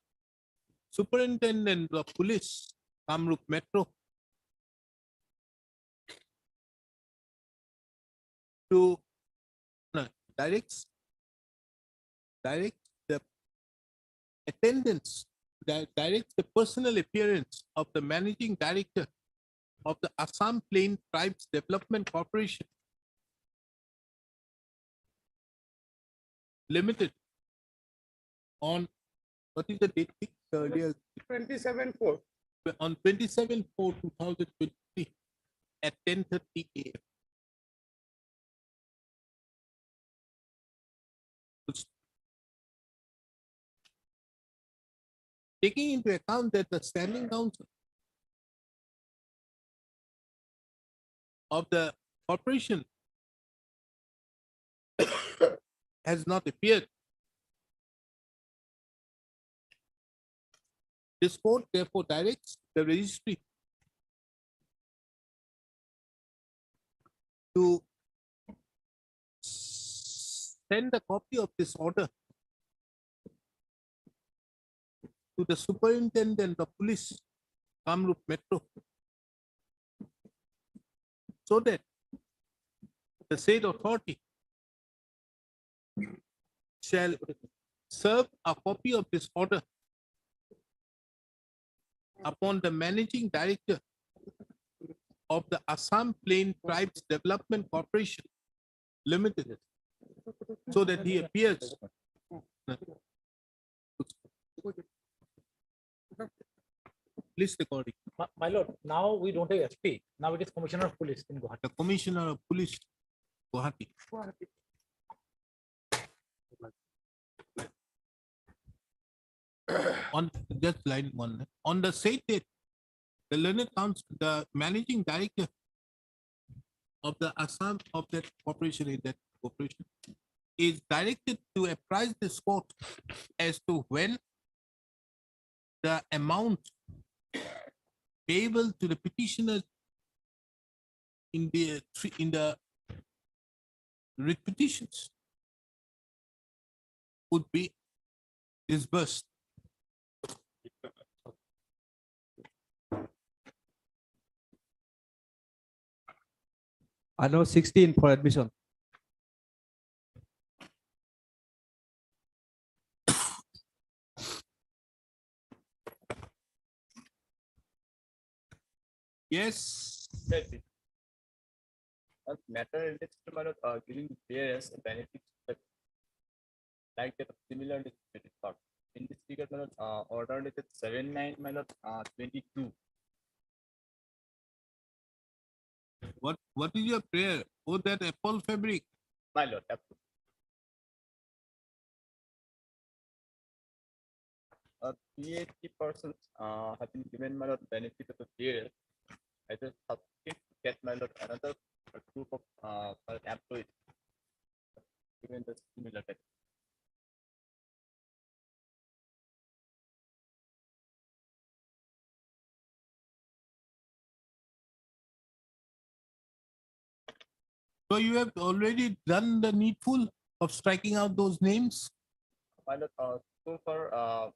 superintendent of police, Kamrup Metro, to directs the attendance, directs the personal appearance of the managing director of the Assam Plain Tribes Development Corporation Limited on what is the date earlier?
27/4.
on 27/4/2023 at 10:30 a.m. Taking into account that the standing council of the corporation has not appeared, this court therefore directs the registry to send a copy of this order to the superintendent of police, Kamrup Metro, so that the said authority shall serve a copy of this order upon the managing director of the Assam Plain Tribes Development Corporation Limited, so that he appears. Please recording.
My lord, now we don't have SP. Now it is Commissioner of Police in Guwahati.
The Commissioner of Police, Guwahati. On just line one, on the said date, the learned council, the managing director of the Assam of that corporation, is directed to apprise this court as to when the amount payable to the petitioners in the writ petitions would be disbursed.
I know 16 for admission.
Yes.
Matter related to my giving players benefits like that similarly thought. In this figure, order dated 7/9/22.
What is your prayer? Oh, that apple fabric.
My lord, absolutely. 380 persons have been given my lord benefit of the period. I just have to get my lord another group of employees given the similar benefit.
So you have already done the needful of striking out those names?
My lord, so far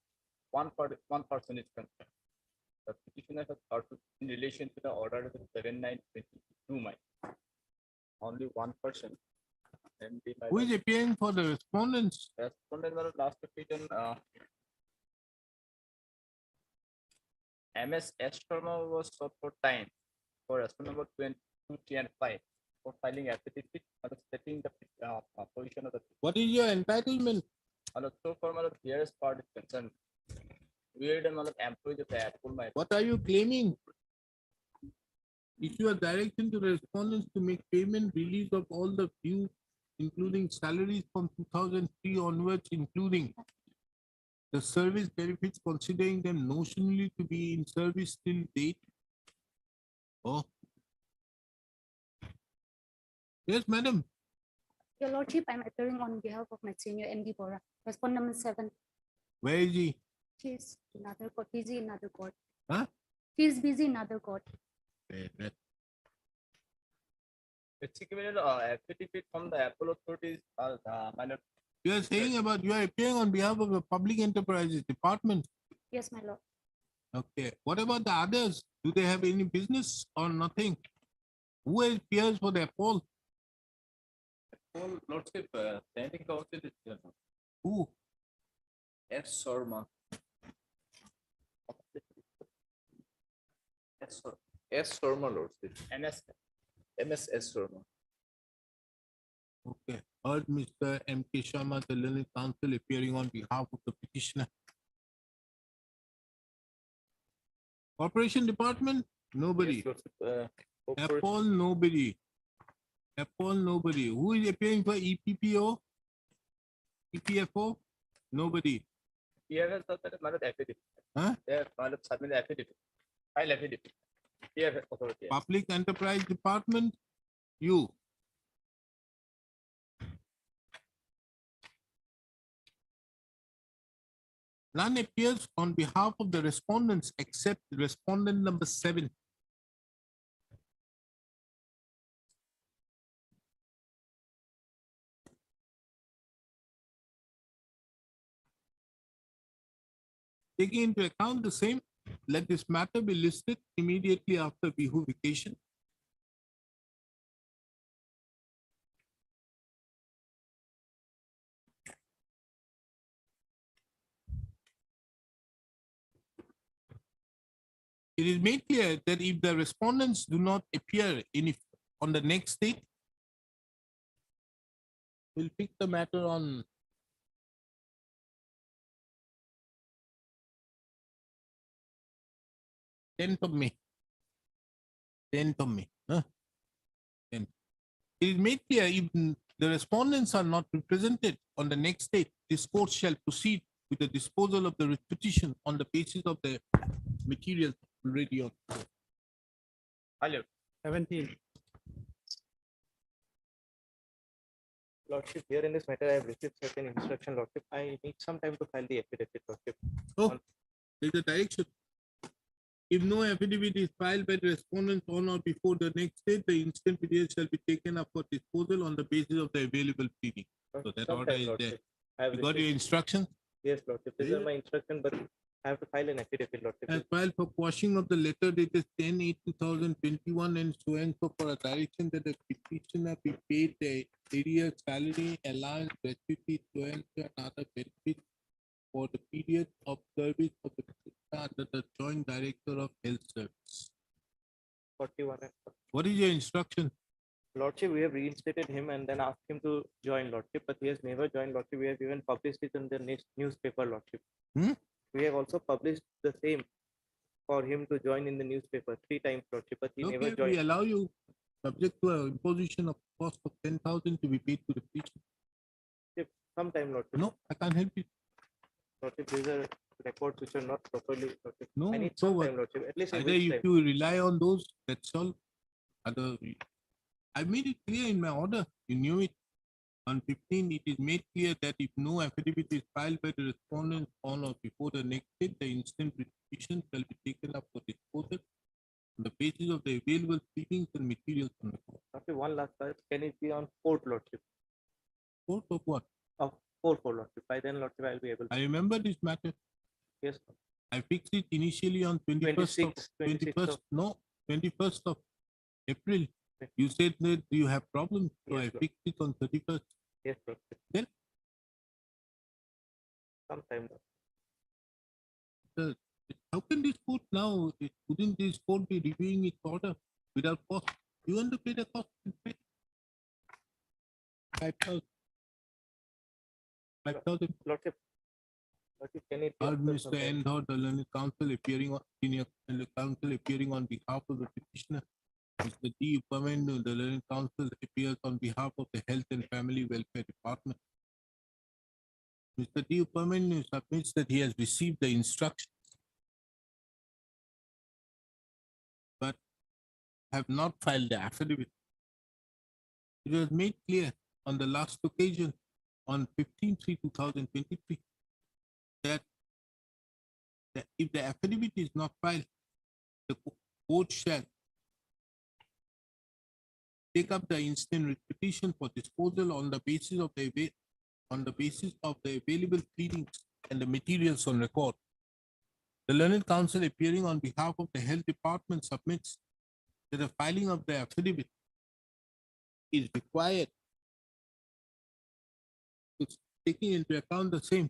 one person is concerned. The petitioner has started in relation to the order of 7/9/22. My only one person. And the
Who is appearing for the respondents?
respondent was last petition. MS Sharma was sought for time for respondent number 22, 3, and 5 for filing affidavit stating the position of the.
What is your entitlement?
So far, my clearest part is concerned. We are the employees of the Apple. My
What are you claiming? Issue a direction to the respondents to make payment release of all the due, including salaries from 2003 onwards, including the service benefits, considering them notionally to be in service till date. Oh. Yes, madam.
Your Lordship, I'm appearing on behalf of my senior MD Bora. Respondent number 7.
Where is he?
She's in other court, busy in other court.
Huh?
She's busy in other court.
it's given affidavit from the Apple authorities.
You are saying about you are appearing on behalf of the Public Enterprises Department.
Yes, my lord.
Okay. What about the others? Do they have any business or nothing? Who appears for their poll?
Whole Lordship, standing council is there.
Who?
S. Sharma. S. Sharma, Lordship. MS S. Sharma.
Okay. Heard Mr. M.K. Sharma, the learned counsel, appearing on behalf of the petitioner. Corporation Department, nobody.
Yes, Lordship,
Apple, nobody. Apple, nobody. Who is appearing for EPPO? EPFO? Nobody.
Here has submitted my affidavit.
Huh?
They have submitted affidavit. File affidavit. Here authority.
Public Enterprise Department, you. None appears on behalf of the respondents except respondent number 7. Taking into account the same, let this matter be listed immediately after behovification. It is made clear that if the respondents do not appear on the next date, we'll pick the matter on 10th of May. 10th of May. Huh? 10th. It is made clear if the respondents are not represented on the next date, this court shall proceed with the disposal of the petition on the basis of the materials already on.
17.
Lordship, here in this matter, I have received certain instruction, Lordship. I need some time to file the affidavit, Lordship.
Oh, there's a direction. If no affidavit is filed by the respondents on or before the next date, the instant petition shall be taken up for disposal on the basis of the available pleading. So that
Some
order
time,
is there.
Lordship. I have
You got your
received-
instructions?
Yes, Lordship. This
Yeah.
is my instruction, but I have to file an affidavit, Lordship.
As filed for quashing of the letter dated 10/8/2021 and so and so for a direction that the petitioner be paid the area salary, allowance, gratuity, so and so and other benefits for the period of service of the petitioner under the Joint Director of Health Service.
41 and 40.
What is your instruction?
Lordship, we have reinstated him and then asked him to join, Lordship, but he has never joined, Lordship. We have even published it in the next newspaper, Lordship.
Hmm?
We have also published the same for him to join in the newspaper 3 times, Lordship, but he never
Okay, we
joined.
allow you, subject to a imposition of cost of 10,000 to be paid to the petitioner.
Sometime, Lordship.
No, I can't help you.
Lordship, these are records which are not properly, Lordship.
No,
I need
so
some
what?
time, Lordship. At least a
Either
week's
if
time.
you rely on those, that's all. Other, I made it clear in my order. You knew it. On 15, it is made clear that if no affidavit is filed by the respondent on or before the next date, the instant petition shall be taken up for disposal on the basis of the available pleadings and materials on the court.
Lordship, one last time. Can it be on 4th, Lordship?
Court of what?
Of 4/4, Lordship. By then, Lordship, I'll be able to.
I remember this matter.
Yes,
I fixed it initially on 21st of
26th.
no, 21st of April. You said that you have problems, so
Yes,
I
sir.
fixed it on 31st.
Yes, Lordship.
Then?
Sometime.
How can this court now, couldn't this court be reviewing its order without cost? You want to pay the cost? 5,000. 5,000.
Lordship. Lordship, can it be
Or
after
Mr.
sometime?
Endor, the learned counsel appearing on senior counsel appearing on behalf of the petitioner. Mr. D. Upamendu, the learned counsel appears on behalf of the Health and Family Welfare Department. Mr. D. Upamendu submits that he has received the instruction, but have not filed the affidavit. It was made clear on the last occasion on 15/3/2023 that if the affidavit is not filed, the court shall take up the instant petition for disposal on the basis of the available pleadings and the materials on record. The learned counsel appearing on behalf of the Health Department submits that the filing of the affidavit is required. It's taking into account the same.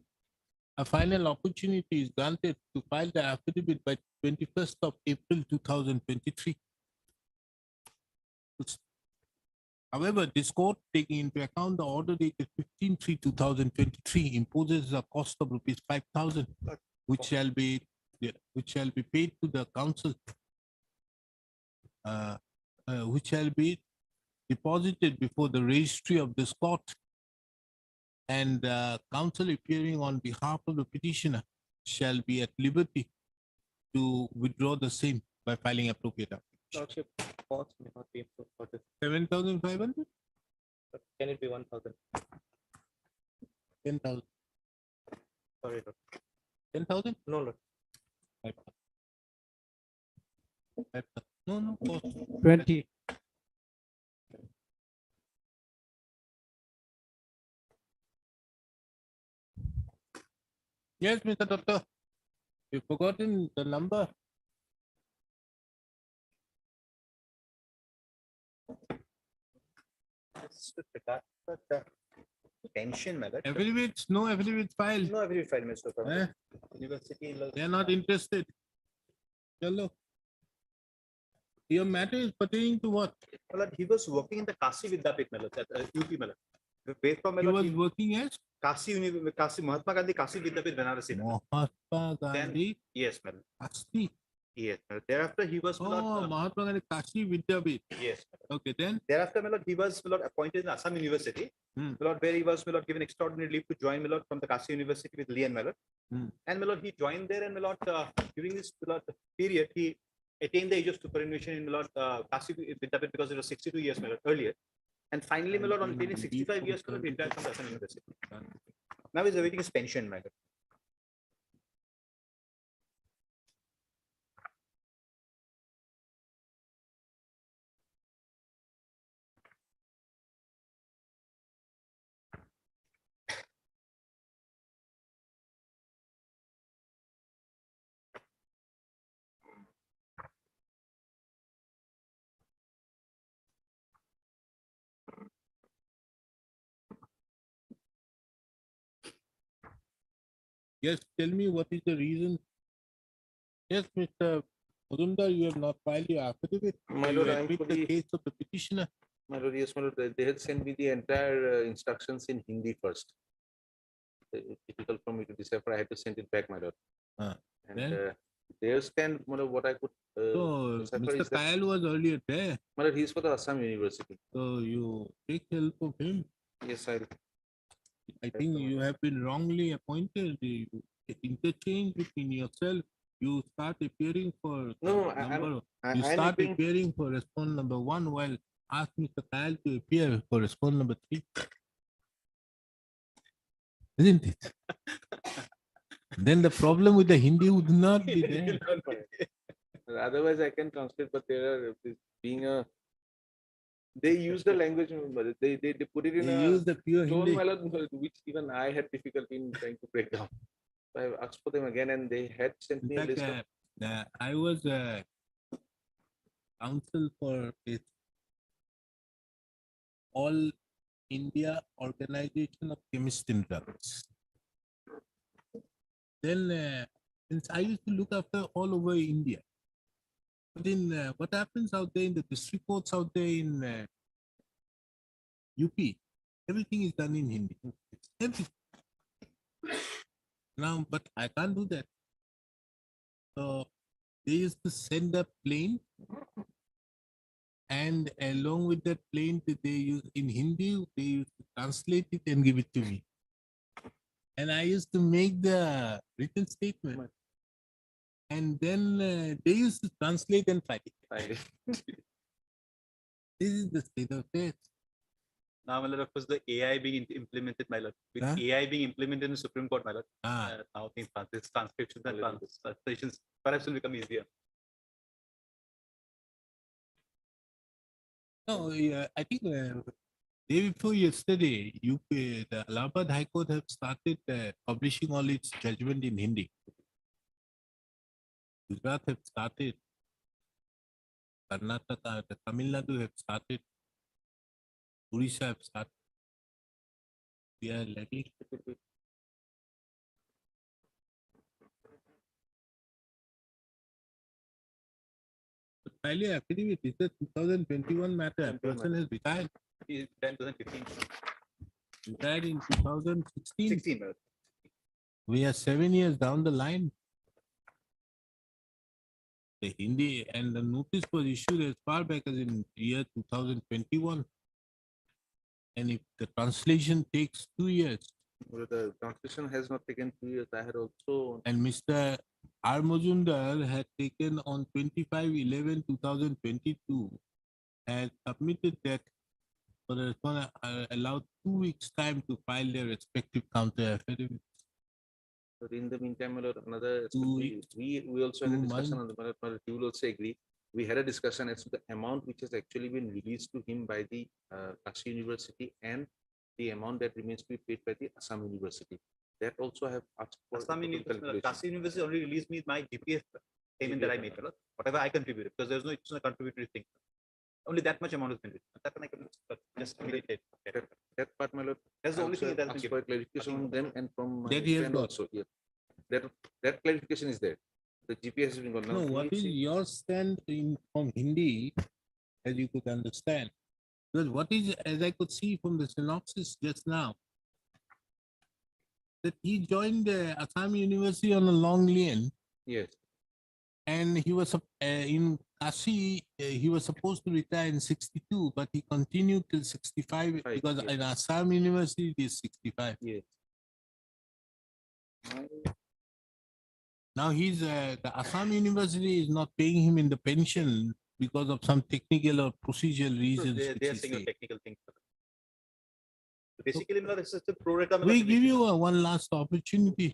A final opportunity is granted to file the affidavit by 21st of April 2023. However, this court, taking into account the order dated 15/3/2023, imposes a cost of rupees 5,000, which shall be which shall be paid to the council, which shall be deposited before the registry of this court, and counsel appearing on behalf of the petitioner shall be at liberty to withdraw the same by filing appropriate application.
Lordship, cost may not be improved for this.
7,500?
But can it be 1,000?
10,000.
Sorry, Lord.
10,000?
No, Lord.
5,000. 5,000. No, cost.
20.
Yes, Mr. Doctor. You've forgotten the number.
With regard to the pension, my lord.
Affidavits, no affidavits filed.
No, every file, Mr.
Eh?
Professor. University.
They are not interested. Chalo. Your matter is pertaining to what?
My lord, he was working in the Kasi Vidyapit, my lord, at UP, my lord. Based from my
He
lord,
was working as
Kasi Mahatma Gandhi Kasi Vidyapit Banarasi. my lord.
Mahatma Gandhi
Yes, my lord.
Kasti.
Yes, my lord. Thereafter, he was, my
Oh,
lord,
Mahatma Gandhi Kashi Vidyapit.
yes.
Okay, then.
Thereafter, my lord, he was, my lord, appointed in Assam University,
Hmm.
my lord, where he was, my lord, given extraordinary leave to join, my lord, from the Kasi University with Lee and my lord.
Hmm.
And my lord, he joined there, and my lord, during this, my lord, period, he attained the age of superannuation in, my lord, Kasi Vidyapit, because it was 62 years, my lord, earlier. And finally, my lord, on attaining 65 years, my lord, he retired from the Assam University. Now he's awaiting his pension, my lord.
Yes, tell me what is the reason? Yes, Mr. Mudumdar, you have not filed your affidavit.
My
You
lord, I am
admit the
fully-
case of the petitioner.
My lord, yes, my lord, they had sent me the entire instructions in Hindi first. It's difficult for me to decipher. I had to send it back, my lord.
Ah,
And
then?
their stand, my lord, what I could
So,
decipher
Mr.
is that,
Kayal was earlier there.
my lord, he's for the Assam University.
So, you take help of him.
Yes, I
think you have been wrongly appointed. You interchange between yourself. You start appearing for
No,
number.
I
You
am
start
appearing-
appearing for response number 1 while ask Mr. Kyle to appear for response number 3. Isn't it? Then the problem with the Hindi would not be there.
Otherwise, I can translate, but there are being a. They use the language, but they put it in
They
a
use the pure
tone,
Hindi.
my lord, which even I had difficulty in trying to break down. So I asked for them again, and they had sent
In
me a
fact,
list of.
I was counsel for this All India Organization of Chemists and Drugs. Then, since I used to look after all over India, but in what happens out there in the district courts out there in UP, everything is done in Hindi. Everything. Now, but I can't do that. So they used to send a plane, and along with that plane, they use in Hindi, they used to translate it and give it to me. And I used to make the written statement. And then they used to translate and file it. This is the state of affairs.
Now, my lord, of course, the AI being implemented, my lord. With
Huh?
AI being implemented in the Supreme Court, my lord. Now things, this transcriptions and translations perhaps will become easier.
No, I think day before yesterday, the Allahabad High Court have started publishing all its judgment in Hindi. Gujarat have started. Karnataka, the Tamil Nadu have started. Odisha have started. We are lagging. But finally, affidavit is the 2021 matter. A person has retired.
He died in 2015.
Retired in 2016.
16, my lord.
We are 7 years down the line. The Hindi and the notice was issued as far back as in year 2021. And if the translation takes 2 years,
Well, the translation has not taken 2 years. I had also,
and Mr. R. Majumdar had taken on 25/11/2022, had submitted that for the respondent allowed 2 weeks time to file their respective counter affidavit.
but in the meantime, my lord, another,
Two
we also had a
2
discussion
months.
on the, my lord, you will also agree. We had a discussion as to the amount which has actually been released to him by the Kashi University and the amount that remains to be paid by the Assam University. That also have asked for.
Assam
total
University,
calculation.
Kasi University only released me my GPF payment that I made, fellow. Whatever I contributed, because there's no, it's not a contributory thing. Only that much amount has been written. That one I can just communicate.
That part, my lord.
That's the only
also
thing that has
asked
been
for
given.
clarification on them and from my
That he has
friend
got.
also, yeah. That clarification is there. The GPS has been gone.
No,
Now,
what
we
is
see-
your stand in from Hindi, as you could understand? Because what is, as I could see from the synopsis just now, that he joined the Assam University on a long lane,
Yes,
and he was in Kashi, he was supposed to retire in 62, but he continued till 65
Right,
because
yes.
in Assam University it is 65.
yes.
Now he's the Assam University is not paying him in the pension because of some technical or procedural reasons.
They
which
are
he
saying a
said.
technical thing. So basically, this is the pro rata.
We give you one last opportunity.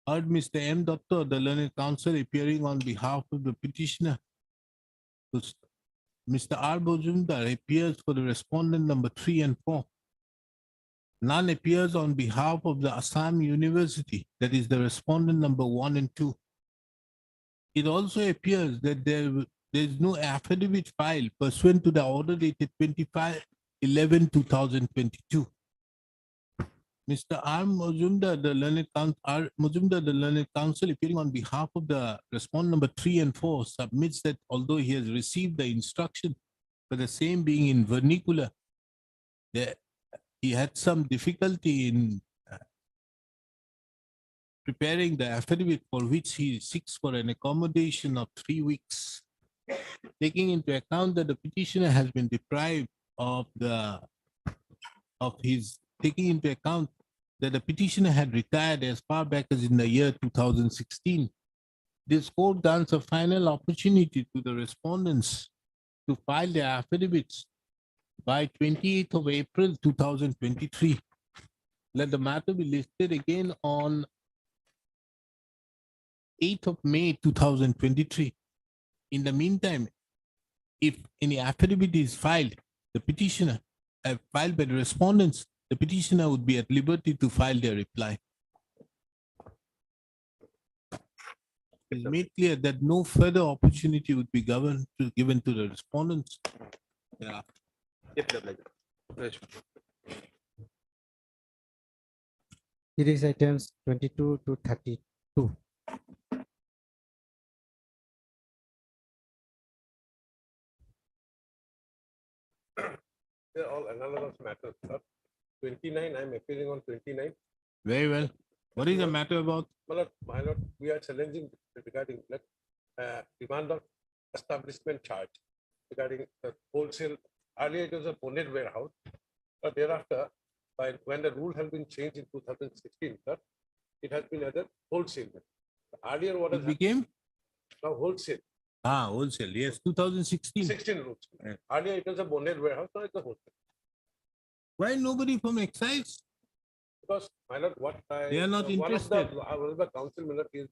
Heard Mr. M. Dutta, the learned counsel, appearing on behalf of the petitioner. Mr. R. Bojumdar appears for the respondent number 3 and 4. None appears on behalf of the Assam University, that is the respondent number 1 and 2. It also appears that there is no affidavit filed pursuant to the order dated 25/11/2022. Mr. R. Majumdar, the learned counsel, appearing on behalf of the respondent number 3 and 4, submits that although he has received the instruction for the same being in vernacular, that he had some difficulty in preparing the affidavit, for which he seeks for an accommodation of 3 weeks. Taking into account that the petitioner has been deprived taking into account that the petitioner had retired as far back as in the year 2016, this court grants a final opportunity to the respondents to file their affidavits by 28th of April 2023. Let the matter be listed again on 8th of May 2023. In the meantime, if any affidavit is filed, the petitioner filed by the respondents, the petitioner would be at liberty to file their reply. It's made clear that no further opportunity would be given to the respondents. Yeah.
Series items 22 to 32.
They're all analogous matters. 29, I'm appearing on 29.
Very well. What is the matter about?
My lord, we are challenging regarding demand of establishment charge regarding the wholesale. Earlier it was a bonded warehouse, but thereafter, when the rule has been changed in 2016, sir, it has been as a wholesale. Earlier, what
It became?
Now wholesale.
Wholesale. Yes, 2016.
16 rules.
Yeah.
Earlier it was a bonded warehouse, now it's a wholesale.
Why nobody from Excise?
Because, my lord, what I...
They are not interested.
One of the council members, his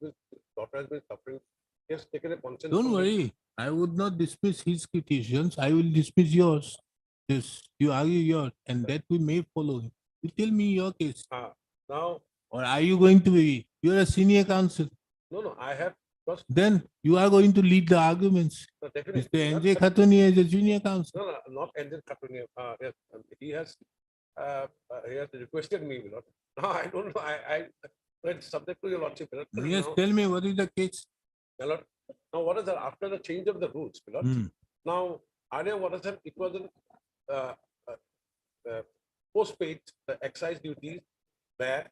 daughter has been suffering. He has taken a consent.
Don't worry. I would not dismiss his petitions. I will dismiss yours. Yes, you argue yours, and that we may follow. You tell me your case.
Now,
or are you going to be? You're a senior counsel.
No, I have.
Then you are going to lead the arguments.
No, definitely.
Mr. N.J. Khatuni is a junior counsel.
No, not N.J. Khatuni. Yes, he has requested me. No, I don't know. It's subject to your lordship.
Yes, tell me what is the case.
My lord, now what is that? After the change of the rules, my lord, now earlier what is that? It was an post-paid the excise duties where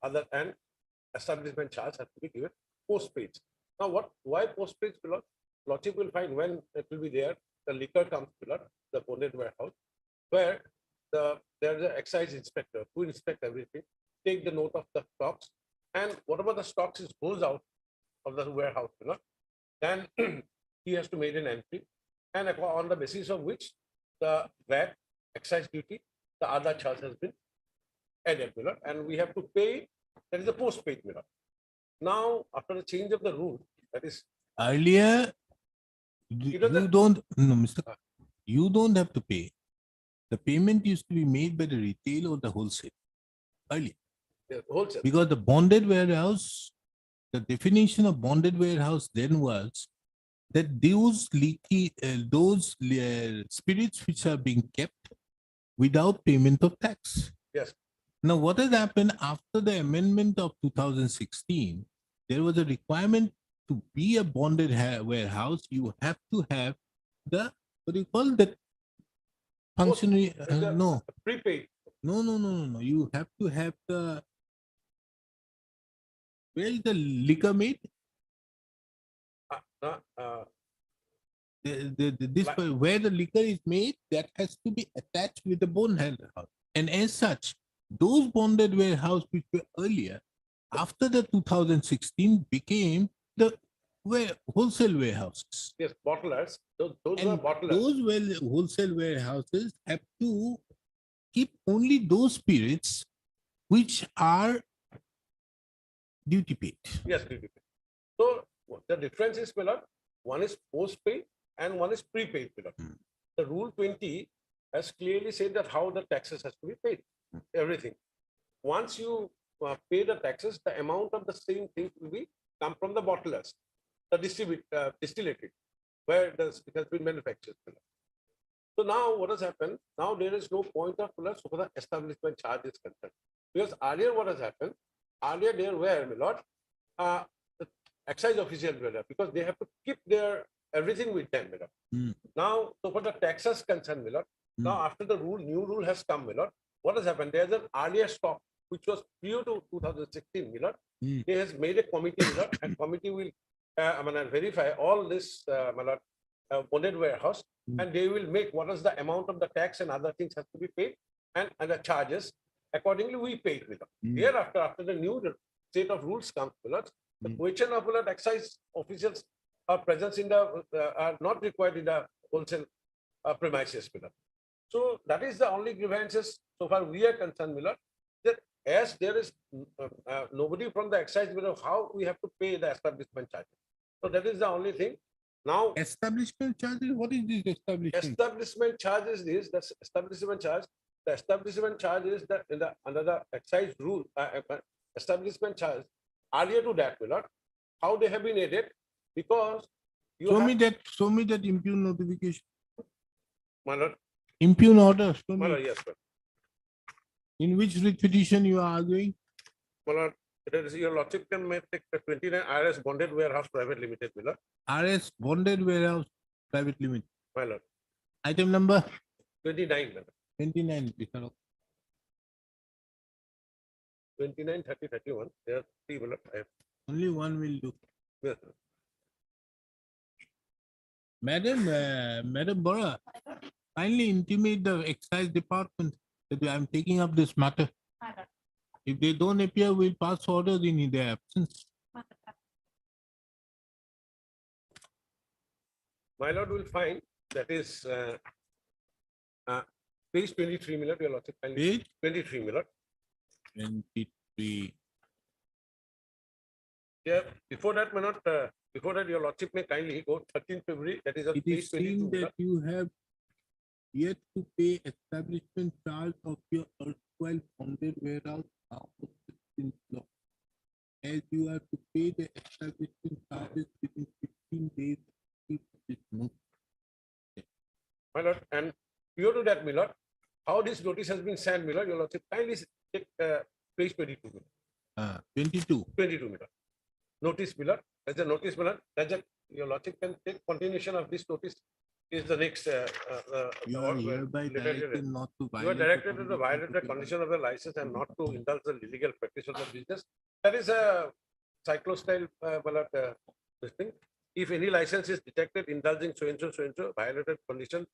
other and establishment charge have to be given post-paid. Now why post-paid? Lordship will find when it will be there, the liquor comes to the bonded warehouse, where there's an excise inspector who inspect everything, take the note of the stocks, and whatever the stocks is goes out of the warehouse, then he has to make an entry, and on the basis of which the VAT, excise duty, the other charge has been added, and we have to pay. That is a post-paid, Now, after the change of the rule, that is
Earlier, you don't, no, Mr. You don't have to pay. The payment used to be made by the retail or the wholesale earlier.
wholesale.
Because the bonded warehouse, the definition of bonded warehouse then was that those leaky, spirits which are being kept without payment of tax.
Yes.
Now, what has happened after the amendment of 2016, there was a requirement to be a bonded warehouse, you have to have the, what do you call that? Functionary, no.
Prepaid.
No. You have to have the, where is the liquor made? Where the liquor is made, that has to be attached with the bonded house. And as such, those bonded warehouse which were earlier, after the 2016 became the wholesale warehouses.
Yes, bottlers. Those
And
are bottlers.
those wholesale warehouses have to keep only those spirits which are duty paid.
Yes, duty paid. So the difference is, one is post-paid and one is prepaid. The rule 20 has clearly said that how the taxes has to be paid, everything. Once you pay the taxes, the amount of the same thing will be come from the bottlers, the distillery, where it has been manufactured. So now what has happened? Now there is no point of so for the establishment charge is concerned. Because earlier what has happened? Earlier there were, my lord, the excise officials were there because they have to keep their everything with them, my lord. Now, so for the taxes concerned, my lord, now after the new rule has come, my lord, what has happened? There's an earlier stock which was prior to 2016, my lord. They has made a committee, my lord, and committee will verify all this, my lord, bonded warehouse, and they will make what is the amount of the tax and other things has to be paid, and the charges accordingly we pay. Hereafter, after the new state of rules comes, the question of excise officials are presence in the are not required in the wholesale premises. So that is the only grievances so far we are concerned, that as there is nobody from the excise, how we have to pay the establishment charges. So that is the only thing. Now,
establishment charges, what is this establishment?
Establishment charge is this, the establishment charge. The establishment charge is that in the under the excise rule, establishment charge. Earlier to that, how they have been added, because you
show me that impugn notification.
My lord.
Impugn order. Show
My
me.
lord, yes, sir.
In which writ petition you are arguing?
My lord, it is your lordship can make 29 RS bonded warehouse private limited, my lord.
RS bonded warehouse private limited.
My lord.
Item number
29, my lord.
29.
29, 30, 31. There are three, my lord.
Only one will do.
Yes, sir.
Madam Bora, kindly intimate the excise department that I am taking up this matter. If they don't appear, we'll pass orders in their absence.
My lord will find that is page 23, my lord. Your lordship kindly.
Page
23, my lord.
23.
Yeah, before that, my lord, before that, your lordship may kindly go 13th February. That is on
It
page
is seen
22.
that you have yet to pay establishment charge of your erstwhile bonded warehouse after 16th law. As you have to pay the establishment charges within 15 days of this notice.
My lord, and prior to that, my lord, how this notice has been sent, my lord, your lordship kindly take page 22.
22.
22, my lord. Notice, my lord. As a notice, my lord, that's a, your lordship can take continuation of this notice. Is the next.
You are hereby directed not to
You are
violate.
directed to violate the condition of the license and not to indulge the illegal practice of the business. That is a cyclostyle, this thing. if any license is detected indulging so-and-so, violated condition,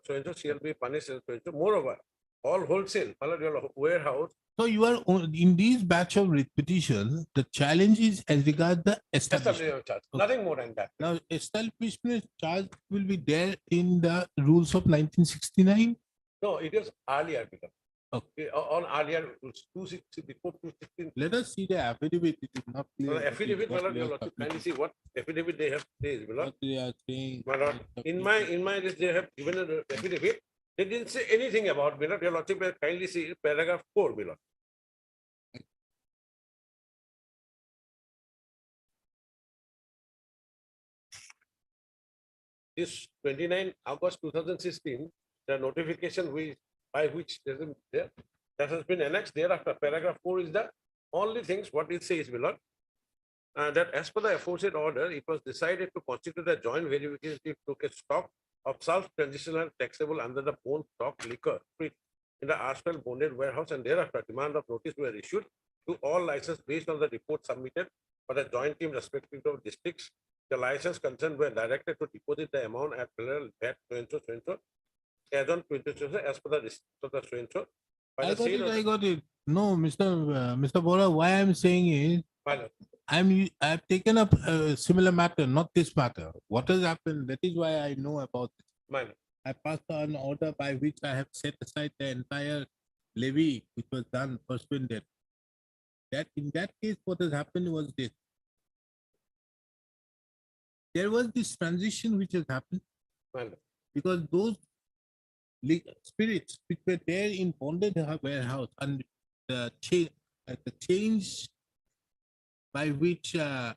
so-and-so shall be punished as so-and-so. Moreover, all wholesale, your warehouse,
So you are in these batch of petition, the challenge is as regards the establishment.
establishment charge,
Okay.
nothing more than that.
Now, establishment charge will be there in the rules of 1969.
No, it is earlier because.
Okay.
On earlier rules, 260, before 216.
Let us see the affidavit. It is not clear.
The
what is
affidavit, my
what
lord,
they
your
are
lordship, kindly
submitting.
see what affidavit they have placed, my lord.
What they are saying.
My lord, in my list, they have given an affidavit. They didn't say anything about, my lord, your lordship, kindly see paragraph 4, my lord. This 29 August 2016, the notification by which there, that has been annexed thereafter. Paragraph 4 is the only things what it says, my lord. That as per the aforesaid order, it was decided to constitute a joint verification to a stock of self-transitional taxable under the bond stock liquor in the erstwhile bonded warehouse, and thereafter demand of notice were issued to all license based on the report submitted by the joint team respective of districts. The license concerned were directed to deposit the amount at federal VAT so-and-so, as on 20 as per the list of the so-and-so.
I got it. No, Mr. Bora, why I'm saying is, I've taken up a similar matter, not this matter. What has happened? That is why I know about it. I passed an order by which I have set aside the entire levy which was done pursuant that. That in that case, what has happened was this. There was this transition which has happened because those spirits which were there in bonded warehouse and the change by which the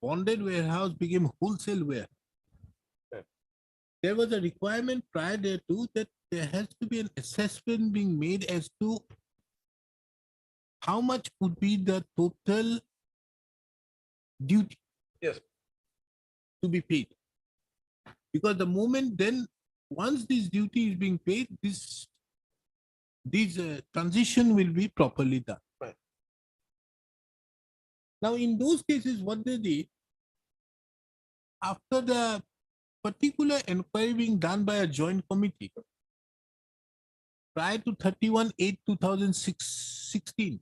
bonded warehouse became wholesale warehouse. There was a requirement prior thereto that there has to be an assessment being made as to how much would be the total duty to be paid. Because the moment then, once this duty is being paid, this transition will be properly done. Now, in those cases, what they did, after the particular inquiry being done by a joint committee, prior to 31/8/2016,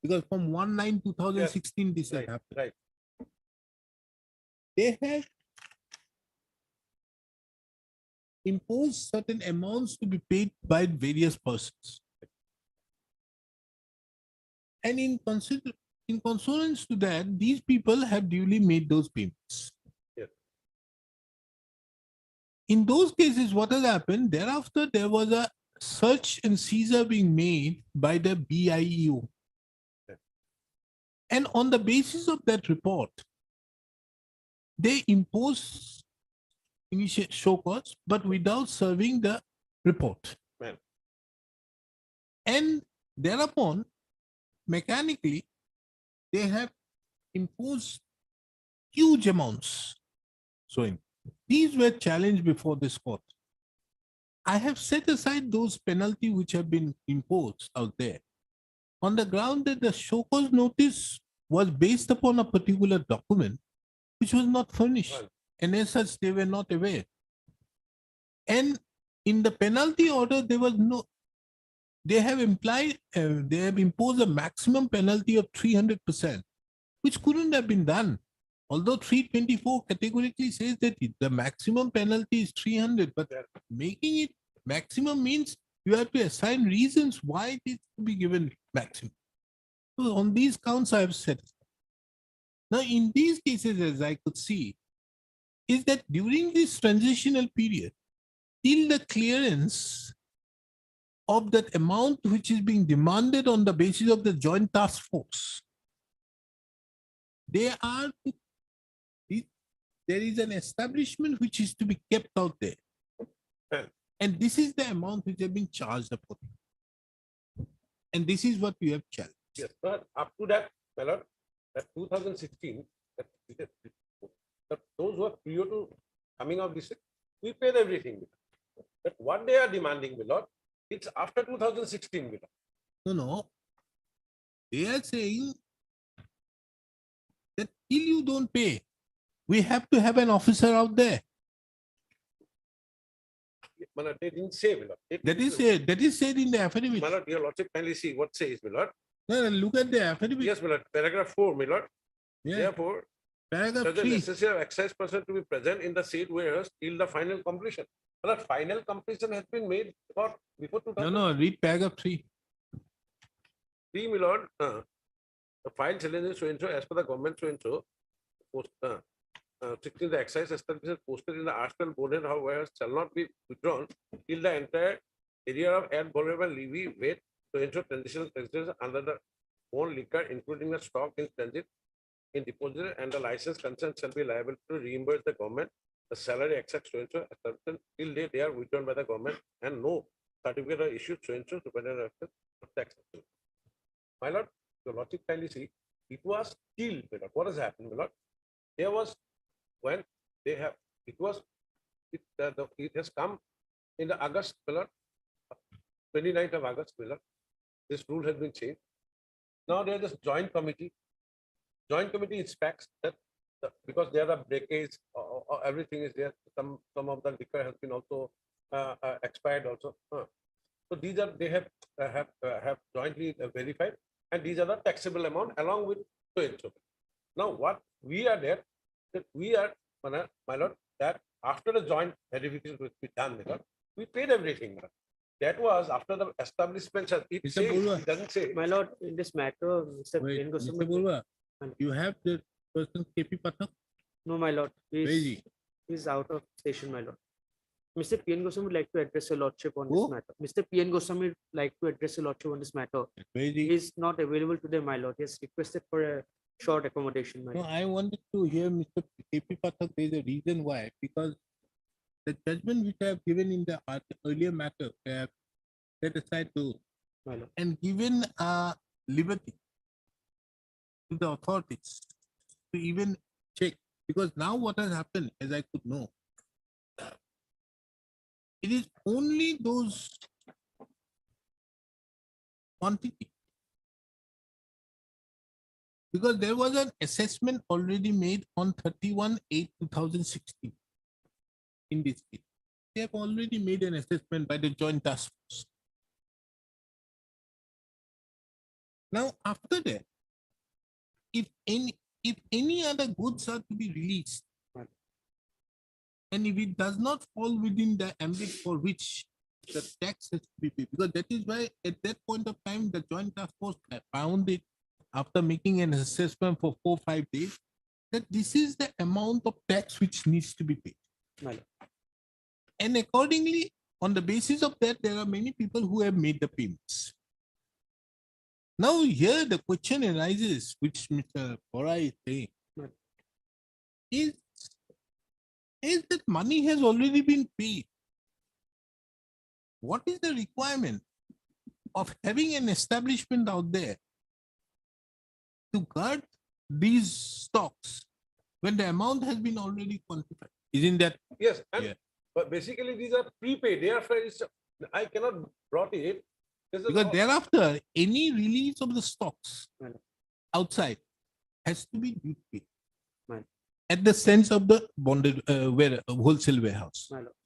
because from 1/9/2016 this had happened. They have imposed certain amounts to be paid by various persons. And in consonance to that, these people have duly made those payments. In those cases, what has happened, thereafter there was a search and seizure being made by the BIEO. And on the basis of that report, they impose initiate show cause, but without serving the report. And thereupon, mechanically, they have imposed huge amounts. So these were challenged before this court. I have set aside those penalties which have been imposed out there on the ground that the show cause notice was based upon a particular document which was not furnished, and as such they were not aware. And in the penalty order, there was no, they have implied, they have imposed a maximum penalty of 300%, which couldn't have been done. Although 324 categorically says that the maximum penalty is 300, but making it maximum means you have to assign reasons why it is to be given maximum. So on these counts, I have said. Now, in these cases, as I could see, is that during this transitional period, till the clearance of that amount which is being demanded on the basis of the joint task force, there is an establishment which is to be kept out there. And this is the amount which has been charged upon. And this is what we have challenged.
Yes, but up to that, my lord, that 2016, those who are prior to coming out this, we paid everything. But what they are demanding, my lord, it's after 2016, my lord.
No. They are saying that Till you don't pay, we have to have an officer out there.
My lord, they didn't say, my lord.
That is said in the affidavit.
My lord, your lordship kindly see what says, my lord.
No, look at the affidavit.
Yes, my lord, paragraph 4, my lord.
Yeah.
Therefore,
Paragraph
does the
3.
necessary of excise person to be present in the said warehouse till the final completion. My lord, final completion has been made for before 2000.
No, read paragraph 3.
My lord, the file challenges so and so as per the government so and so. 16, the excise establishment posted in the arsenal boarded warehouse shall not be withdrawn till the entire area of ad vulnerable levy weight to ensure transitional taxes under the own liquor, including the stock in transit in deposit, and the license concern shall be liable to reimburse the government the salary excess so and so establishment till they are withdrawn by the government, and no certificate are issued so and so superintendent of tax. My lord, your lordship kindly see, it was till, my lord, what has happened, my lord? There was when they have, it has come in the August, my lord, 29th of August, my lord. This rule has been changed. Now there is this joint committee. Joint committee inspects that because there are breakage or everything is there. Some of the liquor has been also expired also. So these are they have jointly verified, and these are the taxable amount along with so and so. Now what we are there, that we are, my lord, that after the joint verification which we done, my lord, we paid everything, my lord. That was after the establishment. It
Mr.
says,
Burwa.
it doesn't say.
My lord, in this matter, Mr.
Wait,
P. N.
Mr.
Goswami.
Burwa, you have the person KP Pathak?
No, my lord.
Where is he?
He's out of station, my lord. Mr. P. N. Goswami would like to address your lordship on
Who?
this matter. Mr. P. N. Goswami would like to address your lordship on this matter.
Where is he?
He is not available today, my lord. He has requested for a short accommodation, my
No,
lord.
I wanted to hear Mr. KP Pathak. There is a reason why. Because the judgment which I have given in the earlier matter, I have set aside those
My lord.
and given liberty to the authorities to even check. Because now what has happened, as I could know, it is only those quantity. Because there was an assessment already made on 31/8/2016 in this case. They have already made an assessment by the joint task force. Now, after that, if any other goods are to be released, and if it does not fall within the ambit for which the tax has to be paid, because that is why at that point of time the joint task force found it after making an assessment for 4-5 days that this is the amount of tax which needs to be paid.
My lord.
And accordingly, on the basis of that, there are many people who have made the payments. Now here the question arises, which Mr. Bora is saying, is that money has already been paid. What is the requirement of having an establishment out there to guard these stocks when the amount has been already quantified? Isn't that?
Yes, and
Yeah.
but basically these are prepaid. They are I cannot brought it. This is
Because
all-
thereafter, any release of the stocks
Right.
outside has to be duty paid.
Right.
At the sense of the bonded wholesale warehouse.
My lord.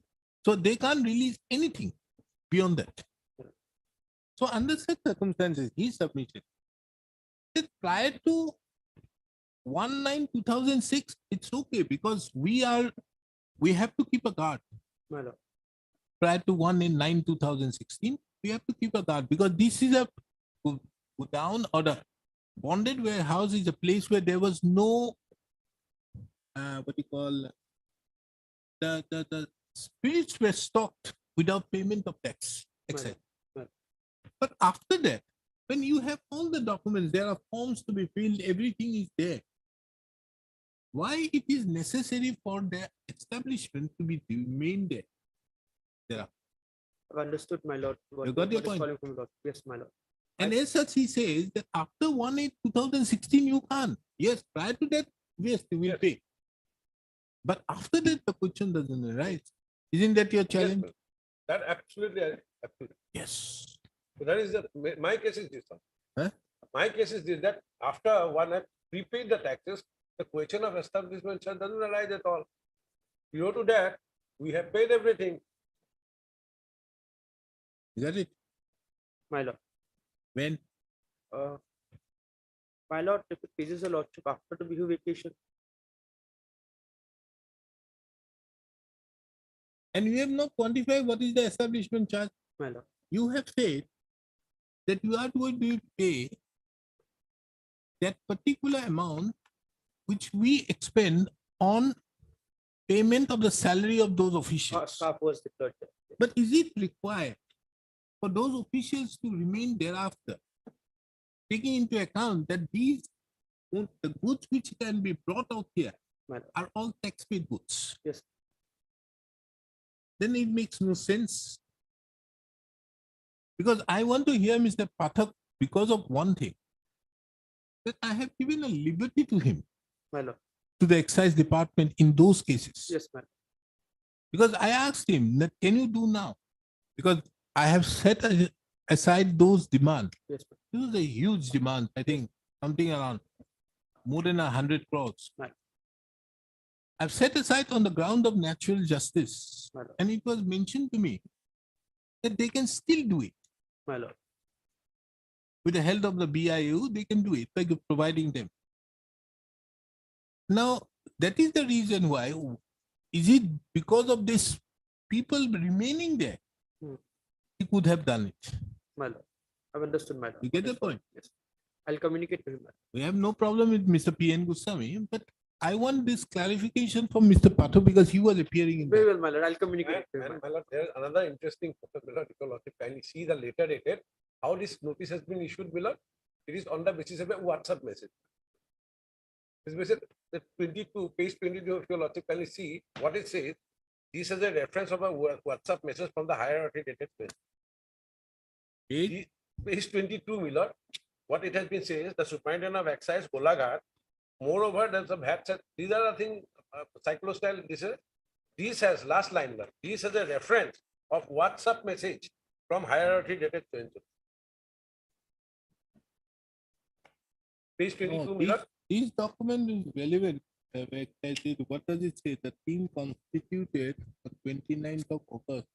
So they can't release anything beyond that. So under such circumstances, he submitted that prior to 1/9/2006, it's okay because we have to keep a guard.
My lord.
Prior to 1/9/2016, we have to keep a guard because this is a down or the bonded warehouse is a place where there was no what you call the spirits were stocked without payment of tax, excise.
Right.
But after that, when you have all the documents, there are forms to be filled, everything is there. Why it is necessary for the establishment to be remain there?
I've understood, my lord.
You got your
what is
point.
calling from lord. Yes, my lord.
And as such, he says that after 1/8/2016, you can't. Yes, prior to that, yes, you will
Yes.
pay. But after that, the question doesn't arise. Isn't that your
Yes,
challenge?
sir. That absolutely.
Yes.
So that is my case is this one.
Huh?
My case is this, that after one had prepaid the taxes, The question of establishment charge doesn't arise at all. Prior to that, we have paid everything.
Is that it?
My lord.
When?
My lord, if it pleases the lordship after the Bihu vacation.
And you have not quantified what is the establishment charge.
My lord.
You have said that you are going to pay that particular amount which we expend on payment of the salary of those officials.
Staff was declared.
But is it required for those officials to remain thereafter, taking into account that these the goods which can be brought out here
My lord.
are all tax-paid goods?
Yes.
Then it makes no sense. Because I want to hear Mr. Pathak because of one thing, that I have given a liberty to him,
My lord.
to the excise department in those cases.
Yes, my lord.
Because I asked him that, can you do now? Because I have set aside those demands.
Yes,
This is a huge demand, I think something around more than 100 crores.
Right.
I've set aside on the ground of natural justice.
My lord.
And it was mentioned to me that they can still do it.
My lord.
With the help of the BIU, they can do it by providing them. Now, that is the reason why. Is it because of this people remaining there? He could have done it.
My lord. I've understood, my lord.
You get the point?
Yes. I'll communicate to him. My lord.
We have no problem with Mr. P.N. Goswami, but I want this clarification from Mr. Pathu because he was appearing in
Very
that.
well, my lord. I'll communicate to him.
And my lord, there is another interesting photo, my lord. If you lordship kindly see the later dated, how this notice has been issued, my lord. It is on the basis of a WhatsApp message. This message, the 22, page 22, if your lordship kindly see what it says, this is a reference of a WhatsApp message from the hierarchy dated page. Page 22, my lord. What it has been said is the superintendent of excise, Golaghat. Moreover, there's some hat set. These are the thing, cyclostyle. This has last line. Lord. This is a reference of WhatsApp message from hierarchy dated to page 22.
No, this document is relevant. What does it say? The team constituted on 29th of August.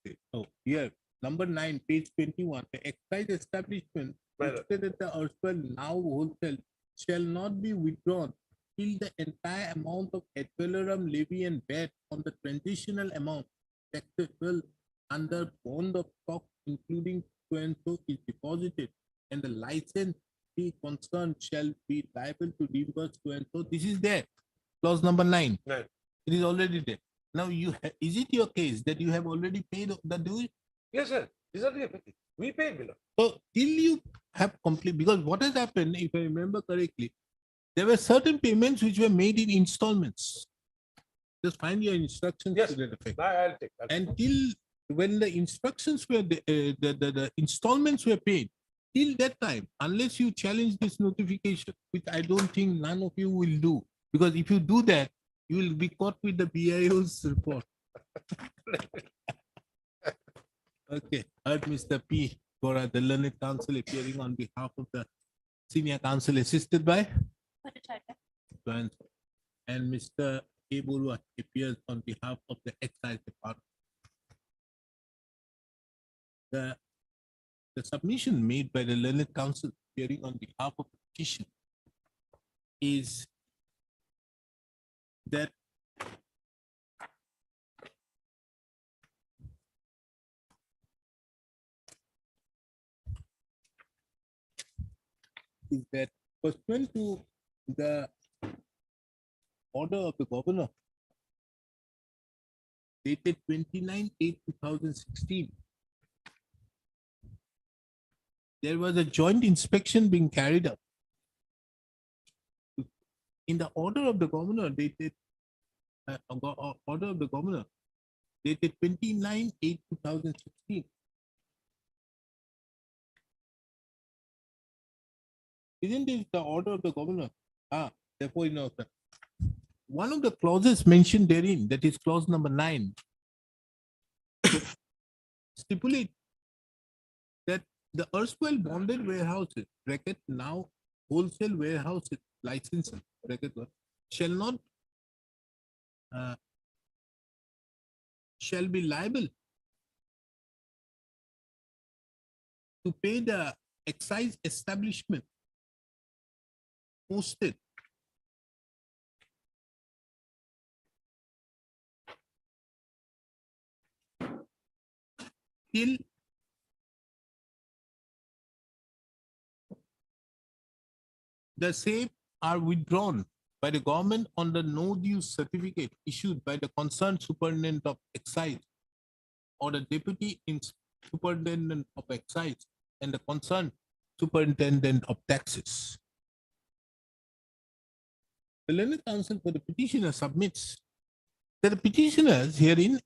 Okay. Oh, here, number 9, page 21. The excise establishment listed at the erstwhile now wholesale shall not be withdrawn till the entire amount of ad valorem levy and VAT on the transitional amount taxable under bond of stock, including so and so, is deposited, and the license fee concerned shall be liable to reimburse so and so. This is there. Clause number 9.
Right.
It is already there. Now, is it your case that you have already paid the due?
Yes, sir. These are the effective. We paid below.
So till you have complete, because what has happened, if I remember correctly, there were certain payments which were made in installments. Just find your instructions
Yes,
to that effect.
I'll take.
Until when the instructions were the installments were paid, till that time, unless you challenge this notification, which I don't think none of you will do, because if you do that, you will be caught with the BIO's report. Okay, heard Mr. P. Gora, the learned counsel, appearing on behalf of the senior counsel, assisted by and Mr. A. Borua appears on behalf of the excise department. The submission made by the learned counsel appearing on behalf of the petition is that pursuant to the order of the governor dated 29/8/2016, there was a joint inspection being carried out. In the order of the governor dated order of the governor dated 29/8/2016. Isn't this the order of the governor? Therefore, you know, one of the clauses mentioned therein, that is clause number 9, stipulate that the erstwhile bonded warehouses, bracket now wholesale warehouses licenses, bracket one, shall not shall be liable to pay the excise establishment posted till the same are withdrawn by the government on the no dues certificate issued by the concerned superintendent of excise or the deputy superintendent of excise and the concerned superintendent of taxes. The learned counsel for the petitioner submits that the petitioners herein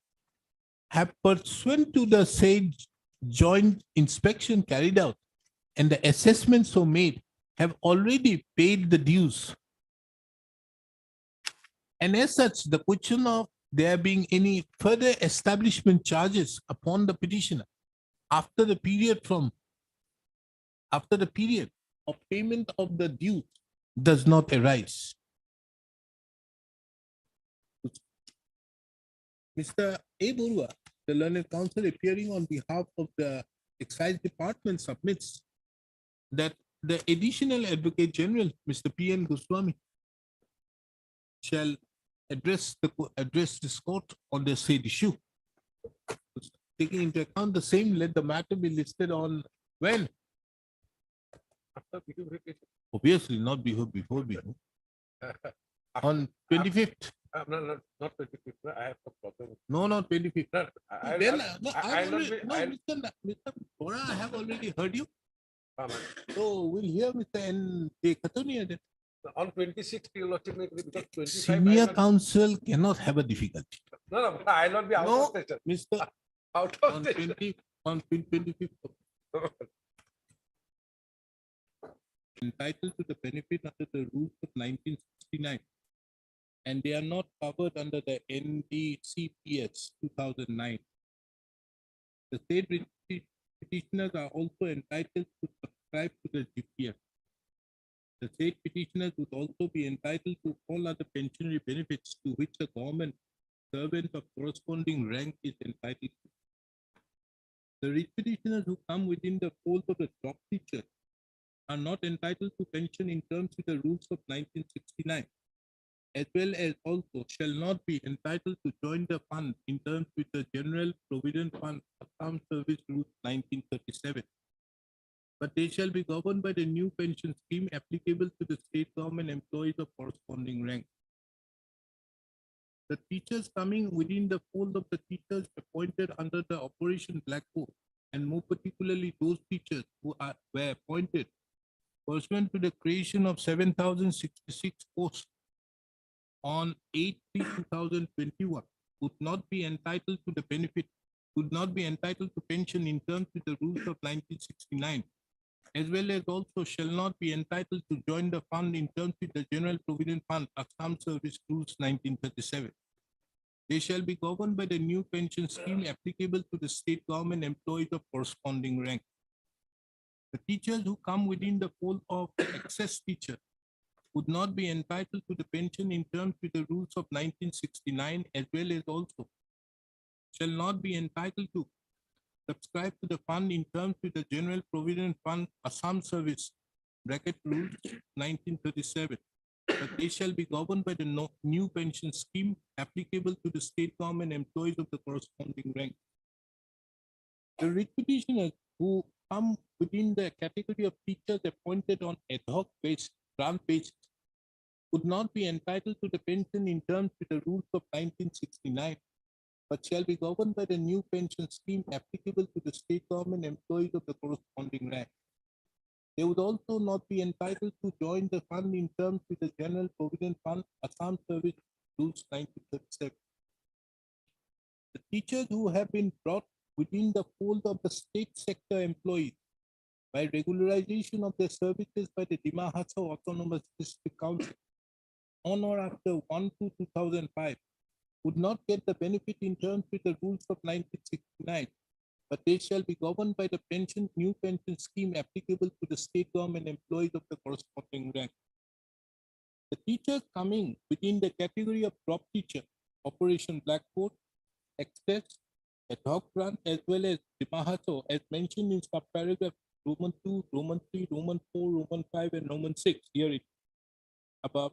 have pursuant to the said joint inspection carried out and the assessments so made have already paid the dues. And as such, the question of there being any further establishment charges upon the petitioner after the period of payment of the dues does not arise. Mr. A. Borua, the learned counsel appearing on behalf of the Excise Department submits that the additional Advocate General, Mr. P. N. Goswami, shall address this court on the said issue. Taking into account the same, let the matter be listed on when?
After Bihu vacation.
Obviously, not before Bihu. On 25th.
Not 25th. I have a problem.
No, not 25th.
No,
Then,
Mr.
Bora, I have already heard you.
Amen.
So we'll hear Mr. N. De Katonia then.
On 26th, you will because 25.
Senior counsel cannot have a difficulty.
No, I will not be out
No,
of station.
Mr.
Out of
On
station.
25th. Entitled to the benefit under the rules of 1969, and they are not covered under the NDCPS 2009. The state petitioners are also entitled to subscribe to the GPF. The state petitioners would also be entitled to all other pensionary benefits to which a government servant of corresponding rank is entitled to. The rich petitioners who come within the fold of the job teacher are not entitled to pension in terms with the rules of 1969, as well as also shall not be entitled to join the fund in terms with the General Provident Fund Assam Service Rules 1937. But they shall be governed by the new pension scheme applicable to the state government employees of corresponding rank. The teachers coming within the fold of the teachers appointed under the Operation Blackboard, and more particularly those teachers who were appointed pursuant to the creation of 7,066 posts on 8/3/2021 would not be entitled to the benefit, would not be entitled to pension in terms with the rules of 1969, as well as also shall not be entitled to join the fund in terms with the General Provident Fund Assam Service Rules 1937. They shall be governed by the new pension scheme applicable to the state government employees of corresponding rank. The teachers who come within the fold of the excess teacher would not be entitled to the pension in terms with the rules of 1969, as well as also shall not be entitled to subscribe to the fund in terms with the General Provident Fund Assam Service bracket rules 1937, but they shall be governed by the new pension scheme applicable to the state government employees of the corresponding rank. The rich petitioners who come within the category of teachers appointed on ad hoc basis, grant basis, would not be entitled to the pension in terms with the rules of 1969, but shall be governed by the new pension scheme applicable to the state government employees of the corresponding rank. They would also not be entitled to join the fund in terms with the General Provident Fund Assam Service Rules 1937. The teachers who have been brought within the fold of the state sector employees by regularization of their services by the Dima Hatsa Autonomous District Council on or after 1/2/2005 would not get the benefit in terms with the rules of 1969, but they shall be governed by the new pension scheme applicable to the state government employees of the corresponding rank. The teachers coming within the category of drop teacher, Operation Blackboard, Excise, ad hoc grant, as well as Dimahaso, as mentioned in subparagraph Roman 2, Roman 3, Roman 4, Roman 5, and Roman 6 here it above,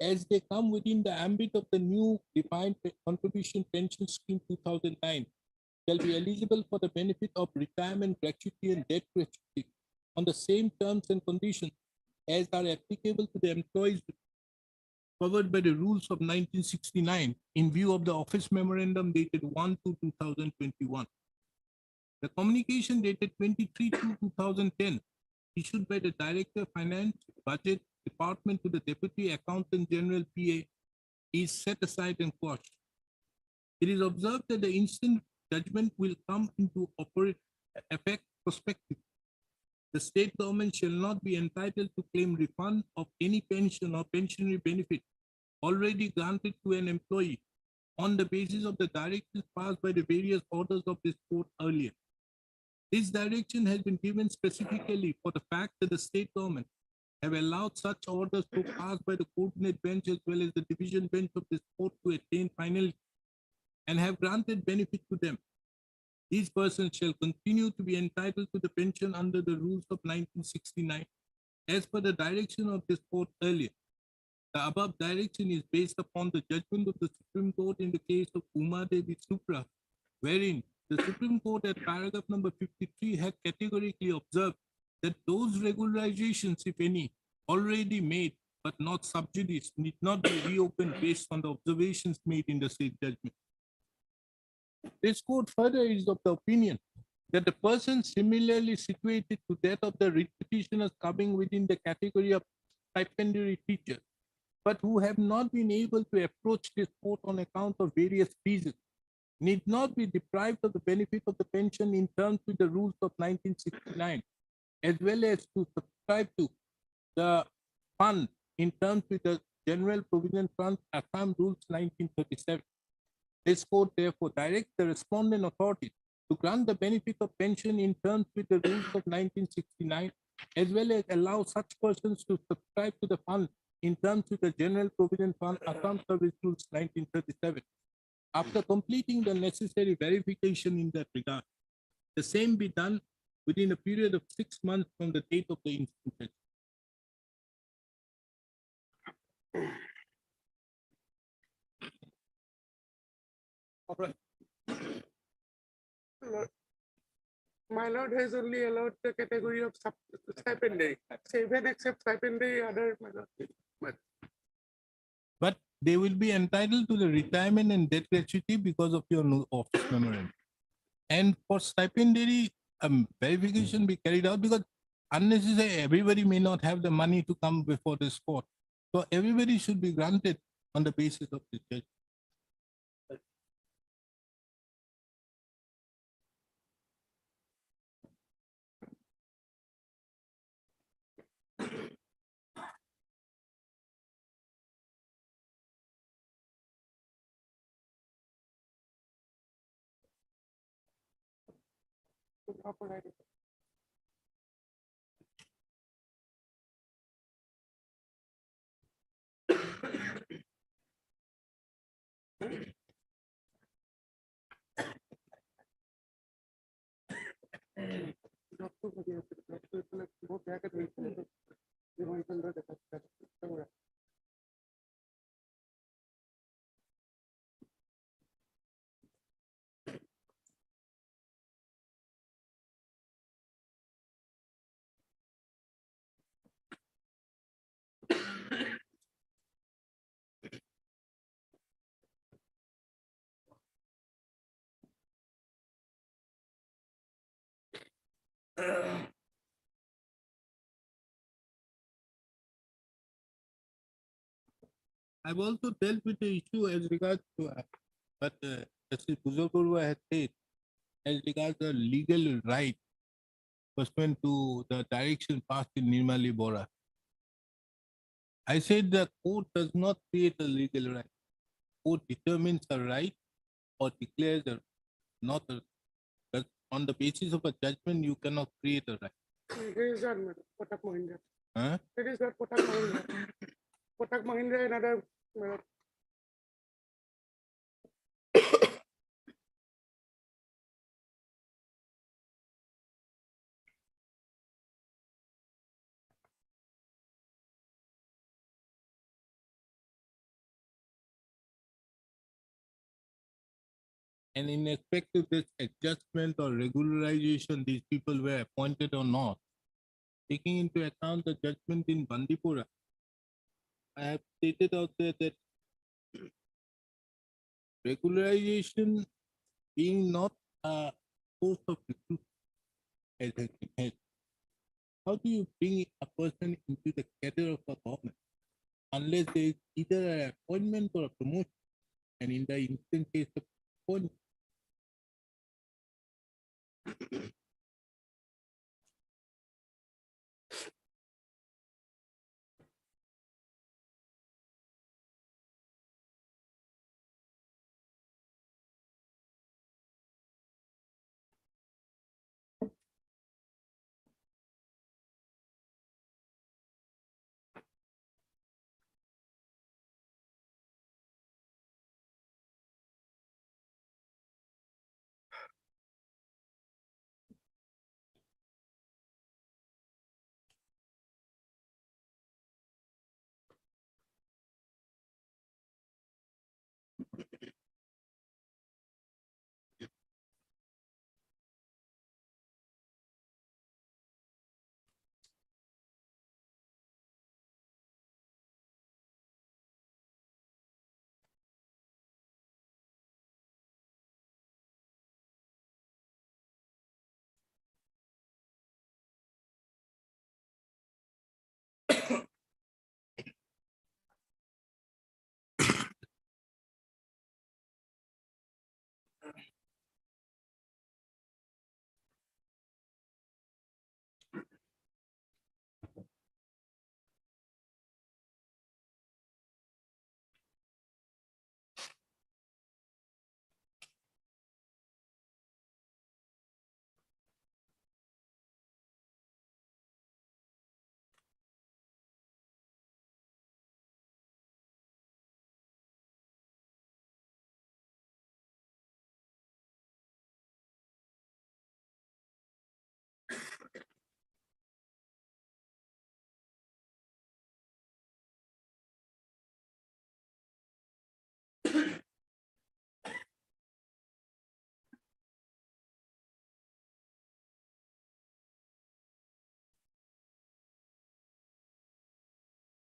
as they come within the ambit of the new defined contribution pension scheme 2009, shall be eligible for the benefit of retirement gratuity and death gratuity on the same terms and conditions as are applicable to the employees covered by the rules of 1969 in view of the office memorandum dated 1/2/2021. The communication dated 23/2/2010 issued by the Director of Finance Budget Department to the Deputy Accountant General PA is set aside and quashed. It is observed that the instant judgment will come into effect prospective. The state government shall not be entitled to claim refund of any pension or pensionary benefit already granted to an employee on the basis of the directives passed by the various orders of this court earlier. This direction has been given specifically for the fact that the state government have allowed such orders to pass by the coordinate bench as well as the division bench of this court to attain finality and have granted benefit to them. These persons shall continue to be entitled to the pension under the rules of 1969 as per the direction of this court earlier. The above direction is based upon the judgment of the Supreme Court in the case of Uma Devi Supra, wherein the Supreme Court at paragraph number 53 had categorically observed that those regularizations, if any, already made but not sub judice, need not be reopened based on the observations made in the state judgment. This court further is of the opinion that the person similarly situated to that of the writ petitioners coming within the category of stipendiary teachers, but who have not been able to approach this court on account of various reasons, need not be deprived of the benefit of the pension in terms with the rules of 1969, as well as to subscribe to the fund in terms with the General Provision Fund Assam Rules 1937. This court therefore directs the respondent authority to grant the benefit of pension in terms with the rules of 1969, as well as allow such persons to subscribe to the fund in terms with the General Provision Fund Assam Service Rules 1937. After completing the necessary verification in that regard, the same be done within a period of 6 months from the date of the instance.
My lord has only allowed the category of stipendary. Seven except stipendary, other my lord.
But they will be entitled to the retirement and death gratuity because of your new office memorandum. And for stipendary, verification be carried out because unnecessary, everybody may not have the money to come before this court. So everybody should be granted on the basis of this judgment. I've also dealt with the issue as regards to, but as Buzurgurwa has said, as regards the legal right pursuant to the direction passed in Nirmali Bora. I said the court does not create a legal right. Court determines a right or declares a not a, On the basis of a judgment, you cannot create a right.
It is not Kotak Mahindra.
Huh?
It is not Kotak Mahindra. Kotak Mahindra another.
And in respect to this adjustment or regularization, these people were appointed or not, taking into account the judgment in Bandipura, I have stated out there that regularization being not a source of recruitment as has been held. How do you bring a person into the cadre of a government unless there is either an appointment or a promotion? And in the instant case of appointment,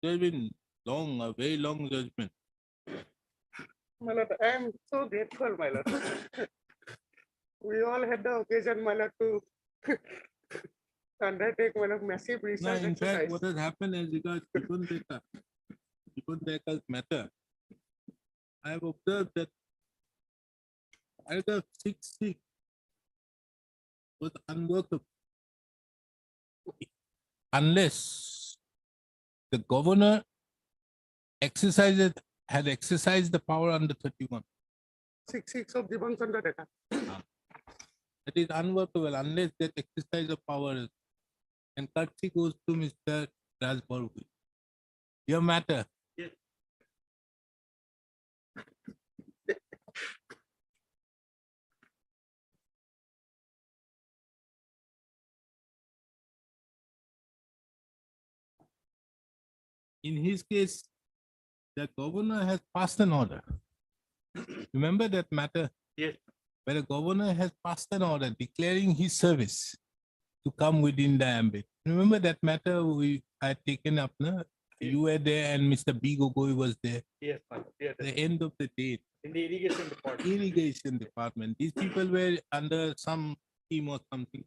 there's been a very long judgment.
My lord, I am so grateful, my lord. We all had the occasion, my lord, to undertake one of massive
Now,
research
in fact,
exercise.
what has happened as regards Kipundeka's matter, I have observed that Article 6(6) was unworkable unless the governor had exercised the power under 31.
6 of Jiban Chandra data.
It is unworkable unless that exercise of power is. And courtesy goes to Mr. Rajborgui. Your matter.
Yes.
In his case, the governor has passed an order. Remember that matter?
Yes.
Where the governor has passed an order declaring his service to come within the ambit. Remember that matter we had taken up, no? You were there and Mr. B. Gogoi was there.
Yes, yes.
The end of the day.
In the irrigation department.
Irrigation department. These people were under some scheme or something.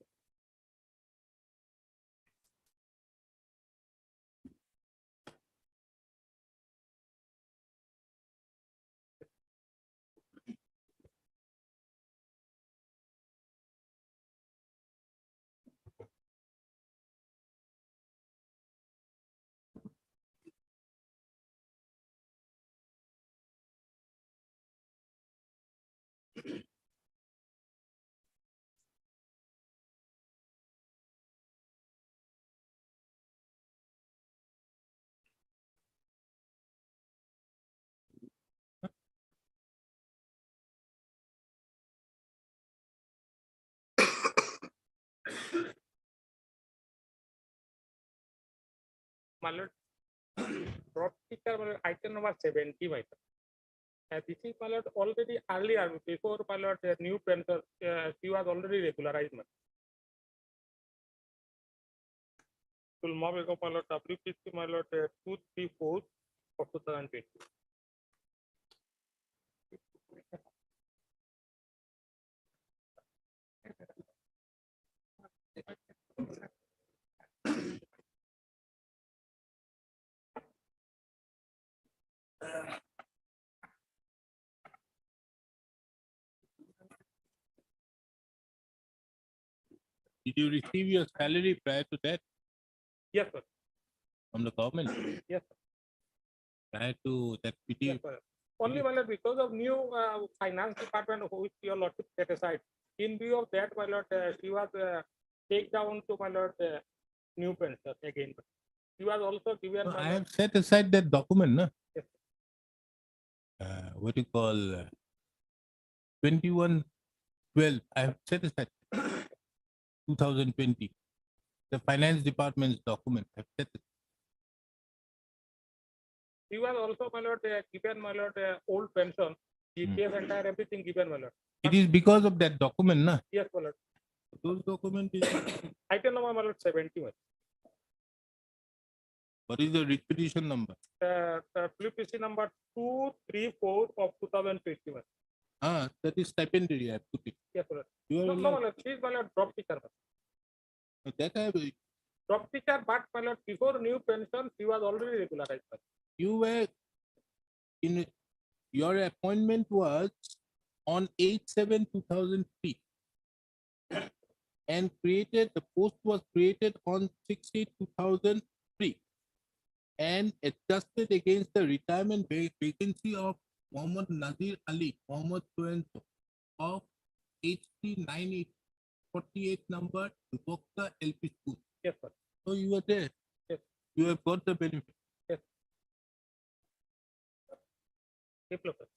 my lord, drop teacher, my lord, item number 70, my lord. This is, my lord, already earlier, before, my lord, the new pension, she was already regularized, my lord. My lord, WPC, my lord, 234 of 2020.
Did you receive your salary prior to that
Yes, sir.
from the government?
Yes, sir.
Prior to that PT?
Yes, sir. Only, my lord, because of new finance department which your lordship set aside. In view of that, my lord, she was take down to, my lord, new pension again. She was also given.
No,
My
I
lord,
have set aside that document, no?
Yes.
What you call 2112. I have set aside 2020. The finance department's document. I have set it.
she was also, my lord, given, my lord, old pension, GPS entire everything given, my lord.
It is because of that document, na?
Yes, my lord.
Those documents is
Item number, my lord, 71.
what is the repetition number?
WPC number 234 of 2021.
That is stipendiary. I put it.
Yes, my lord.
You are
No, my
allowed.
lord, she is, my lord, drop teacher.
That I have,
Drop teacher, but, my lord, before new pension, she was already regularized.
you were in your appointment was on 8/7/2003 and created the post was created on 6/8/2003 and adjusted against the retirement vacancy of Mohammad Nazir Ali Mohammad Soenso of HT 9848 number Dubokta LP School.
Yes, sir.
So you were there.
Yes.
You have got the benefit.
Yes. Development.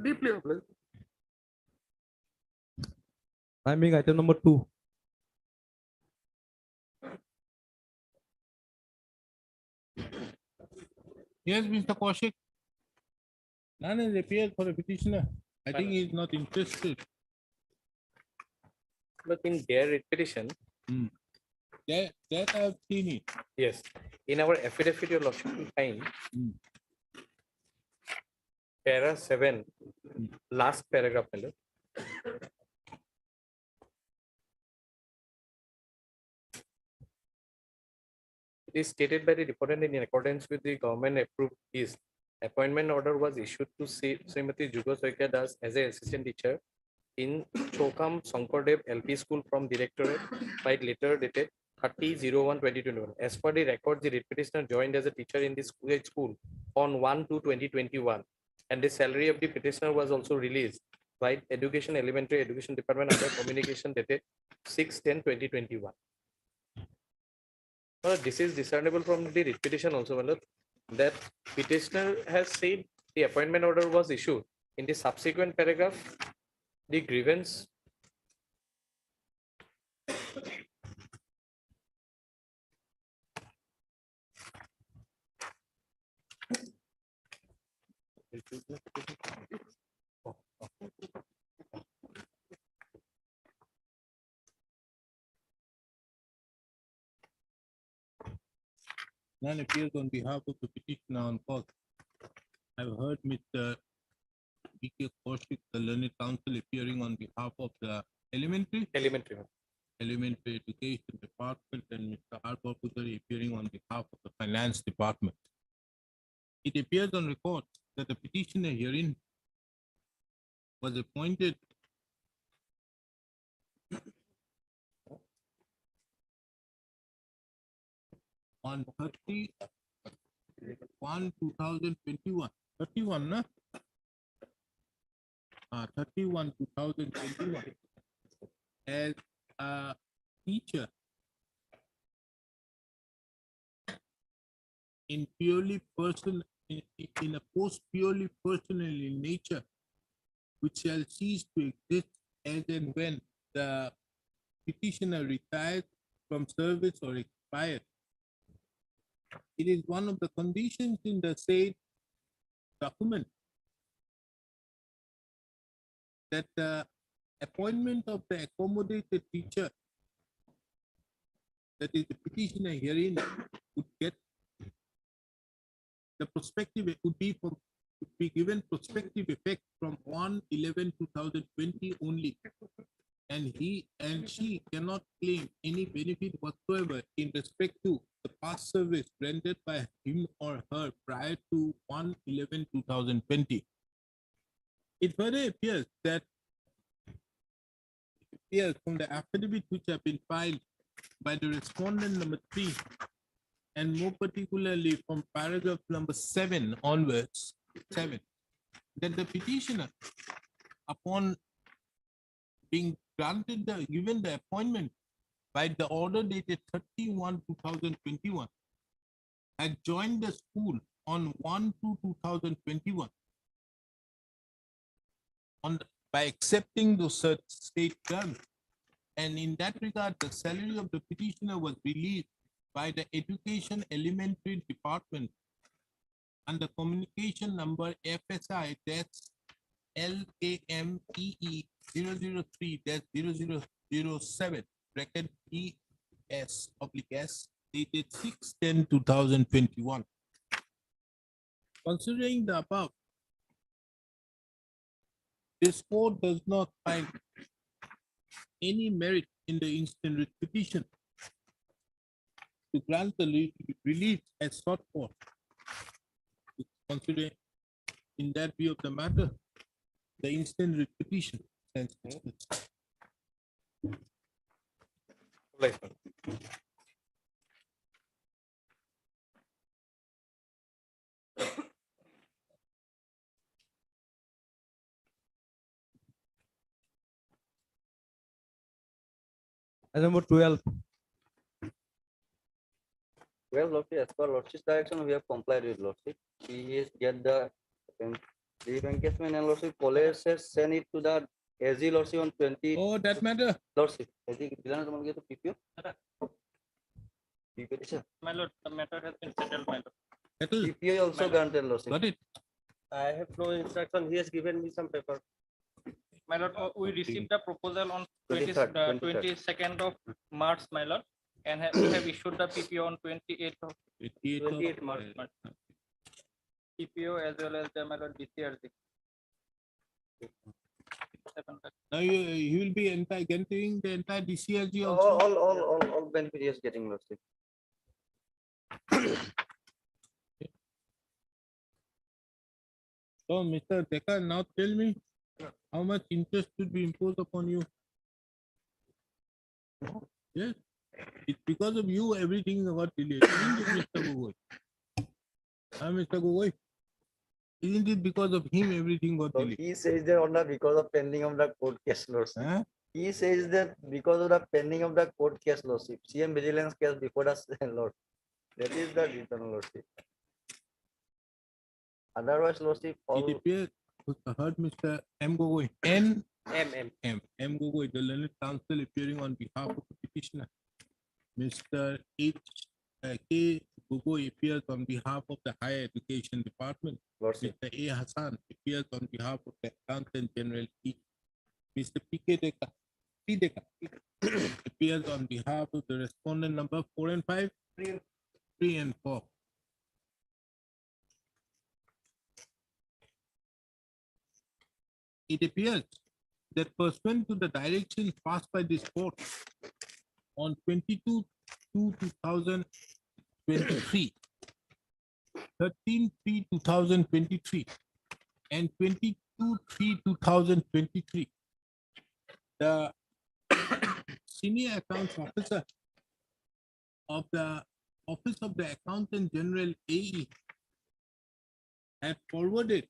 Deeply obliged.
I'm being item number 2.
Yes, Mr. Kaushik. None has appeared for a petitioner. I think he is not interested.
But in their petition,
That I've seen it.
yes, in our affidavit, your lordship will find para 7, last paragraph. My lord. It is stated by the department in accordance with the government approved is appointment order was issued to Srimati Jugo Soika Das as an assistant teacher in Chokam Sankardev LP School from Directorate by letter dated 30/01/2021. As per the record, the writ petitioner joined as a teacher in this school on 1/2/2021, and the salary of the petitioner was also released by Education Elementary Education Department under communication dated 6/10/2021. This is discernible from the writ petition also, my lord, that petitioner has said the appointment order was issued. In the subsequent paragraph, the grievance
None appears on behalf of the petitioner on cause. I've heard Mr. B.K. Kaushik, the learned counsel, appearing on behalf of the elementary education department, and Mr. Harbour Putari appearing on behalf of the finance department. It appears on record that the petitioner herein was appointed on 30/1/2021. 31, na? 31/2021 as a teacher in purely personal in a post purely personal in nature, which shall cease to exist as and when the petitioner retires from service or expires. It is one of the conditions in the said document that the appointment of the accommodated teacher, that is the petitioner herein, would get the prospective, it would be given prospective effect from 1/11/2020 only, and he and she cannot claim any benefit whatsoever in respect to the past service rendered by him or her prior to 1/11/2020. It further appears that from the affidavit which have been filed by the respondent number 3, and more particularly from paragraph number 7 onwards, that the petitioner, upon being granted given the appointment by the order dated 31/2021, had joined the school on 1/2/2021 by accepting the state terms, and in that regard, the salary of the petitioner was released by the Education Elementary Department under communication number FSI LAMEE 003-0007 bracket ES/S dated 6/10/2021. Considering the above, this court does not find any merit in the instant writ petition to grant the relief as sought for. Considering in that view of the matter, the instant writ petition stands dismissed.
Item number 12.
Well, Lordship, as per Lordship's direction, we have complied with Lordship. He is get the encashment, and Lordship, police has sent it to the AG Lordship on 20.
Oh, that matter.
Lordship, AG Dilan তোমাকে তো PPO PPO
My lord, the matter has been settled, my lord.
Settle.
PPO also granted Lordship.
Got it.
I have no instruction. He has given me some paper. My lord, we received the proposal on
23rd.
22nd of March, my lord, and we have issued the PPO on 28th of 28th March. PPO as well as the my lord DCRC.
Now you will be entering the entire DCRG also.
All beneficiaries getting Lordship.
So, Mr. Dekar, now tell me how much interest should be imposed upon you? Yes, it's because of you everything got delayed, isn't it, Mr. Gogoi? Mr. Gogoi, isn't it because of him everything got delayed?
He says that on the because of pending of the court case Lordship.
Huh?
He says that because of the pending of the court case Lordship, CM vigilance case before us Lord. That is the reason Lordship. Otherwise Lordship all.
It appears, heard Mr. M. Gogoi, M. Gogoi, the learned counsel appearing on behalf of the petitioner. Mr. K. Gogoi appears on behalf of the Higher Education Department.
Lordship.
Mr. A. Hassan appears on behalf of the Accountant General. Mr. P.K. Deka appears on behalf of the respondent number 4 and 5, 3 and 4. It appears that pursuant to the directions passed by this court on 22/2/2023, 13/3/2023, and 22/3/2023, the senior accounts officer of the Office of the Accountant General AE had forwarded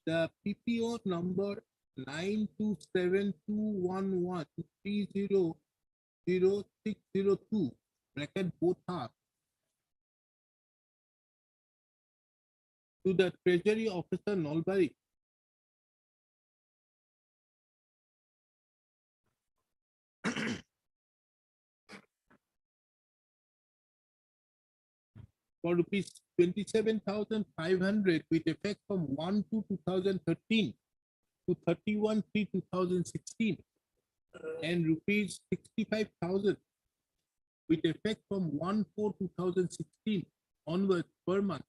the PPO number 9272113000602 bracket both half to the Treasury Officer Nalbari for rupees 27,500 with effect from 1/2/2013 to 31/3/2016 and rupees 65,000 with effect from 1/4/2016 onwards per month.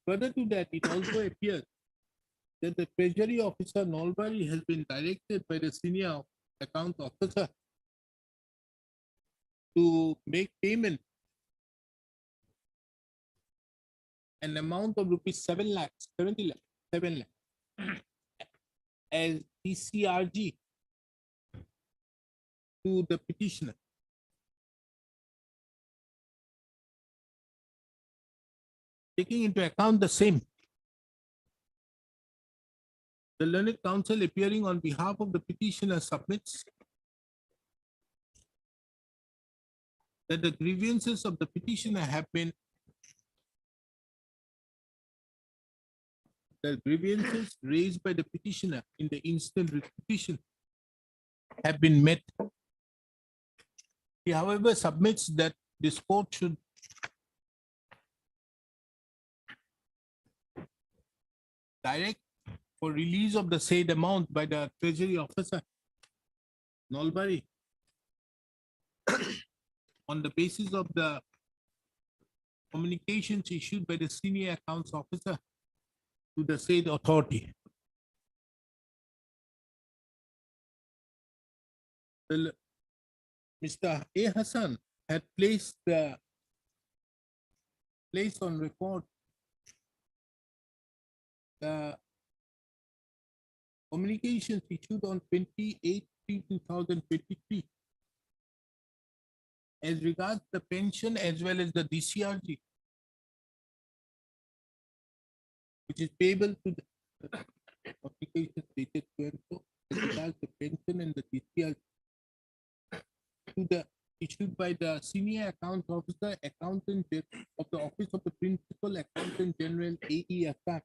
Further to that, it also appears that the Treasury Officer Nalbari has been directed by the senior account officer to make payment an amount of rupees 7 lakhs, 70 lakhs, 7 lakhs as DCRG to the petitioner. Taking into account the same, the learned counsel appearing on behalf of the petitioner submits that the grievances of the petitioner have been raised by the petitioner in the instant petition have been met. He, however, submits that this court should direct for release of the said amount by the Treasury Officer Nalbari on the basis of the communications issued by the senior accounts officer to the said authority. Mr. A. Hassan had placed on record the communications issued on 28/3/2023 as regards the pension as well as the DCRG, which is payable to the application dated so as regards the pension and the DCRG to the issued by the senior accounts officer, accountant of the Office of the Principal Accountant General AEFR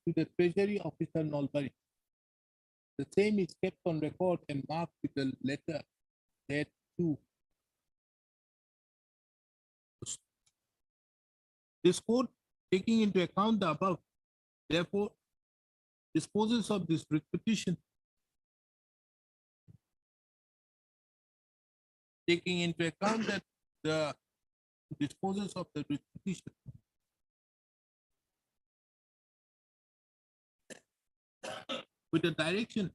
to the Treasury Officer Nalbari. The same is kept on record and marked with the letter head 2. This court, taking into account the above, therefore disposes of this writ petition. Taking into account that the disposes of the writ petition. With the direction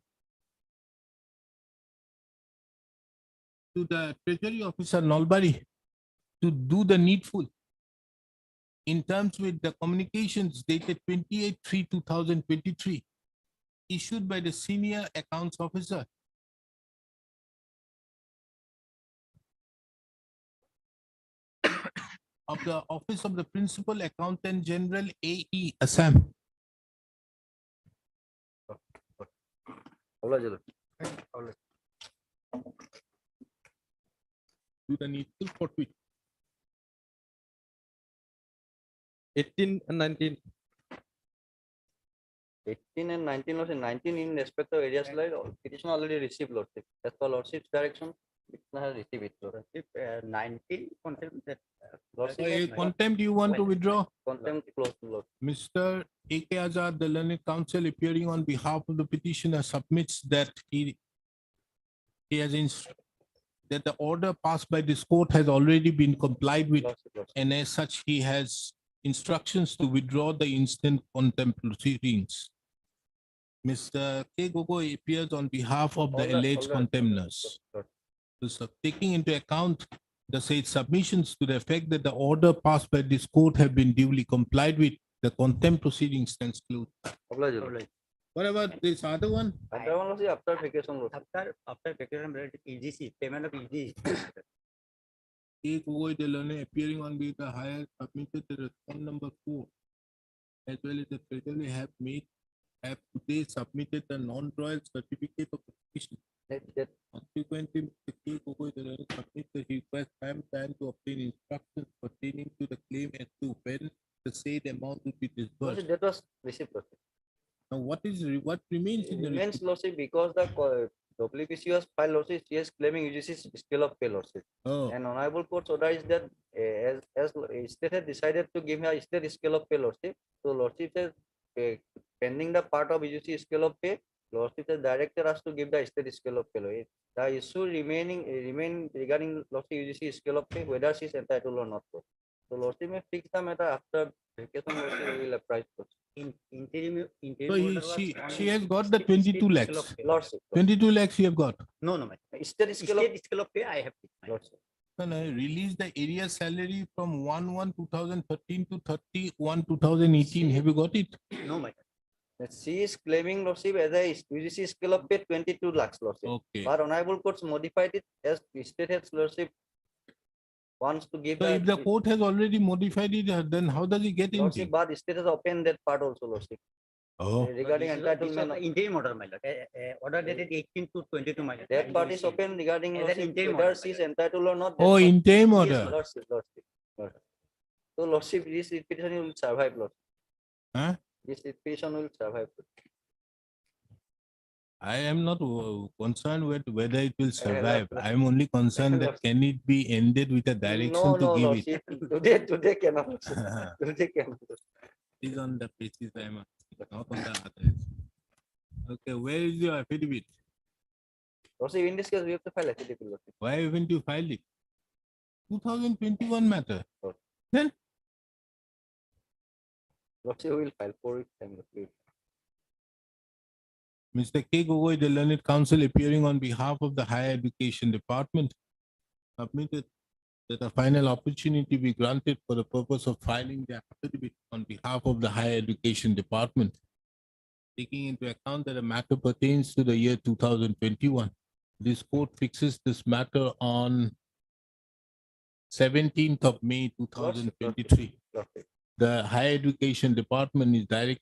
to the Treasury Officer Nalbari to do the needful in terms with the communications dated 28/3/2023 issued by the Senior Accounts Officer of the Office of the Principal Accountant General AE Assam. Do the needful forthwith.
18 and 19.
18 and 19, Lordship. 19 in respect of areas like petition already received, Lordship. As per Lordship's direction, petitioner has received it, Lordship. 19 contempt that. Lordship,
Contempt you want to withdraw?
contempt close, Lord.
Mr. A.K. Azad, the learned counsel appearing on behalf of the petitioner submits that he has that the order passed by this court has already been complied with,
Lordship, Lordship.
and as such, he has instructions to withdraw the instant contempt proceedings. Mr. K. Gogoi appears on behalf of the
All right,
alleged
all right.
contemners.
Lord.
So taking into account the said submissions to the effect that the order passed by this court have been duly complied with, the contempt proceedings stands closed.
Oblige, Lord.
What about this other one?
Other one, Lordship, after vacation, Lord.
After vacation, EGC, payment of EGC.
K. Gogoi Delane appearing on behalf of the higher submitted the response number 4, as well as the treasury have today submitted the non-royal certificate of petition.
That
Consequently, Mr. K. Gogoi Delane submits the request time to obtain instructions pertaining to the claim as to when the said amount will be disbursed.
Lordship, that was received, Lordship.
Now, what remains in the
Remains, Lordship, because the WPC was filed, Lordship, she is claiming UGC's scale of pay, Lordship.
Oh,
And honorable court's order is that as state had decided to give her state scale of pay, Lordship. So Lordship says pending the part of UGC scale of pay, Lordship says director has to give the state scale of pay. The issue remain regarding Lordship UGC scale of pay, whether she is entitled or not. So Lordship may fix the matter after vacation. Lordship will apply.
so she has got the 22 lakhs.
Lordship.
22 lakhs you have got.
No, no,
State scale of
scale of pay, I have.
Lordship.
Can I release the area salary from 1/1/2013 to 31/2018? Have you got it?
No, my.
She is claiming, Lordship, as a UGC scale of pay 22 lakhs, Lordship.
Okay.
But honorable courts modified it as state heads, Lordship wants to give
So if the court has already modified it, then how does he get
Lordship,
into?
but state has opened that part also, Lordship.
Oh,
Regarding entitlement,
Interim order, my lord. Order dated 18 to 22, my lord.
that part is open regarding
As an
Lordship,
interim
whether
order,
she is entitled or not.
oh,
that's not-
interim
Yes,
order.
Lordship, Lordship. So Lordship, this petition will survive, Lordship.
Huh?
This petition will survive.
I am not concerned with whether it will survive. I am only concerned that can it be ended with a
No,
direction to
no,
give
Lordship. Today cannot. Lordship.
it.
Today cannot.
It is on the basis I am asking, not on the others. Okay, where is your affidavit?
Lordship, in this case, we have to file affidavit, Lordship.
Why haven't you filed it? 2021 matter.
Lordship will file 4 weeks time, Lordship.
Mr. K. Gogoi, the learned counsel appearing on behalf of the Higher Education Department, submitted that a final opportunity be granted for the purpose of filing the affidavit on behalf of the Higher Education Department. Taking into account that the matter pertains to the year 2021, this court fixes this matter on 17th of May 2023.
Lordship.
The Higher Education Department is directed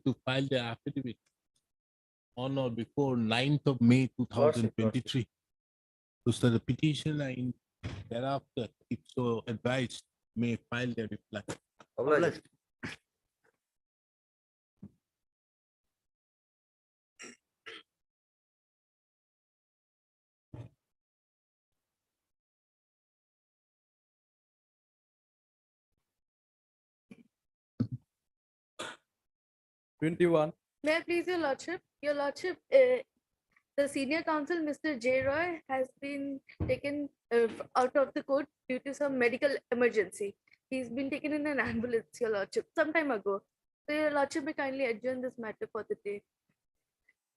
to file the affidavit on or before 9th of May 2023. So the petitioner in thereafter, if so advised, may file their reply.
Oblige.
21.
May I please, Your Lordship? Your Lordship, the senior counsel, Mr. J. Roy, has been taken out of the court due to some medical emergency. He's been taken in an ambulance, Your Lordship, some time ago. So, Your Lordship may kindly adjourn this matter for the day.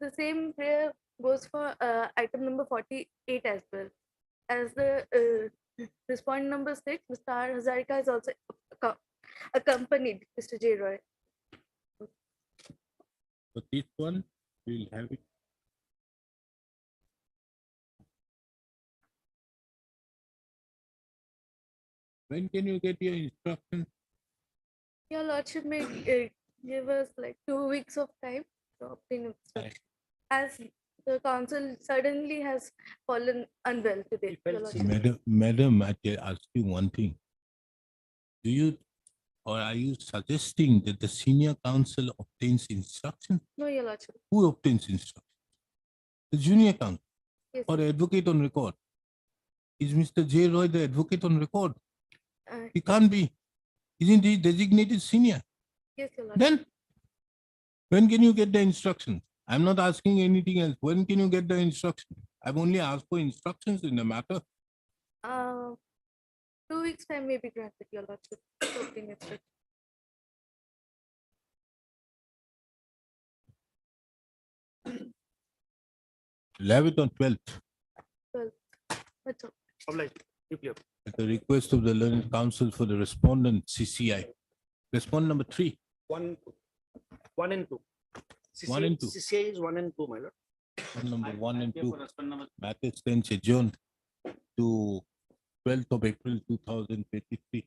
The same prayer goes for item number 48 as well. As the respondent number 6, Mr. R. Hazarika has also accompanied Mr. J. Roy.
So this one, we'll have it. When can you get your instruction?
Your Lordship may give us like 2 weeks of time to obtain instruction. As the council suddenly has fallen unwell today. Your Lordship.
Madam, I can ask you one thing. Do you, or are you suggesting that the senior counsel obtains instruction?
No, Your Lordship.
Who obtains instruction? The junior counsel
Yes.
or advocate on record? Is Mr. J. Roy the advocate on record? He can't be. Isn't he designated senior?
Yes, Your Lordship.
Then, when can you get the instruction? I'm not asking anything else. When can you get the instruction? I've only asked for instructions in the matter.
2 weeks time may be granted, Your Lordship. To obtain instruction.
We'll have it on 12th.
Well, that's all.
At the request of the learned counsel for the respondent CCI. Respondent number 3.
1 and 2.
1 and 2.
CCI is 1 and 2, my lord.
Number 1 and 2. Matter stands adjourned to 12th of April 2023,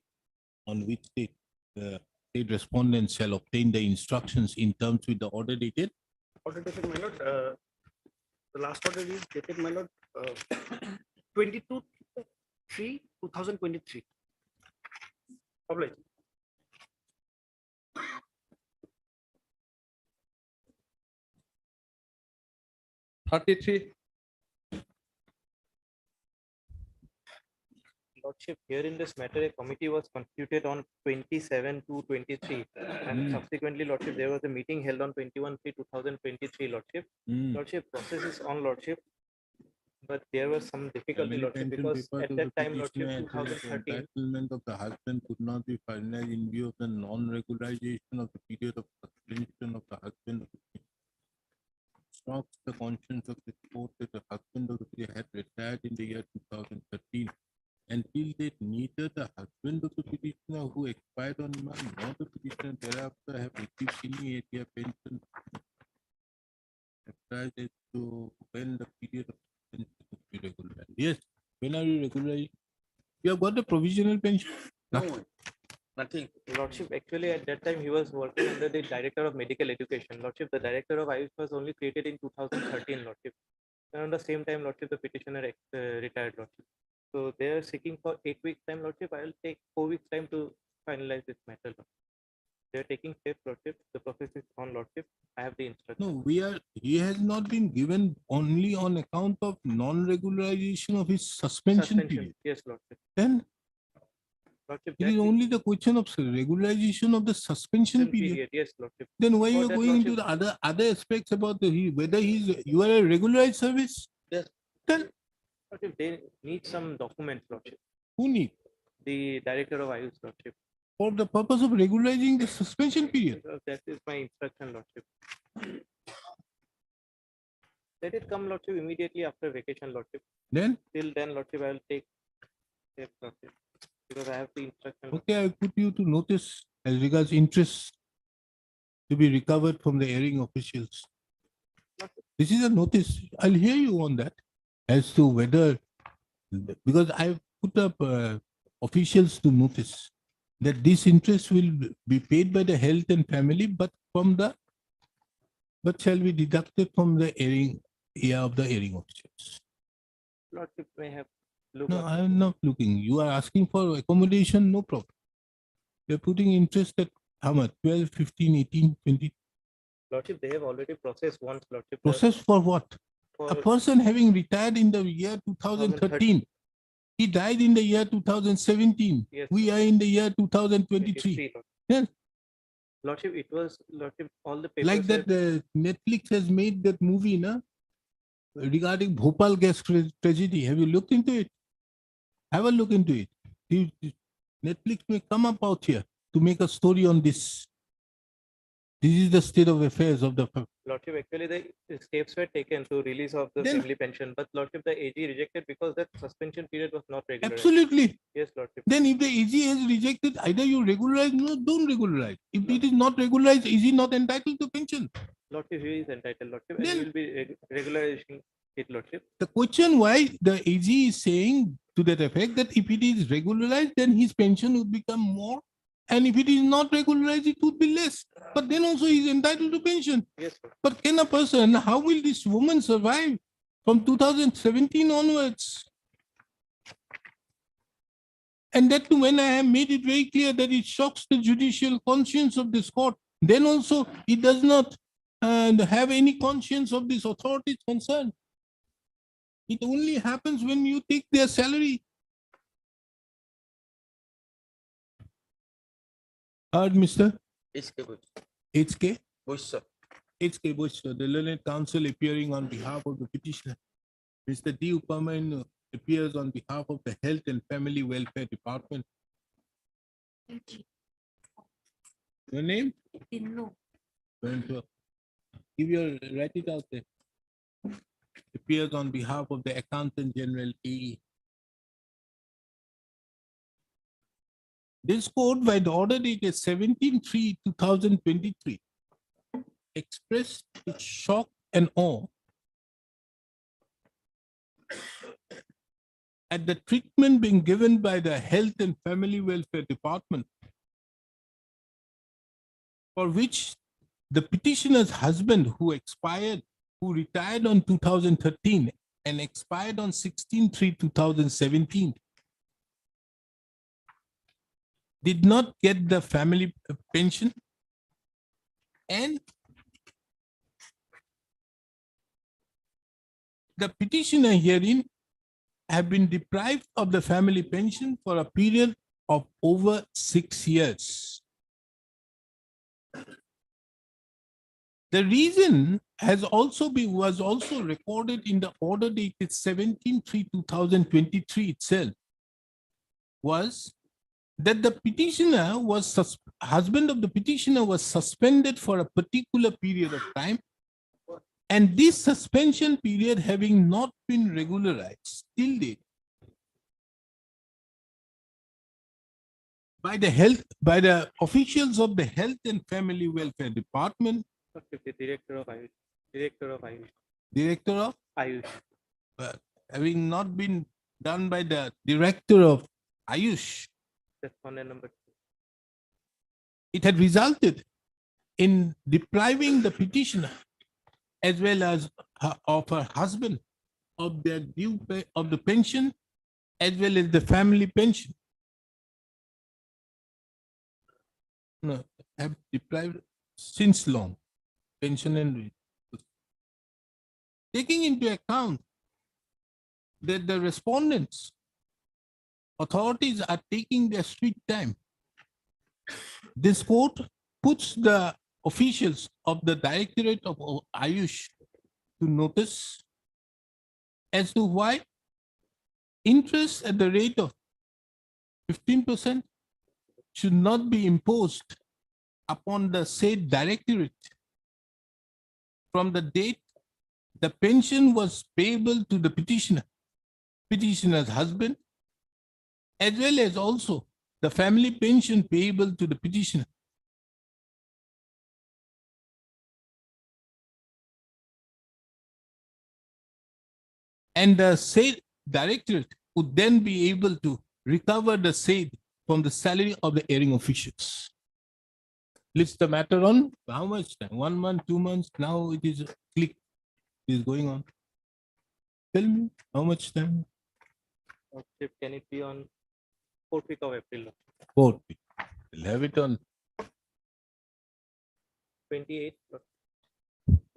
on which date the state respondent shall obtain the instructions in terms with the order dated.
Order dated, my lord. The last order is dated, my lord, 22/3/2023. Obliged.
33.
Lordship, here in this matter, a committee was constituted on 27/2/23, and subsequently, Lordship, there was a meeting held on 21/3/2023, Lordship. Lordship, process is on, Lordship, but there was some difficulty, Lordship, because at that time, Lordship, 2013.
Entitlement of the husband could not be finalized in view of the non-regularization of the period of suspension of the husband. Shocks the conscience of the court that the husband of the petitioner had retired in the year 2013. Until date, neither the husband of the petitioner who expired on month nor the petitioner thereafter have received any area pension. Excise as to when the period of suspension will be regularized. Yes, when are you regularizing? You have got the provisional pension?
No, nothing.
Lordship, actually, at that time, he was working under the Director of Medical Education. Lordship, the Director of IUS was only created in 2013, Lordship. Around the same time, Lordship, the petitioner retired, Lordship. So they are seeking for 8 weeks time, Lordship. I will take 4 weeks time to finalize this matter, Lordship. They are taking steps, Lordship. The process is on, Lordship. I have the instruction.
No, he has not been given only on account of non-regularization of his suspension period.
Yes, Lordship.
Then
Lordship,
it is only the question of regularization of the suspension period.
Yes, Lordship.
Then why
For
you are
that,
going into the other aspects about whether you are a regularized service?
Yes.
Then
Lordship, they need some documents, Lordship.
who need?
The Director of IUS, Lordship.
For the purpose of regularizing the suspension period.
That is my instruction, Lordship. Let it come, Lordship, immediately after vacation, Lordship.
Then?
Till then, Lordship, I will take steps, Lordship. Because I have the instruction.
Okay, I put you to notice as regards interest to be recovered from the airing officials. This is a notice. I'll hear you on that as to whether, because I put up officials to notice that this interest will be paid by the health and family, but shall be deducted from the airing of the airing officials.
Lordship may have looked.
No, I am not looking. You are asking for accommodation, no problem. You're putting interest at how much? 12, 15, 18, 20.
Lordship, they have already processed once, Lordship.
Process for what? A person having retired in the year 2013. He died in the year 2017.
Yes.
We are in the year 2023. Yes.
Lordship, it was, Lordship, all the papers.
Like that, Netflix has made that movie, na, regarding Bhopal gas tragedy. Have you looked into it? Have a look into it. Netflix may come up out here to make a story on this. This is the state of affairs of the.
Lordship, actually the steps were taken to release of the
Then-
family pension, but Lordship, the AG rejected because that suspension period was not regular.
Absolutely.
Yes, Lordship.
Then if the AG has rejected, either you regularize or don't regularize. If it is not regularized, is he not entitled to pension?
Lordship, he is entitled, Lordship, and
Then-
he will be regularizing it, Lordship.
The question why the AG is saying to that effect that if it is regularized, then his pension would become more. And if it is not regularized, it would be less. But then also he is entitled to pension.
Yes, sir.
But can a person, how will this woman survive from 2017 onwards? And that too, when I have made it very clear that it shocks the judicial conscience of this court, then also it does not have any conscience of this authority's concern. It only happens when you take their salary. Heard, Mr. HK? HK Bush, the learned counsel appearing on behalf of the petitioner. Mr. D. Upaman appears on behalf of the Health and Family Welfare Department. Your name?
No.
Give your, write it out there. Appears on behalf of the Accountant General AE. This court, by the order dated 17/3/2023, expressed its shock and awe at the treatment being given by the Health and Family Welfare Department, for which the petitioner's husband, who retired on 2013 and expired on 16/3/2017, did not get the family pension, and the petitioner herein have been deprived of the family pension for a period of over 6 years. The reason was also recorded in the order dated 17/3/2023 itself, was that the petitioner husband of the petitioner was suspended for a particular period of time, and this suspension period having not been regularized till date by the officials of the Health and Family Welfare Department,
The director of Ayush. Director of Ayush.
Director of
Ayush.
having not been done by the Director of Ayush,
Respondent number 2.
it had resulted in depriving the petitioner as well as of her husband of their due pay of the pension as well as the family pension. No, have deprived since long pension and taking into account that the respondents authorities are taking their sweet time. This court puts the officials of the Directorate of Ayush to notice as to why interest at the rate of 15% should not be imposed upon the said directorate from the date the pension was payable to the petitioner's husband, as well as also the family pension payable to the petitioner. And the said directorate would then be able to recover the said from the salary of the erring officials. List the matter on how much time? 1 month, 2 months. Now it is click. It is going on. Tell me how much time?
Can it be on 4th week of April?
4th week. We'll have it on
28th.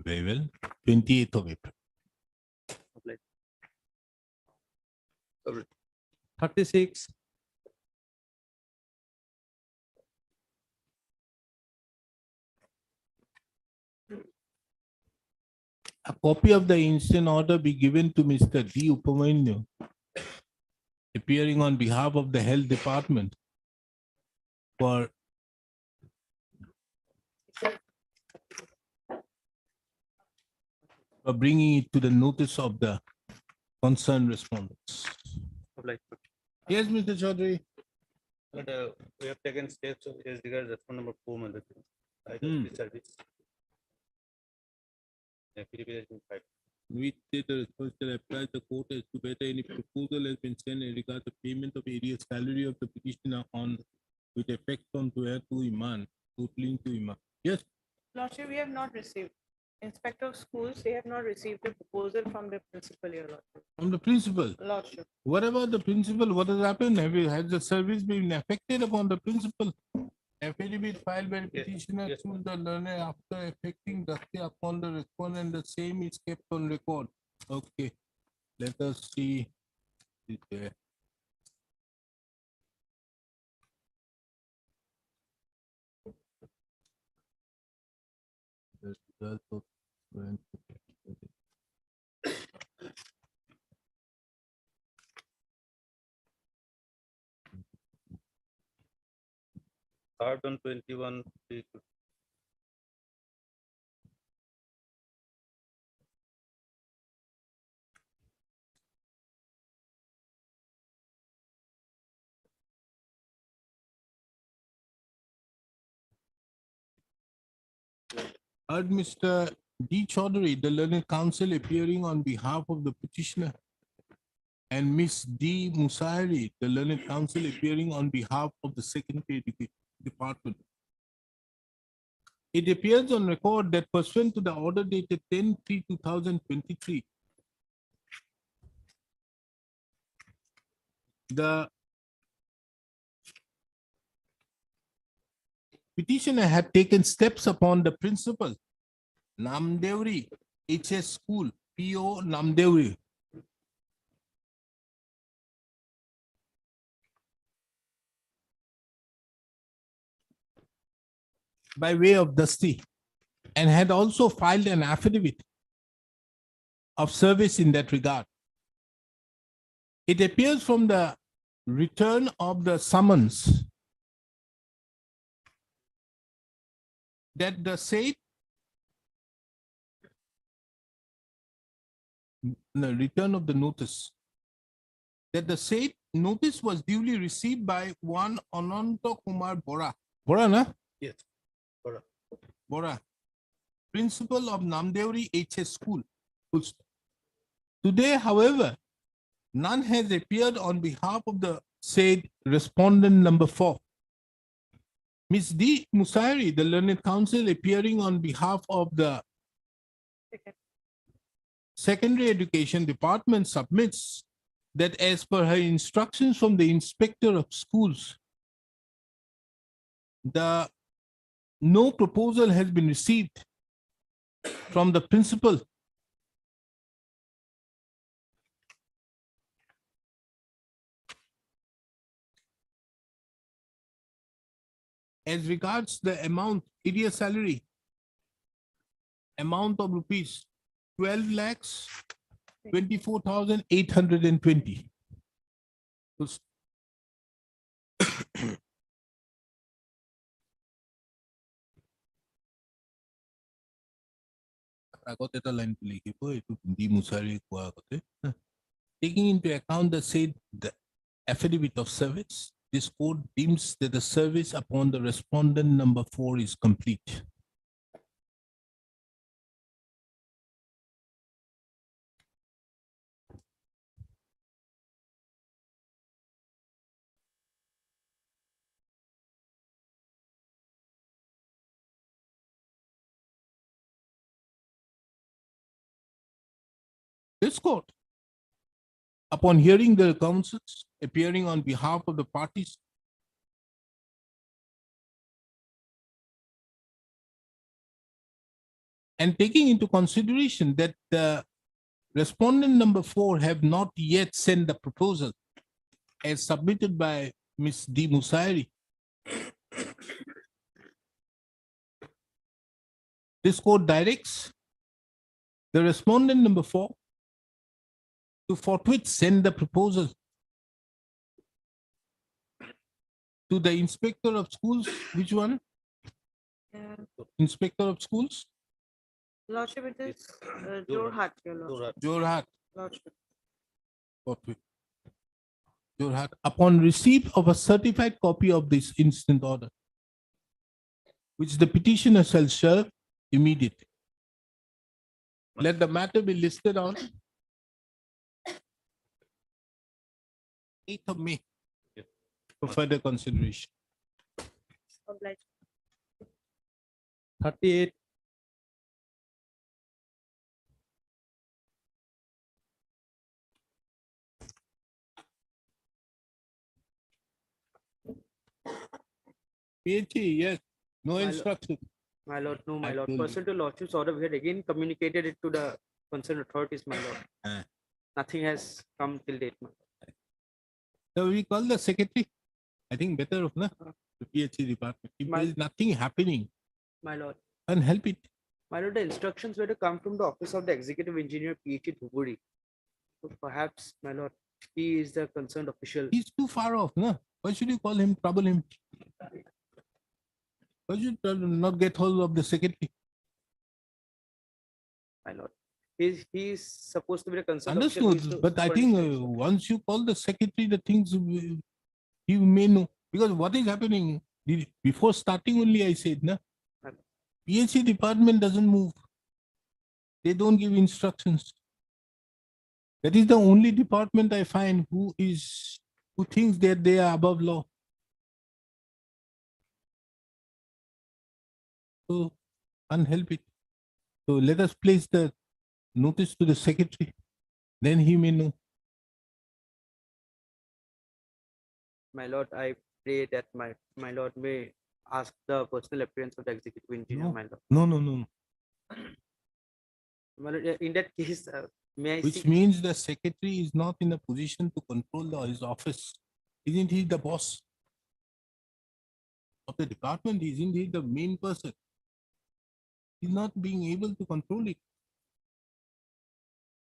very well. 28th of April.
36.
A copy of the instant order be given to Mr. D. Upamanyu, appearing on behalf of the Health Department for bringing it to the notice of the concerned respondents. Yes, Mr. Chaudhary.
But we have taken steps as regards respondent number 4, my lord. I
Hmm.
the service. Affidavit has been filed.
We state the responsible applies the court as to whether any proposal has been sent in regard to payment of area salary of the petitioner on with effect on to Iman, totaling to Iman. Yes,
Lordship, we have not received. Inspector of schools, they have not received a proposal from the principal, your lordship.
from the principal.
Lordship.
What about the principal? What has happened? Has the service been affected upon the principal? Affidavit filed by the petitioner to the learner after affecting justice upon the respondent, the same is kept on record. Okay, let us see. Is there? The result of
Third on 21.
Heard Mr. D. Chaudhary, the learned counsel appearing on behalf of the petitioner, and Miss D. Musairi, the learned counsel appearing on behalf of the Secretary Department. It appears on record that pursuant to the order dated 10/3/2023, the petitioner had taken steps upon the principal, Namdevri HS School, PO Namdevri, by way of Dusty, and had also filed an affidavit of service in that regard. It appears from the return of the summons that the said return of the notice, that the said notice was duly received by one Ananta Kumar Bora. Bora, na?
Yes. Bora.
Bora, principal of Namdevri HS School. Today, however, none has appeared on behalf of the said respondent number 4. Ms. D. Musairi, the learned counsel appearing on behalf of the Secondary Education Department, submits that as per her instructions from the inspector of schools, no proposal has been received from the principal as regards the amount, area salary, amount of rupees 12 lakhs 24,820. Taking into account the said the affidavit of service, this court deems that the service upon the respondent number 4 is complete. This court, upon hearing the counsels appearing on behalf of the parties, and taking into consideration that the respondent number 4 have not yet sent the proposal as submitted by Ms. D. Musairi, this court directs the respondent number 4 to forthwith send the proposal to the inspector of schools. Which one? Inspector of schools?
Lordship, it is Jorhat, your lordship.
Jorhat.
Lordship.
Forthwith. Jorhat. Upon receipt of a certified copy of this instant order, which the petitioner shall serve immediately. Let the matter be listed on 8th of May for further consideration.
Obliged.
38.
PHE, yes, no
My
instruction.
My lord, no, my
I
lord.
told you.
Pursuant to lordship's order, we had again communicated it to the concerned authorities, my lord. Nothing has come till date, my lord.
So we call the secretary. I think better of the PHE department. If there is nothing happening,
My lord.
and help it.
My lord, the instructions were to come from the office of the executive engineer, PhD Dhuburi. So perhaps, my lord, he is the concerned official.
He's too far off, no? Why should you call him, trouble him? Why should you not get hold of the secretary?
My lord. He's supposed to be the concerned official.
Understood, but I think once you call the secretary, the things you may know. Because what is happening, before starting only I said, no? PHE department doesn't move. They don't give instructions. That is the only department I find who thinks that they are above law. So, can't help it. So let us place the notice to the secretary. Then he may know.
My lord, I pray that my lord may ask the personal appearance of the executive engineer,
No.
my lord.
No.
My lord, in that case, may I
Which
seek?
means the secretary is not in a position to control his office. Isn't he the boss of the department? Isn't he the main person? He's not being able to control it.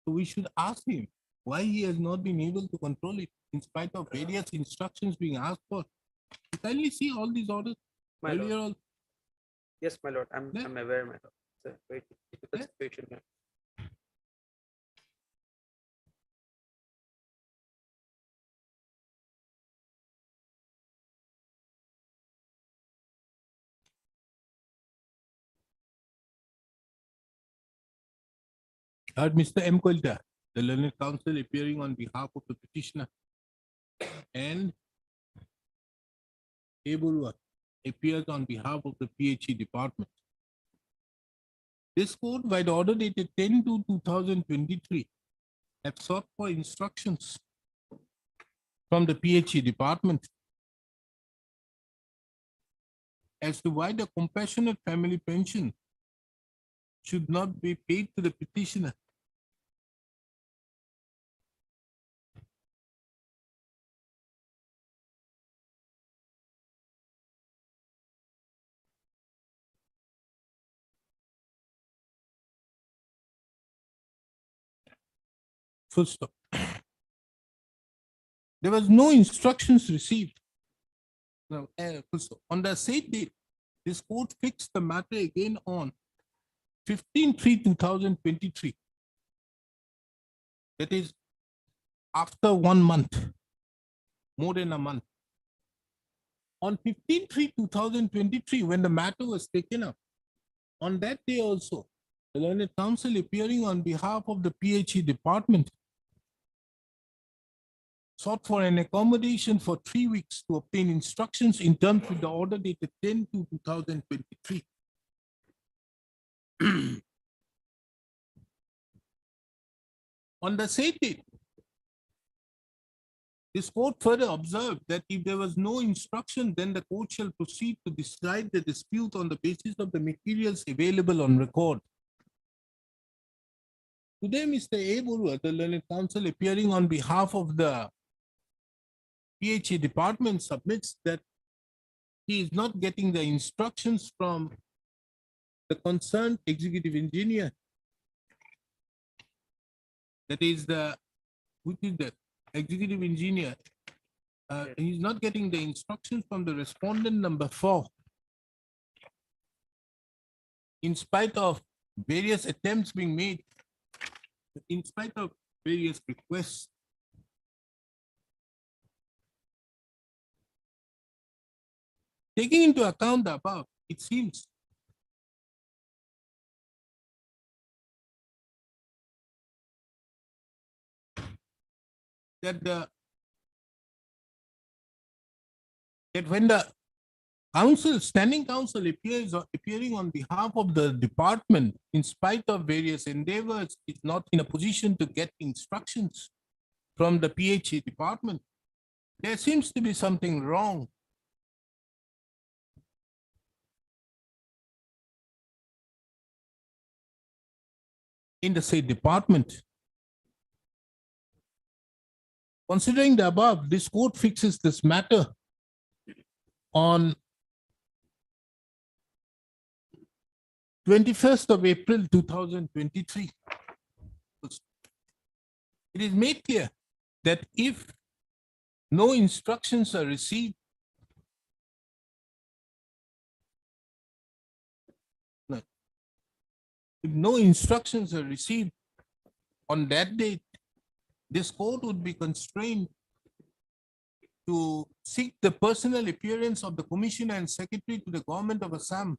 So we should ask him why he has not been able to control it in spite of various instructions being asked for. You kindly see all these orders
My
earlier
lord.
on.
Yes, my lord, I'm
Yeah.
aware, my lord. It's a very difficult
Yeah.
situation, my lord.
Mr. M. Kolta, the learned counsel appearing on behalf of the petitioner, and Eburwa appears on behalf of the PHE department. This court, by the order dated 10/2/2023, have sought for instructions from the PHE department as to why the compassionate family pension should not be paid to the petitioner. Full stop. There was no instructions received. Now, full stop. On the same date, this court fixed the matter again on 15/3/2023. That is after 1 month, more than a month. On 15/3/2023, when the matter was taken up, on that day also, the learned counsel appearing on behalf of the PHE department sought for an accommodation for 3 weeks to obtain instructions in terms with the order dated 10/2/2023. On the same date, this court further observed that if there was no instruction, then the court shall proceed to decide the dispute on the basis of the materials available on record. Today, Mr. A. Burua, the learned counsel appearing on behalf of the PHE department, submits that he is not getting the instructions from the concerned executive engineer that is which is the executive engineer, he's not getting the instructions from the respondent number 4. In spite of various attempts being made, in spite of various requests, taking into account the above, it seems that that when the standing counsel appearing on behalf of the department, in spite of various endeavors, is not in a position to get instructions from the PHA department, there seems to be something wrong. In the said department. Considering the above, this court fixes this matter on 21st of April 2023. It is made clear that if no instructions are received, if no instructions are received on that date, this court would be constrained to seek the personal appearance of the Commissioner and Secretary to the Government of Assam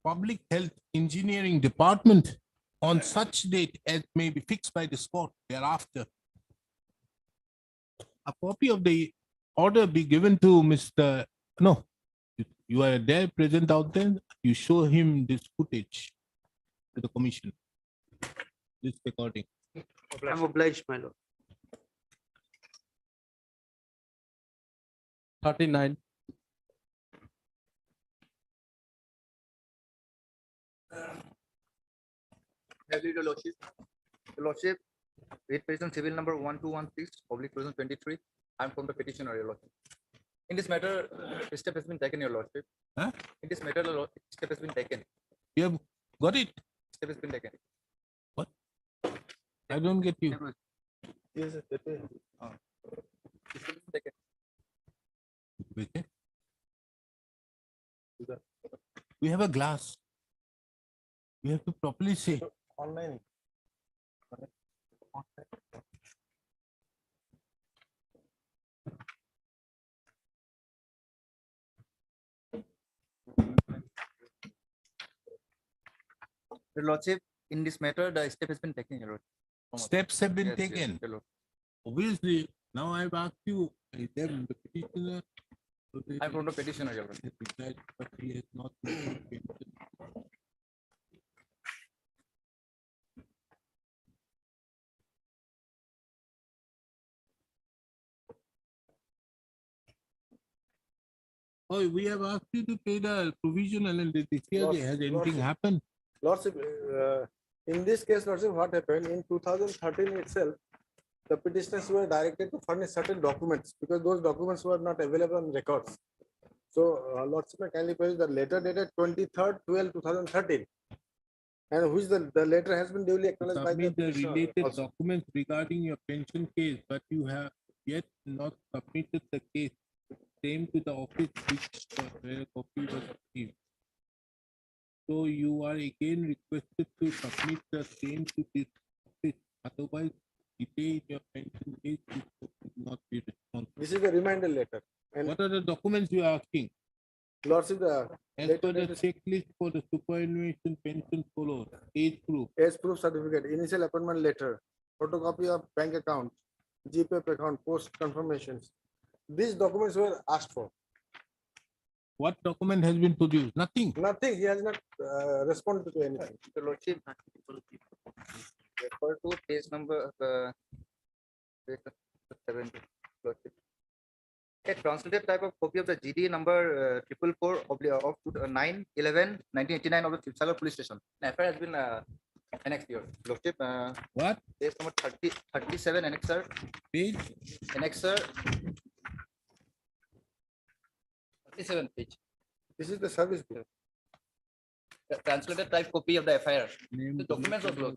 Public Health Engineering Department on such date as may be fixed by this court thereafter. A copy of the order be given to Mr. No, you are there present out there, you show him this footage to the Commission, this recording.
I'm obliged, my lord.
39.
Your Lordship. Your Lordship, read petition civil number 1216/2023. I'm from the petitioner, Your Lordship. In this matter, step has been taken, Your Lordship.
Huh?
In this matter, the step has been taken.
You have got it?
Step has been taken.
What? I don't get you.
Yes, sir. Step has been taken.
Okay. We have a glass. We have to properly say.
Online. Your Lordship, in this matter, the step has been taken, Your Lordship.
Steps have been
Yes, yes,
taken.
Your Lord.
Obviously, now I've asked you, is there the petitioner?
I'm from the petitioner, Your Lordship.
But he has not. Oh, we have asked you to pay the provisional and this year has anything
Lordship.
happened?
Lordship, in this case, Lordship, what happened in 2013 itself, the petitioners were directed to furnish certain documents because those documents were not available on records. So, Lordship, I kindly produce the letter dated 23rd 12/2013, and which the letter has been duly acknowledged by the
Submit the
petitioner
related
also.
documents regarding your pension case, but you have yet not submitted the case same to the office which where a copy was received. So you are again requested to submit the same to this office. Otherwise, delay in your pension case will not be responsible.
This is the reminder letter. And
what are the documents you are asking?
Lordship, the
As per the checklist for the superannuation pension follows, age proof.
age proof certificate, initial appointment letter, photocopy of bank account, GPF account, post confirmations. These documents were asked for.
What document has been produced? Nothing.
Nothing. He has not responded to anything.
Your Lordship, refer to page number page 70, Lordship. A translated type of copy of the GD number 444 of 9/11/1989 of the Chipsagar police station. An FIR has been annexed here. Lordship,
what?
Page number 37 annexer.
Page?
Annexer 37 page.
This is the service bill.
The translated type copy of the FIR. The documents of law.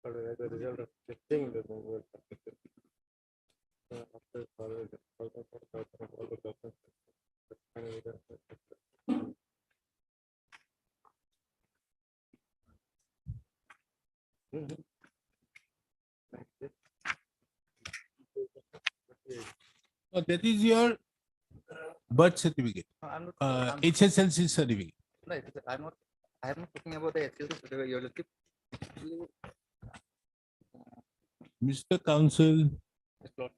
But as a result of testing the movement after all the documents.
So that is your birth certificate,
I'm not,
HSLC certificate.
no, I'm not talking about the HLC certificate, Your Lordship.
Mr. Counsel,
Yes, Lord.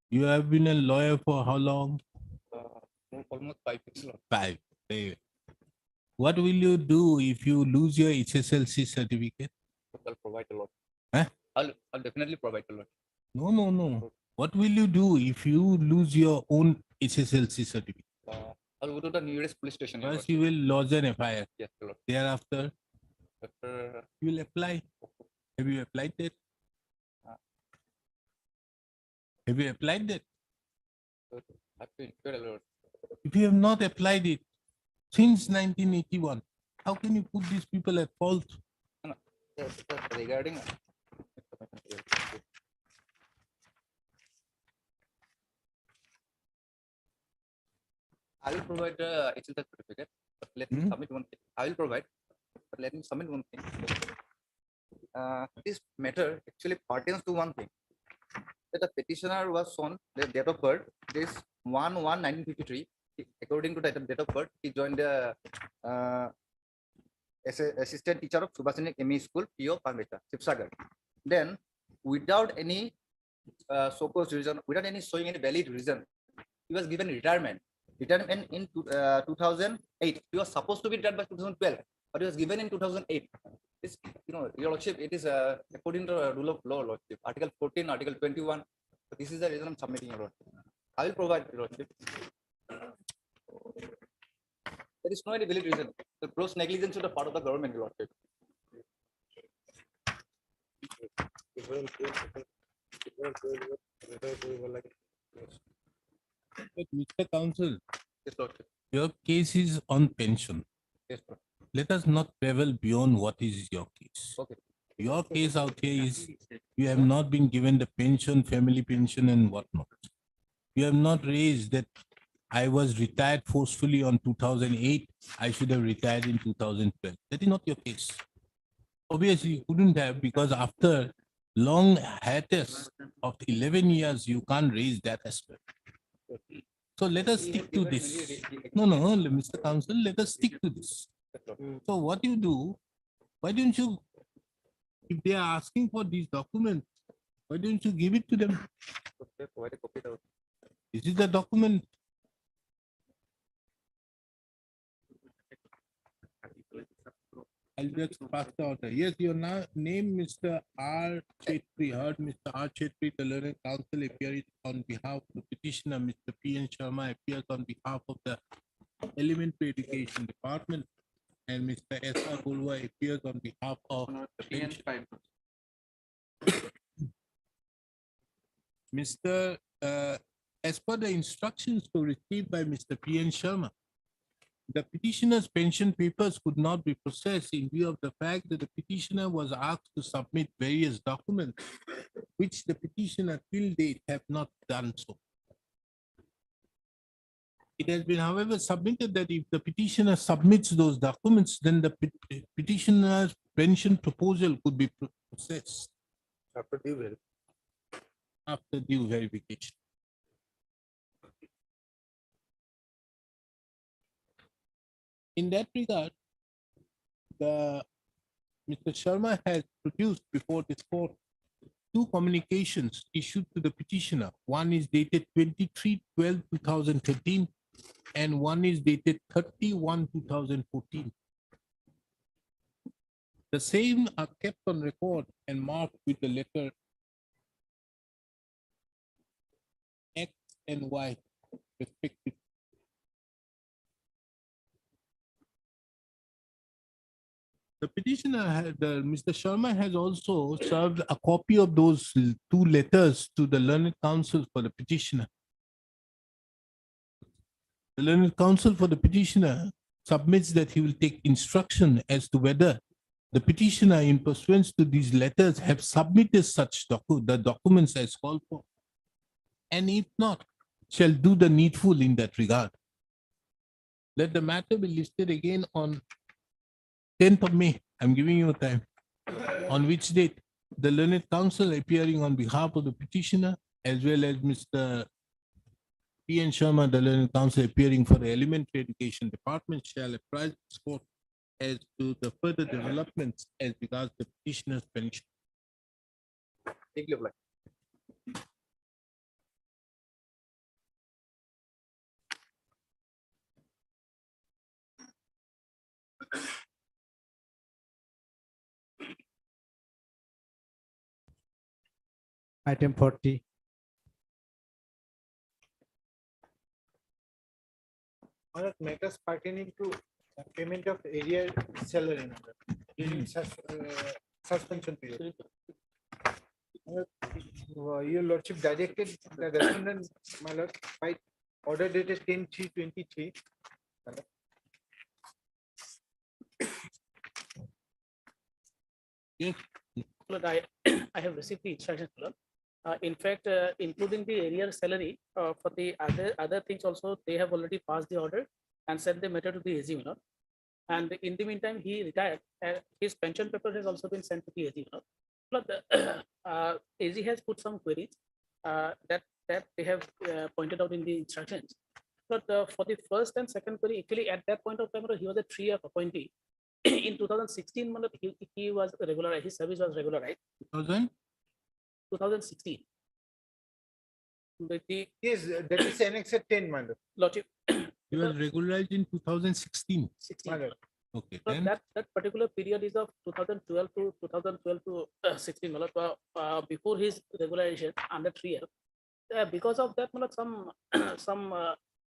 you have been a lawyer for how long?
Almost 5 years, Lord.
5. Very well. What will you do if you lose your HSLC certificate?
I'll provide a lot.
Huh?
I'll definitely provide a lot.
No. What will you do if you lose your own HSLC certificate?
I'll go to the nearest police station. Your
First, you will lodge an FIR.
Yes, Lord.
Thereafter,
After,
you will apply. Have you applied that? Have you applied that?
I have to inquire a lot.
If you have not applied it since 1981, how can you put these people at fault?
No, regarding I will provide the HLC certificate, but let me submit one thing. I will provide, but let me submit one thing. This matter actually pertains to one thing. That the petitioner was shown the date of birth is 1/1/1953. According to that date of birth, he joined the as a assistant teacher of Subhasini ME School, PO Pameta, Sipsagar. Then, without any so-called reason, without any showing any valid reason, he was given retirement. Retirement in 2008. He was supposed to be retired by 2012, but he was given in 2008. This, Your Lordship, it is according to the rule of law, Lordship, Article 14, Article 21. So this is the reason I'm submitting, Your Lordship. I will provide, Your Lordship. There is no any valid reason. The gross negligence on the part of the government, Your Lordship.
But Mr. Counsel,
Yes, Lordship.
your case is on pension.
Yes, Lord.
Let us not travel beyond what is your case.
Okay.
Your case out here is you have not been given the pension, family pension, and whatnot. You have not raised that I was retired forcefully on 2008. I should have retired in 2012. That is not your case. Obviously, you couldn't have, because after long hiatus of 11 years, you can't raise that aspect. So let us stick to this. No, Mr. Counsel, let us stick to this. So what you do, why don't you, if they are asking for these documents, why don't you give it to them?
Provide a copy of
This is the document. I'll just pass the order. Yes, your name, Mr. R. Chetri, heard Mr. R. Chetri, the learned counsel, appears on behalf of the petitioner. Mr. P. N. Sharma appears on behalf of the Elementary Education Department, and Mr. S. R. Gulwa appears on behalf of the pension. Mr. As per the instructions to received by Mr. P. N. Sharma, the petitioner's pension papers could not be processed in view of the fact that the petitioner was asked to submit various documents, which the petitioner till date have not done so. It has been, however, submitted that if the petitioner submits those documents, then the petitioner's pension proposal could be processed after due verification. In that regard, Mr. Sharma has produced before this court 2 communications issued to the petitioner. One is dated 23/12/2013 and one is dated 30/1/2014. The same are kept on record and marked with the letter X and Y respectively. The petitioner, Mr. Sharma has also served a copy of those 2 letters to the learned counsel for the petitioner. The learned counsel for the petitioner submits that he will take instruction as to whether the petitioner in pursuance to these letters have submitted such the documents as called for. And if not, shall do the needful in that regard. Let the matter be listed again on 10th of May. I'm giving you time. On which date the learned counsel appearing on behalf of the petitioner, as well as Mr. P. N. Sharma, the learned counsel appearing for the Elementary Education Department, shall apprise this court as to the further developments as regards the petitioner's pension.
Thank you.
Item 40. Or matters pertaining to payment of area salary during suspension period. Your lordship directed the respondent, my lord, by order dated 10/3/23.
Lord, I have received the instructions, Lord. In fact, including the area salary, for the other things also, they have already passed the order and sent the matter to the AG, Lord. And in the meantime, he retired. His pension paper has also been sent to the AG, Lord. Lord, the AG has put some queries that they have pointed out in the instructions. But for the first and second query, actually at that point of time, he was a 3-year appointee. In 2016, he was regular. His service was regularized. 2016.
Yes, that is annexed 10, my lord.
Lordship.
You were regularized in 2016.
16.
My lord.
Okay,
So
then
that particular period is of 2012 to 16, my lord, before his regularization under 3 years. Because of that, my lord, some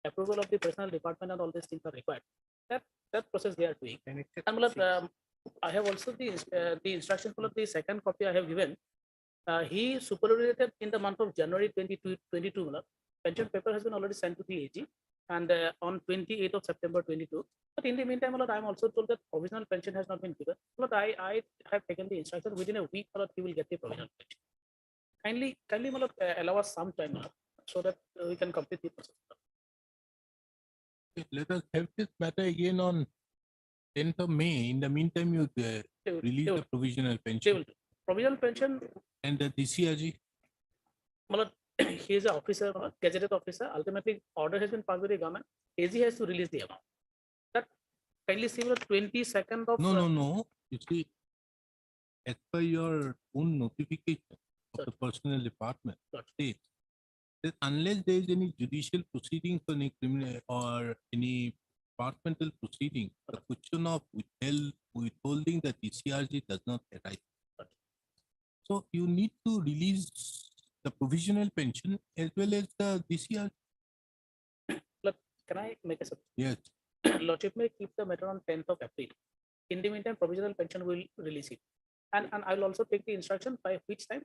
approval of the personal department and all these things are required. That process they are doing. And my lord, I have also the instructions for the second copy I have given. He superannuated in the month of January 2022. Pension paper has been already sent to the AG, and on 28th of September 22. But in the meantime, I am also told that provisional pension has not been given. But I have taken the instruction within a week, he will get the provisional pension. Kindly, allow us some time so that we can complete the process.
let us have this matter again on 10th of May. In the meantime, you release the provisional pension.
Provisional pension.
And the DCRG.
He is an officer, gazetted officer. Ultimately, order has been passed by the government. AG has to release the amount. That kindly see 22nd of.
No. You see, as per your own notification of the personnel department, states that unless there is any judicial proceedings or any criminal or any departmental proceeding, the question of withholding the DCRG does not arise. So you need to release the provisional pension as well as the DCRG.
Look, can I make a suggestion?
Yes.
Lordship may keep the matter on 10th of April. In the meantime, provisional pension will release it. And I will also take the instruction by which time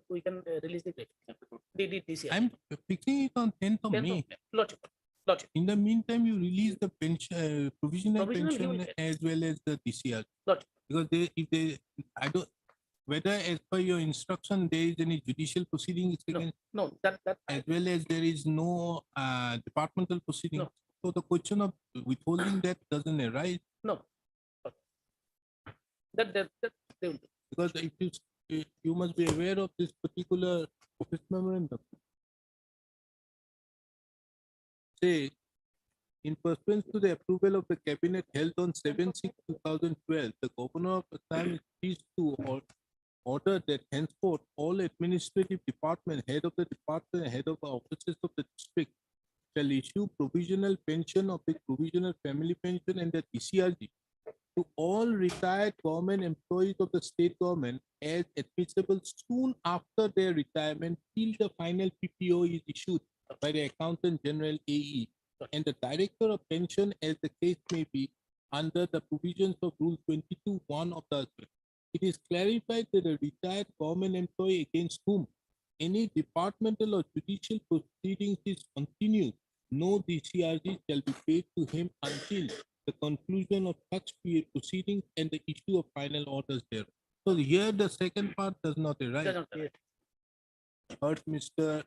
we can release the DCRG.
I'm fixing it on 10th of May.
Lordship.
In the meantime, you release the pension, provisional pension as well as the DCRG. Because I don't, whether as per your instruction there is any judicial proceeding taken,
no, that
as well as there is no departmental proceeding.
No.
So the question of withholding that doesn't arise.
No. That they will do.
Because if you must be aware of this particular office memorandum. Say, in pursuance to the approval of the cabinet held on 7/6/2012, the governor of Assam is pleased to order that henceforth all administrative department, head of the department, head of the offices of the district shall issue provisional pension of the provisional family pension and the DCRG to all retired government employees of the state government as admissible soon after their retirement till the final PPO is issued by the Accountant General AE and the Director of Pension as the case may be under the provisions of Rule 22(1) of the Act. It is clarified that a retired government employee against whom any departmental or judicial proceedings is continued, no DCRG shall be paid to him until the conclusion of such proceedings and the issue of final orders there. So here the second part does not arise.
Does not arise.
First, Mr.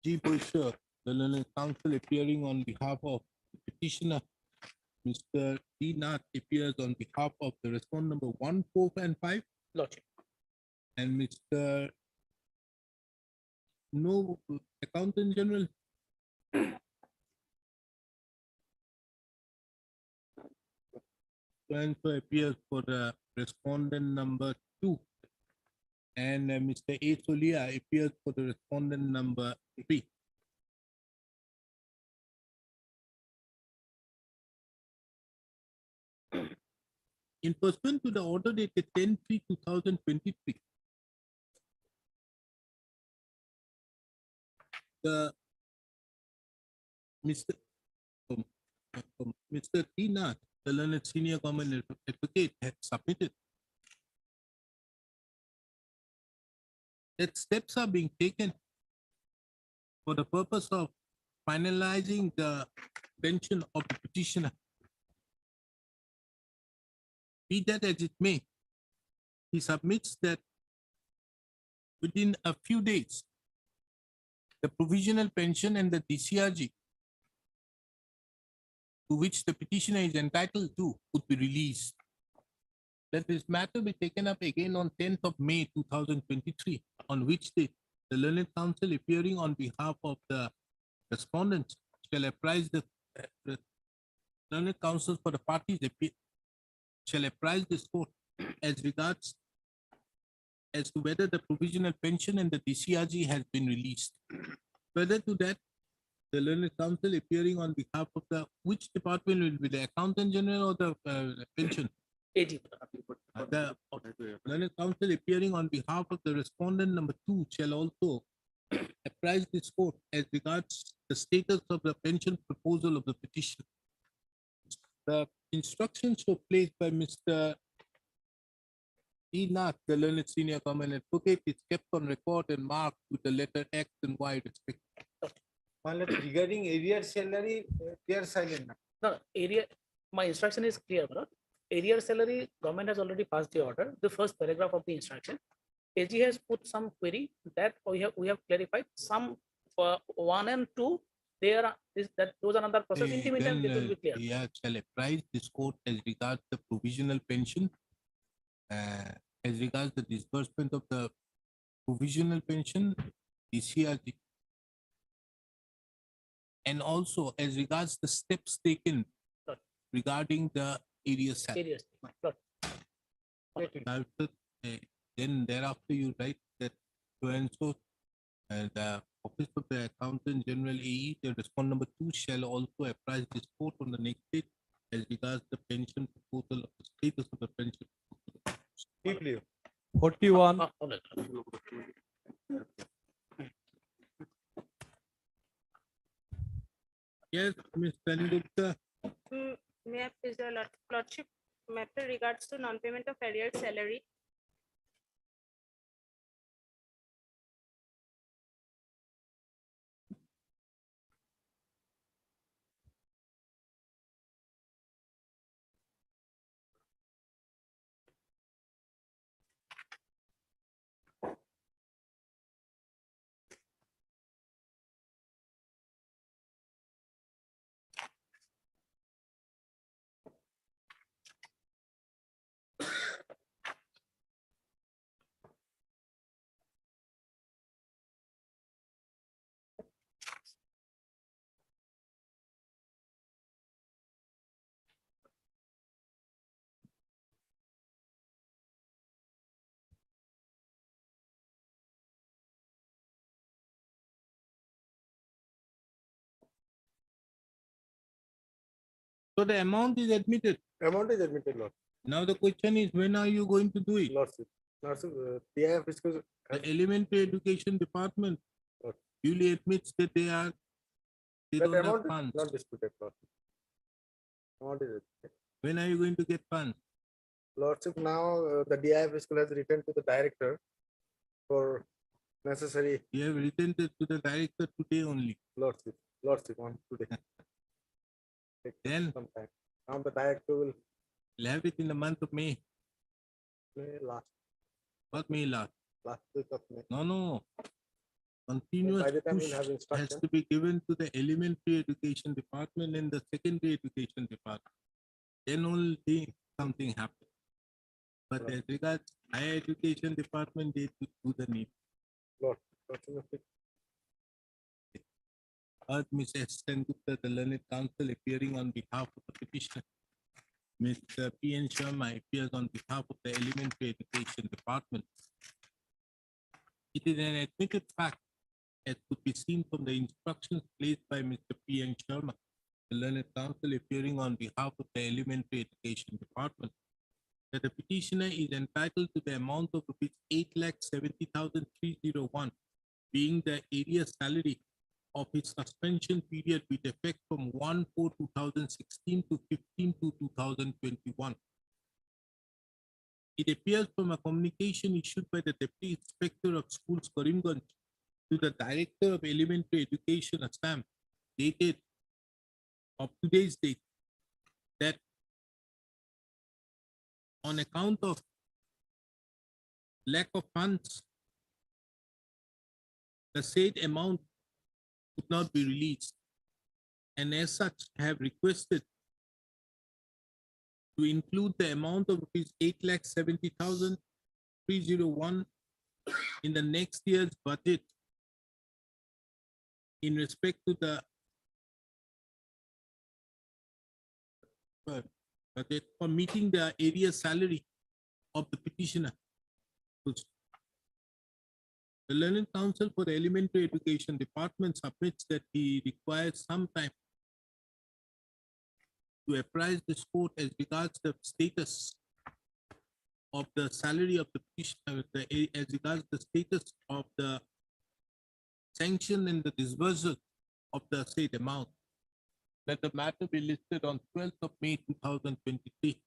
G. Busher, the learned counsel appearing on behalf of the petitioner. Mr. D. Nath appears on behalf of the respondent number 1, 4, and 5.
Lordship.
And Mr. No Accountant General. And so appears for the respondent number 2. And Mr. A. Solia appears for the respondent number 3. In pursuant to the order dated 10/3/2023, the Mr. Mr. T. Nath, the learned senior government advocate, had submitted that steps are being taken for the purpose of finalizing the pension of the petitioner. Be that as it may, he submits that within a few days, the provisional pension and the DCRG to which the petitioner is entitled to would be released. That this matter be taken up again on 10th of May 2023, on which the learned counsel appearing on behalf of the respondents shall apprise the learned counsel for the parties shall apprise this court as regards as to whether the provisional pension and the DCRG has been released. Further to that, the learned counsel appearing on behalf of the which department will be the accountant general or the pension?
AG.
The learned counsel appearing on behalf of the respondent number 2 shall also apprise this court as regards the status of the pension proposal of the petition. The instructions were placed by Mr. E. Nath, the learned senior government advocate, is kept on record and marked with the letter X and Y respectively.
Regarding area salary, they are silent.
No, area, my instruction is clear, bro. Area salary, government has already passed the order, the first paragraph of the instruction. AG has put some query that we have clarified some 1 and 2. There are those are another process. In the meantime, it will be clear.
Yeah, shall apprise this court as regards the provisional pension, as regards the disbursement of the provisional pension, DCRG, and also as regards the steps taken regarding the area salary. Then thereafter you write that so and so the Office of the Accountant General AE, the respondent number 2 shall also apprise this court on the next date as regards the pension proposal of the status of the pension.
Deeply.
41.
Yes, Ms. Gupta.
May I please, your lordship, matter regards to non-payment of arrears salary.
So the amount is admitted.
Amount is admitted, Lord.
Now the question is, when are you going to do it?
Lordship. Lordship, PIF is
The elementary education department duly admits that they
that
don't have
amount is
funds.
not disputed, Lordship. Amount is admitted.
When are you going to get funds?
Lordship, now the DIF school has written to the director for necessary.
You have written to the director today only.
Lordship, on today.
Then
sometime. Now the director will
we'll have it in the month of May.
play
What May last?
last week of May.
No. Continuous
By the time
push
we'll have
has
instruction.
to be given to the elementary education department and the secondary education department. Then only something happens. But as regards higher education department, they do the need.
Lord,
Earth Ms. S. Gupta, the learned counsel appearing on behalf of the petitioner. Mr. P. N. Sharma appears on behalf of the elementary education department. It is an admitted fact, as could be seen from the instructions placed by Mr. P. N. Sharma, the learned counsel appearing on behalf of the elementary education department, that the petitioner is entitled to the amount of rupees 8,70,301, being the area salary of his suspension period with effect from 1/4/2016 to 15/2/2021. It appears from a communication issued by the Deputy Inspector of Schools Karimganj to the Director of Elementary Education Assam, dated of today's date, that on account of lack of funds, the said amount could not be released, and as such have requested to include the amount of rupees 8,70,301 in the next year's budget in respect to the budget for meeting the area salary of the petitioner. The Learned Counsel for the Elementary Education Department submits that he requires some time to apprise this court as regards the status of the salary of the petitioner, as regards the status of the sanction and the disbursal of the said amount. Let the matter be listed on 12th of May 2023,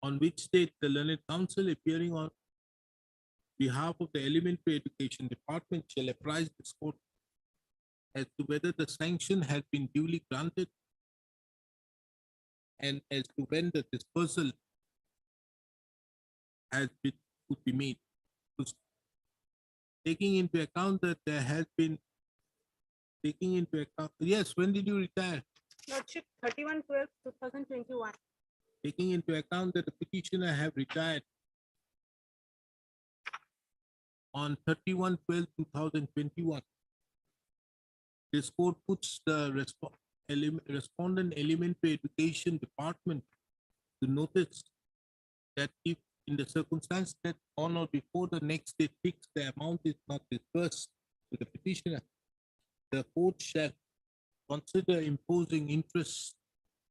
on which date the Learned Counsel appearing on behalf of the Elementary Education Department shall apprise this court as to whether the sanction has been duly granted and as to when the dispersal has been could be made. Taking into account that there has been yes, when did you retire?
Lordship, 31/12/2021.
Taking into account that the petitioner have retired on 31/12/2021, this court puts the respondent elementary education department to notice that if in the circumstance that on or before the next date fixed, the amount is not disbursed to the petitioner, the court shall consider imposing interest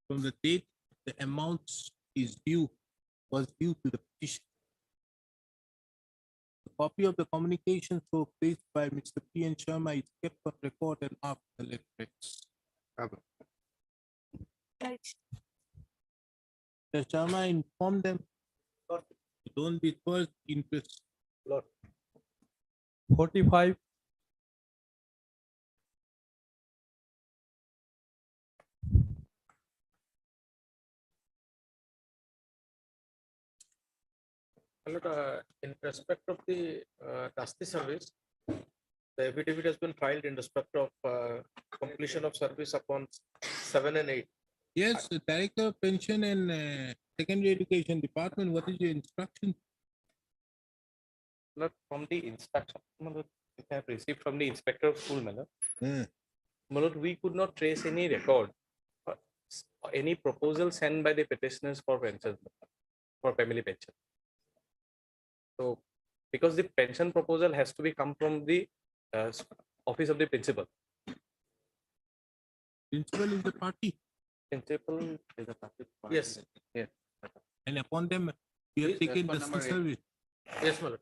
from the date the amount was due to the petition. A copy of the communication so placed by Mr. P. N. Sharma is kept on record and after the letters. The Sharma informed them don't disperse interest.
45.
In respect of the trustee service, the affidavit has been filed in respect of completion of service upon 7 and 8.
Yes, the Director of Pension and Secondary Education Department, what is your instruction?
Not from the instruction, Malad, if I have received from the Inspector of School, Malad, we could not trace any record, any proposal sent by the petitioners for pension, for family pension. So, because the pension proposal has to be come from the office of the principal.
Principal is the party.
Principal is the party. Yes. Yes.
And upon them, you have taken the service.
Yes, my lord.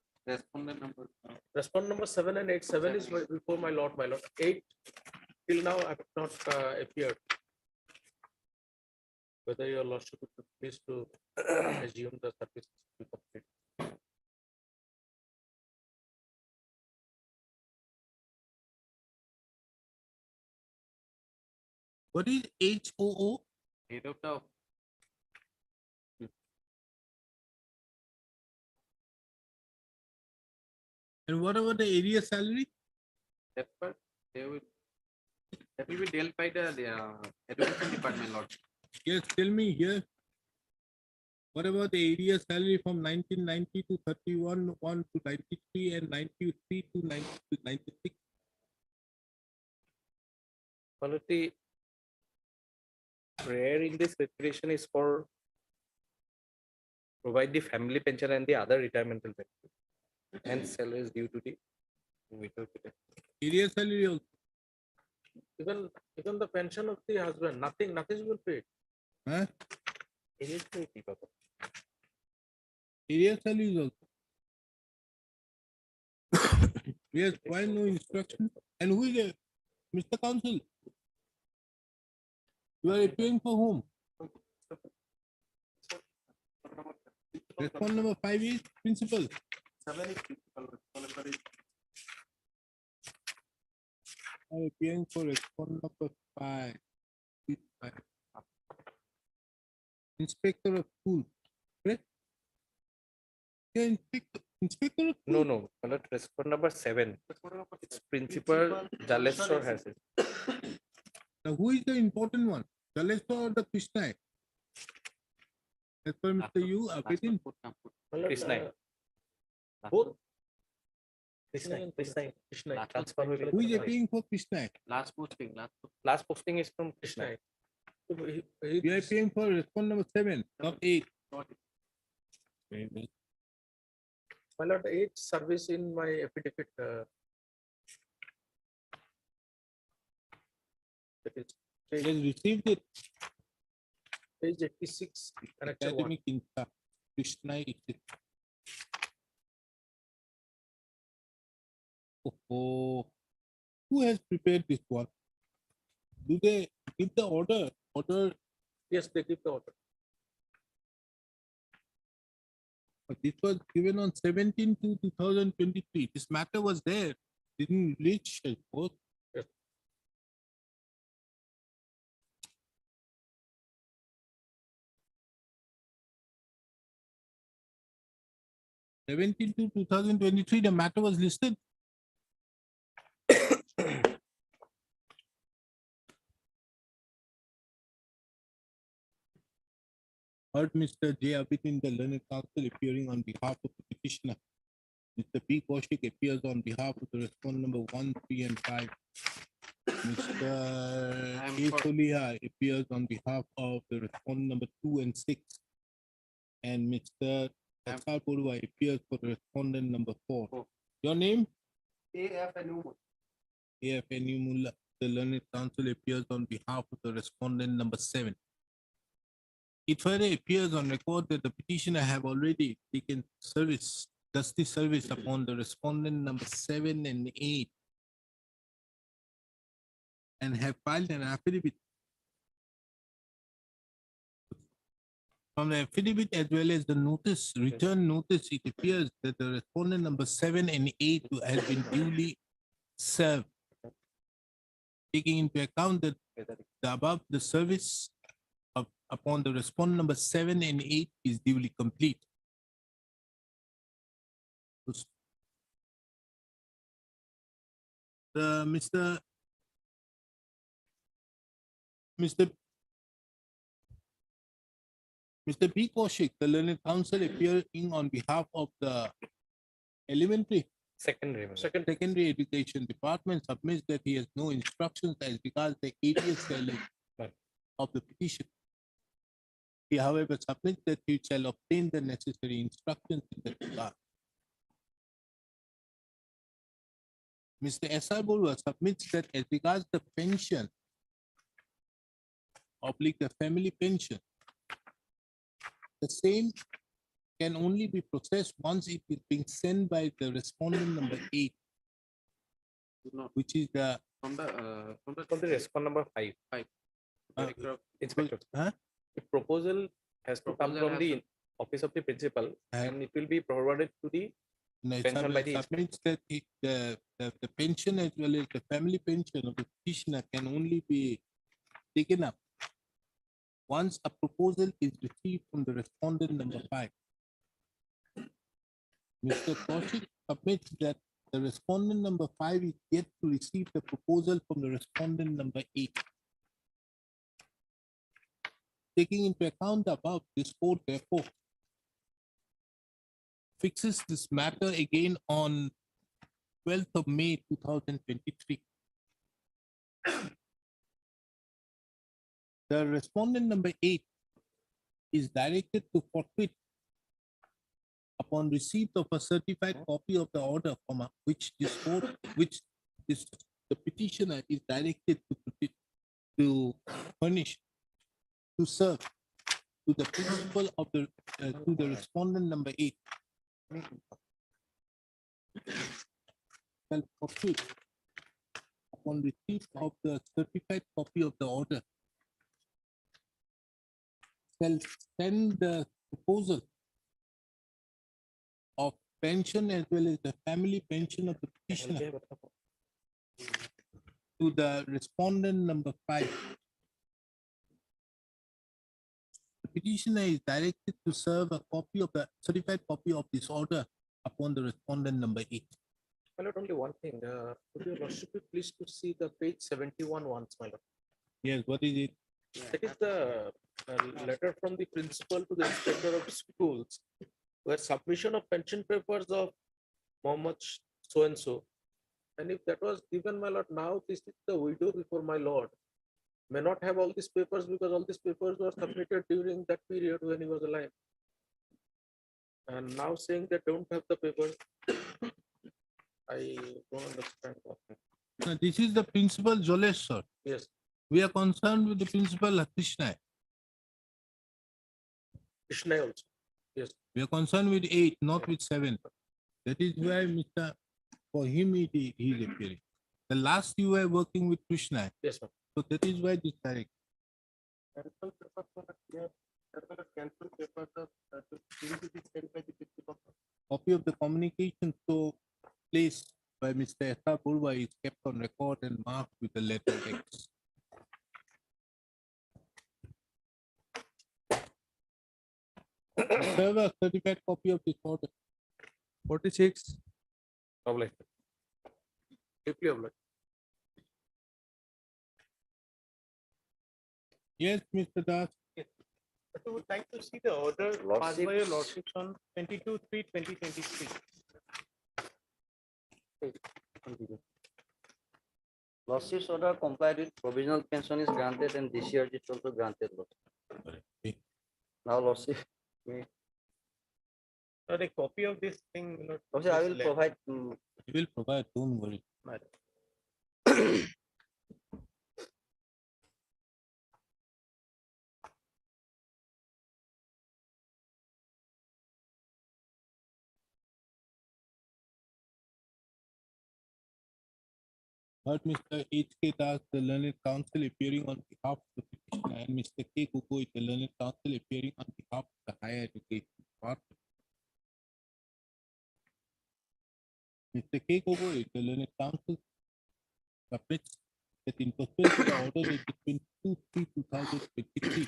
Respondent number 7 and 8. 7 is before my lord, my lord. 8 till now have not appeared. Whether your lordship would please to assume the service to be complete.
What is HOO?
Head of the
And what about the area salary?
that part, that will be dealt by the education department, Lord.
Yes, tell me here. What about the area salary from 1990 to 31, 1 to 93 and 93 to 90 to 96?
Quality rare in this reparation is for provide the family pension and the other retirement benefit and salaries due to the widow.
Area salary also.
Even the pension of the husband, nothing will pay.
Huh?
It is the people.
Area salary is also. Yes, why no instruction? And who is it? Mr. Council? You are appearing for whom? Response number 5 is principal.
7 is principal.
I am appearing for response number 5. Inspector of school. Correct? Yeah, inspector of school.
No. Not response number 7. It's principal Jaleshwar has it.
Now, who is the important one? Jaleshwar or the Krishna? As per Mr. Yu, Abedin.
Krishna.
Both.
Krishna. Transfer
Who is appearing for Krishna?
Last posting,
Last posting is from Krishna.
We are appearing for response number 7, not 8.
My lord, 8 service in my affidavit. That is
He has received it.
page 86, annexure 1.
Academic Insta. Krishna is it. Oh, who has prepared this one? Do they give the order?
Yes, they give the order.
But this was given on 17 to 2023. This matter was there. Didn't reach both.
Yes.
To 2023, the matter was listed. Heard Mr. J. Abidin, the learned counsel, appearing on behalf of the petitioner. Mr. P. Kaushik appears on behalf of the respondent number 1, 3, and 5. Mr. A. Solia appears on behalf of the respondent number 2 and 6. And Mr. Asar Purva appears for the respondent number 4. Your name?
AFNU.
AFNU Mullah. The learned counsel appears on behalf of the respondent number 7. It further appears on record that the petitioner have already taken justice service upon the respondent number 7 and 8 and have filed an affidavit. From the affidavit as well as the notice, return notice, it appears that the respondent number 7 and 8 has been duly served. Taking into account that the above the service upon the respondent number 7 and 8 is duly complete. Mr. B. Kaushik, the learned counsel, appearing on behalf of the elementary secondary education department, submits that he has no instructions as regards the area salary of the petition. He, however, submits that he shall obtain the necessary instructions in that regard. Mr. S.R. Borua submits that as regards the pension, the family pension, the same can only be processed once it is being sent by the respondent number 8, which is the
from the respondent number 5. Inspector. The proposal has to come from the office of the principal and it will be forwarded to the pension by the
submits that the pension as well as the family pension of the petitioner can only be taken up once a proposal is received from the respondent number 5. Mr. Kaushik submits that the respondent number 5 is yet to receive the proposal from the respondent number 8. Taking into account the above, this court therefore fixes this matter again on 12th of May 2023. The respondent number 8 is directed to forfeit upon receipt of a certified copy of the order from which this court, the petitioner is directed to furnish, to serve to the principal of the to the respondent number 8. Shall forfeit upon receipt of the certified copy of the order, shall send the proposal of pension as well as the family pension of the petitioner to the respondent number 5. The petitioner is directed to serve a copy of the certified copy of this order upon the respondent number 8.
My lord, only one thing. Would your lordship be pleased to see the page 71 once, my lord?
Yes, what is it?
That is the letter from the principal to the inspector of schools, where submission of pension papers of Mohammed so and so. And if that was given, my lord, now this is the widow before my lord. May not have all these papers because all these papers were submitted during that period when he was alive. And now saying they don't have the papers, I don't understand.
Now, this is the principal Jolesh, sir.
Yes.
We are concerned with the principal Krishna.
Krishna also. Yes.
We are concerned with 8, not with 7. That is why Mr. For him he is appearing. The last you were working with Krishna.
Yes, sir.
So that is why this direct. Copy of the communication so placed by Mr. Esa Purva is kept on record and marked with the letter X. Serve a certified copy of this order.
46.
Obliged. Deeply obliged.
Yes, Mr. Das.
But we would like to see the order passed by your lordships on 22/3/2023.
Lordship's order complied with provisional pension is granted and discharge is also granted. Now Lordship,
Not a copy of this thing.
Lordship, I will
this
provide.
You will provide, don't worry. But Mr. H.K. Das, the learned counsel appearing on behalf of the petitioner, and Mr. K. Gogoi, the learned counsel appearing on behalf of the higher education department. Mr. K. Gogoi, the learned counsel, submits that in pursuant to the order dated 22/3/2023,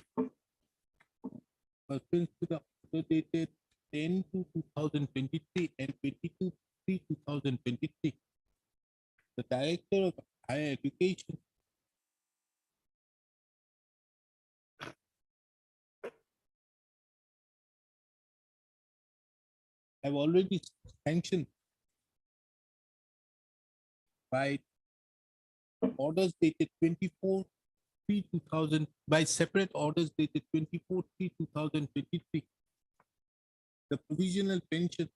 pursuant to the order dated 10/2/2023 and 22/3/2023, the Director of Higher Education have already sanctioned by orders dated 24/3/2000 by separate orders dated 24/3/2023, the provisional pension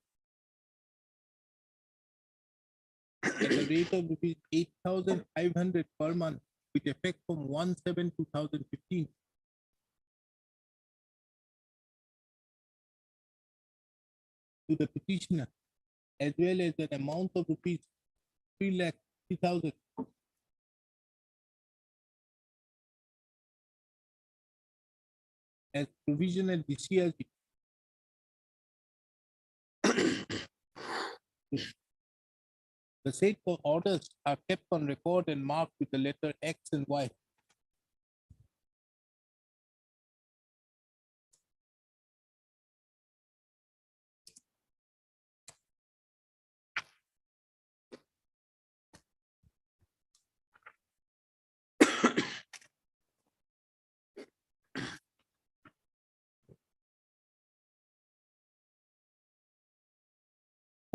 at the rate of rupees 8,500 per month with effect from 1/7/2015 to the petitioner, as well as an amount of rupees 3,60,000 as provisional discharge. The said orders are kept on record and marked with the letter X and Y.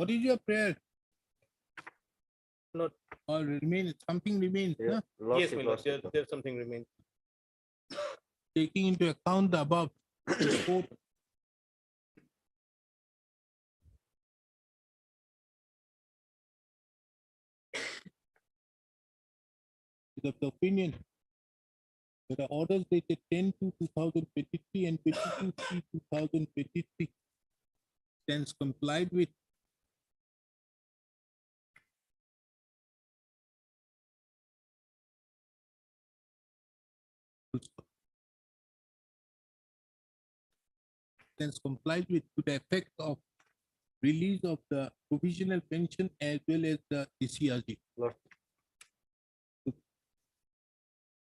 What is your prayer?
Lord.
Or remain, something remains,
Yeah,
huh?
Yes, my lord, there's something remains.
Taking into account the above. this court is of the opinion that the orders dated 10/2/2023 and 22/3/2023 stands complied with. Stands complied with to the effect of release of the provisional pension as well as the DCRG.
Lord.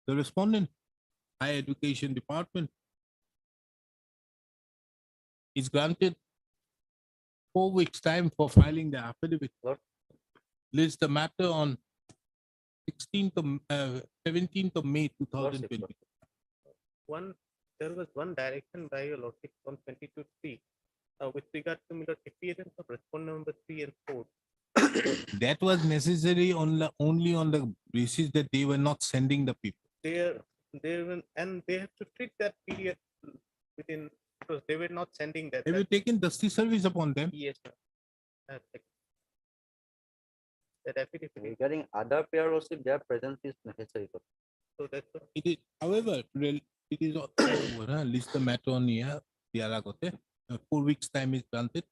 The respondent, Higher Education Department, is granted 4 weeks time for filing the affidavit.
Lord.
List the matter on 17th of May 2020.
There was one direction by your lordship on 22/3 with regard to my lord appearance of respondent number 3 and 4.
That was necessary only on the basis that they were not sending the people.
And they have to treat that period within, because they were not sending that.
Have you taken dusty service upon them?
Yes, sir. I have taken that affidavit.
Regarding other pair lordship, their presence is necessary.
So that's why.
It is, however, it is list the matter on here. 4 weeks time is granted.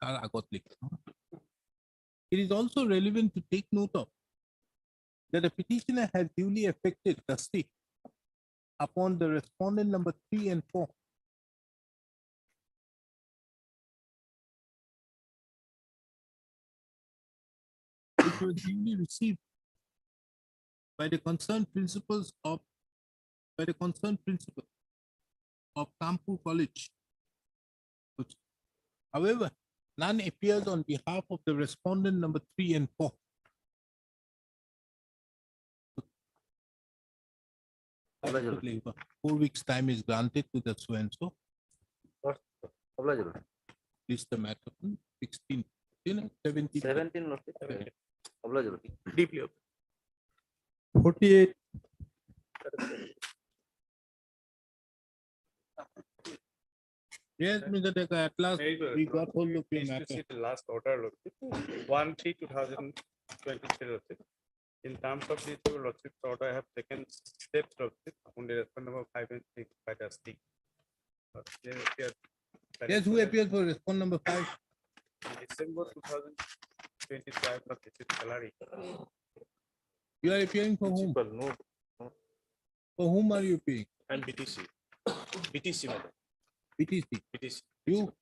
It is also relevant to take note of that the petitioner has duly effected dusty upon the respondent number 3 and 4. Which was duly received by the concerned principals of Kanpur College. However, none appears on behalf of the respondent number 3 and 4.
Obligatory.
4 weeks time is granted to the so and so.
Obligatory.
List the matter on 16, 17.
17 lordship. Obligatory.
Deeply.
48.
Yes, Mr. Decker, at last we got hold of your
Pleased to
matter.
see the last order, lordship, 1/3/2023, lordship. In terms of this, your lordship, order, I have taken steps, lordship, on the respondent number 5 and 6 by the state.
Yes, who appears for respondent number 5?
December 2025, not this is salary.
You are appearing for whom?
No,
For whom are you appearing?
and BTC. BTC, madam.
BTC.
BTC.
You?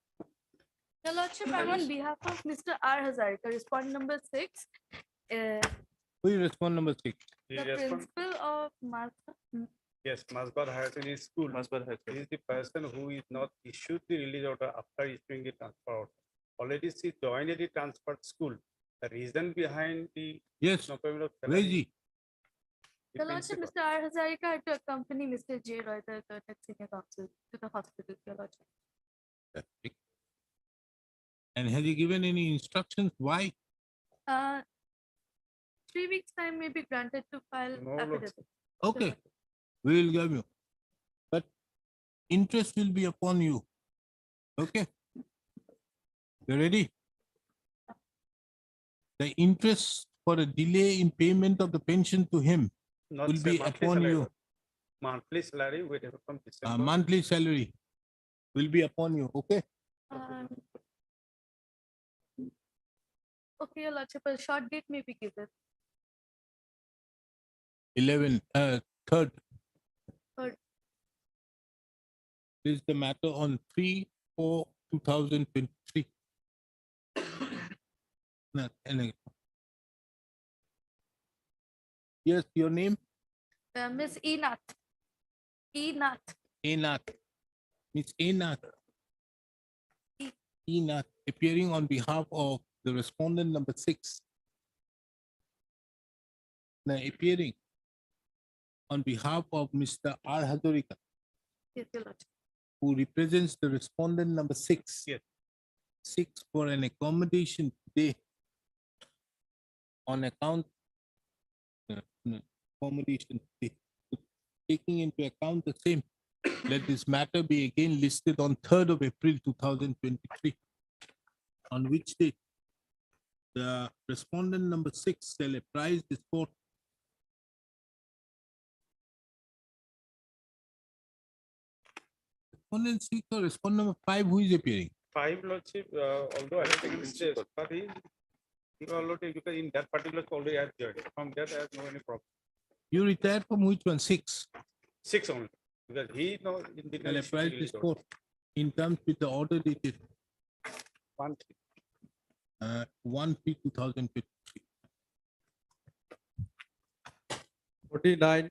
Your Lordship, I'm on behalf of Mr. R. Hazarika, respondent number 6.
Who is respondent number 6?
The
The
respondent,
principal of Martha.
yes, Masbad Higher in his school. He is the person who is not issued the release order after issuing the transfer order. Already she joined the transferred school. The reason behind the
Yes,
no payment of
where is
salary,
he?
the
Your Lordship,
principal.
Mr. R. Hazarika had to accompany Mr. J. Roy, the senior counsel, to the hospital, Your Lordship.
And has he given any instructions? Why?
3 weeks time may be granted to file
No,
affidavit.
Okay, we will give you. But interest will be upon you. Okay? You ready? The interest for a delay in payment of the pension to him
Not
will
say
be
monthly
upon
salary,
you.
monthly salary with from December.
Monthly salary will be upon you. Okay?
Um, Okay, Your Lordship, a short date may be given.
3rd.
Third.
This is the matter on 3/4/2023. Yes, your name?
Miss Enath. Enath.
Enath. Miss Enath.
E-
Enath, appearing on behalf of the respondent number 6. Now appearing on behalf of Mr. R. Hazarika,
Yes, Your Lordship.
who represents the respondent number 6.
Yes.
6 for an accommodation today on account accommodation, taking into account the same, let this matter be again listed on 3rd of April 2023, on which date the respondent number 6 shall apprise this court respondent 6 or respondent number 5 who is appearing.
5 lordship, although I have taken steps, but he already, because in that particular already has judge. From that, I have no any problem.
You retired from which one? 6.
6 only. Because he no did
Shall
not
apprise
issue
this
the
court in terms with the order dated 1/3/2023.
49.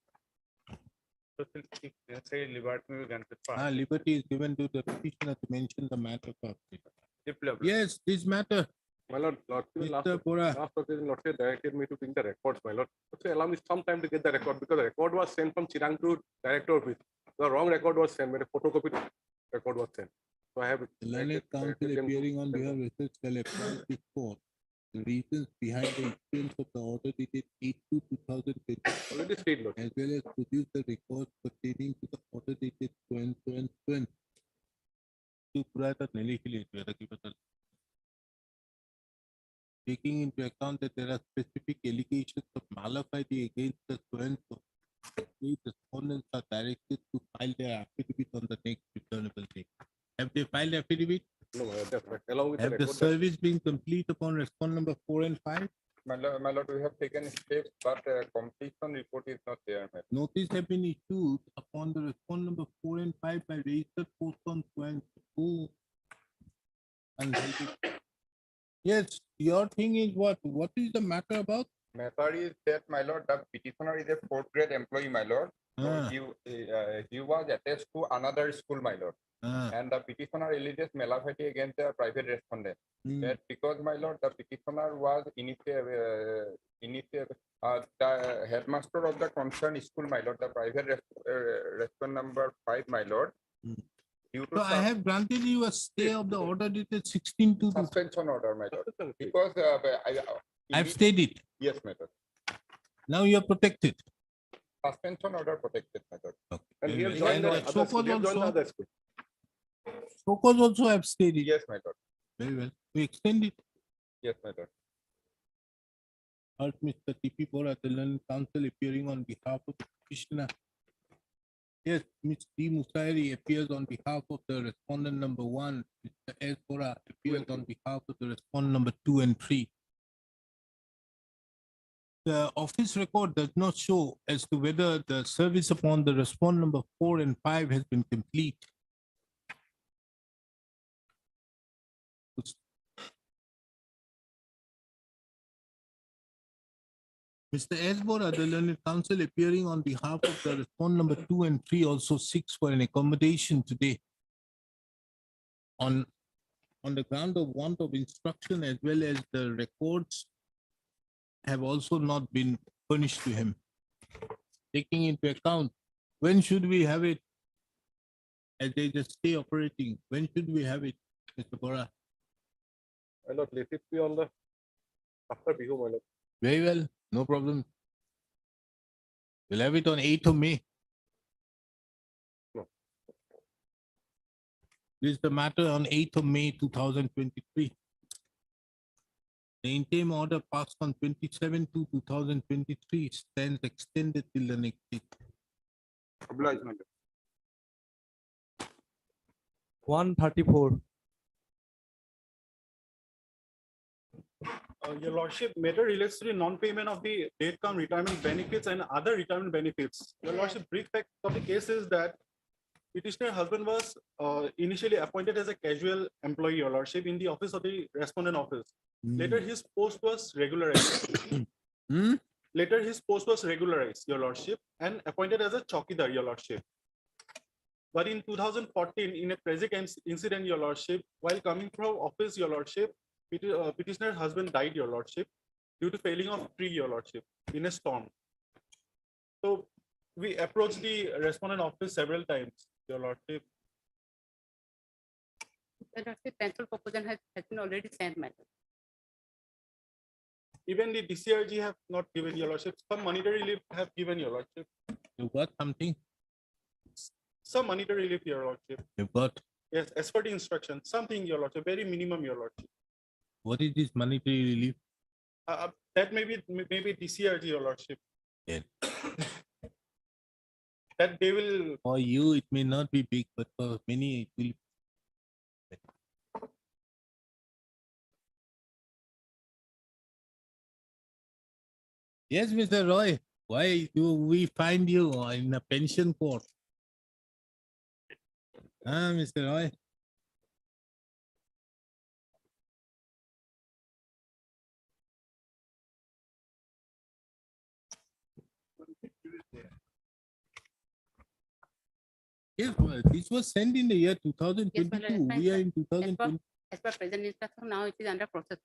say liberty may be granted for
Liberty is given to the petitioner to mention the matter for update.
development.
Yes, this matter.
My lord,
Mr. Bora.
last occasion, Lord, directed me to bring the records, my lord. So allow me some time to get the record because the record was sent from Chirang to director office. The wrong record was sent, but a photocopied record was sent. So I have.
The learned counsel appearing on behalf of research shall apprise this court the reasons behind the issuance of the order dated 8/2/2020.
Already stated, Lord.
As well as produce the records pertaining to the order dated 2020. Taking into account that there are specific allegations of malafide against the so-and-so, these respondents are directed to file their affidavit on the next returnable date. Have they filed affidavit?
No, my lord, that's right. Along with
Have the
record,
service been complete upon respond number 4 and 5?
My lord, we have taken steps, but completion report is not there. My lord.
Notice have been issued upon the respond number 4 and 5 by registered post on so and yes, your thing is what? What is the matter about?
Matter is that, my lord, the petitioner is a 4th grade employee, my lord. So
Ah.
he was attached to another school, my lord.
Ah.
And the petitioner alleges malafide against the private respondent. That because, my lord, the petitioner was the headmaster of the concerned school, my lord, the private respondent number 5, my lord. Due to
So I have granted you a stay of the order dated 16 to
suspension order, my lord. Because
I've stayed it.
yes, my lord.
Now you are protected.
Suspension order protected, my lord.
and he has
And
joined the
the
other
so-called
school. He has joined the
also-
other school.
Focus also have stayed it.
Yes, my lord.
Very well. We extend it.
Yes, my lord.
Heard Mr. T.P. Bora, the learned counsel appearing on behalf of the petitioner. Yes, Ms. D. Musairi appears on behalf of the respondent number 1. Mr. S. Bora appears on behalf of the respondent number 2 and 3. The office record does not show as to whether the service upon the respondent number 4 and 5 has been complete. Mr. S. Bora, the learned counsel appearing on behalf of the respondent number 2 and 3 also seeks for an accommodation today on the ground of want of instruction as well as the records have also not been furnished to him. Taking into account, when should we have it? As they just stay operating, when should we have it, Mr. Bora?
My lord, let it be on the after Bihu, my lord.
Very well, no problem. We'll have it on 8th of May.
No.
This is the matter on 8th of May 2023. The interim order passed on 27/2/2023 stands extended till the next date.
Obliged, my lord.
134.
Your lordship, matter relates to the non-payment of the date count retirement benefits and other retirement benefits. Your lordship, brief fact of the case is that petitioner husband was initially appointed as a casual employee, your lordship, in the office of the respondent office. Later, his post was regularized. Later, his post was regularized, your lordship, and appointed as a chowkidar, your lordship. But in 2014, in a tragic incident, your lordship, while coming from office, your lordship, petitioner's husband died, your lordship, due to failing of tree, your lordship, in a storm. So we approached the respondent office several times, your lordship.
The pencil proposal has been already sent, madam.
Even the DCRG have not given your lordship. Some monetary relief have given your lordship.
You got something?
Some monetary relief, your lordship.
You got?
Yes, as per the instruction, something, your lordship, very minimum, your lordship.
What is this monetary relief?
That may be DCRG, your lordship.
Yeah.
That they will.
For you, it may not be big, but for many, it will. Yes, Mr. Roy. Why do we find you in a pension court? Mr. Roy. Yes, well, this was sent in the year 2022. We are in 2020.
As per present instruction, now it is under process.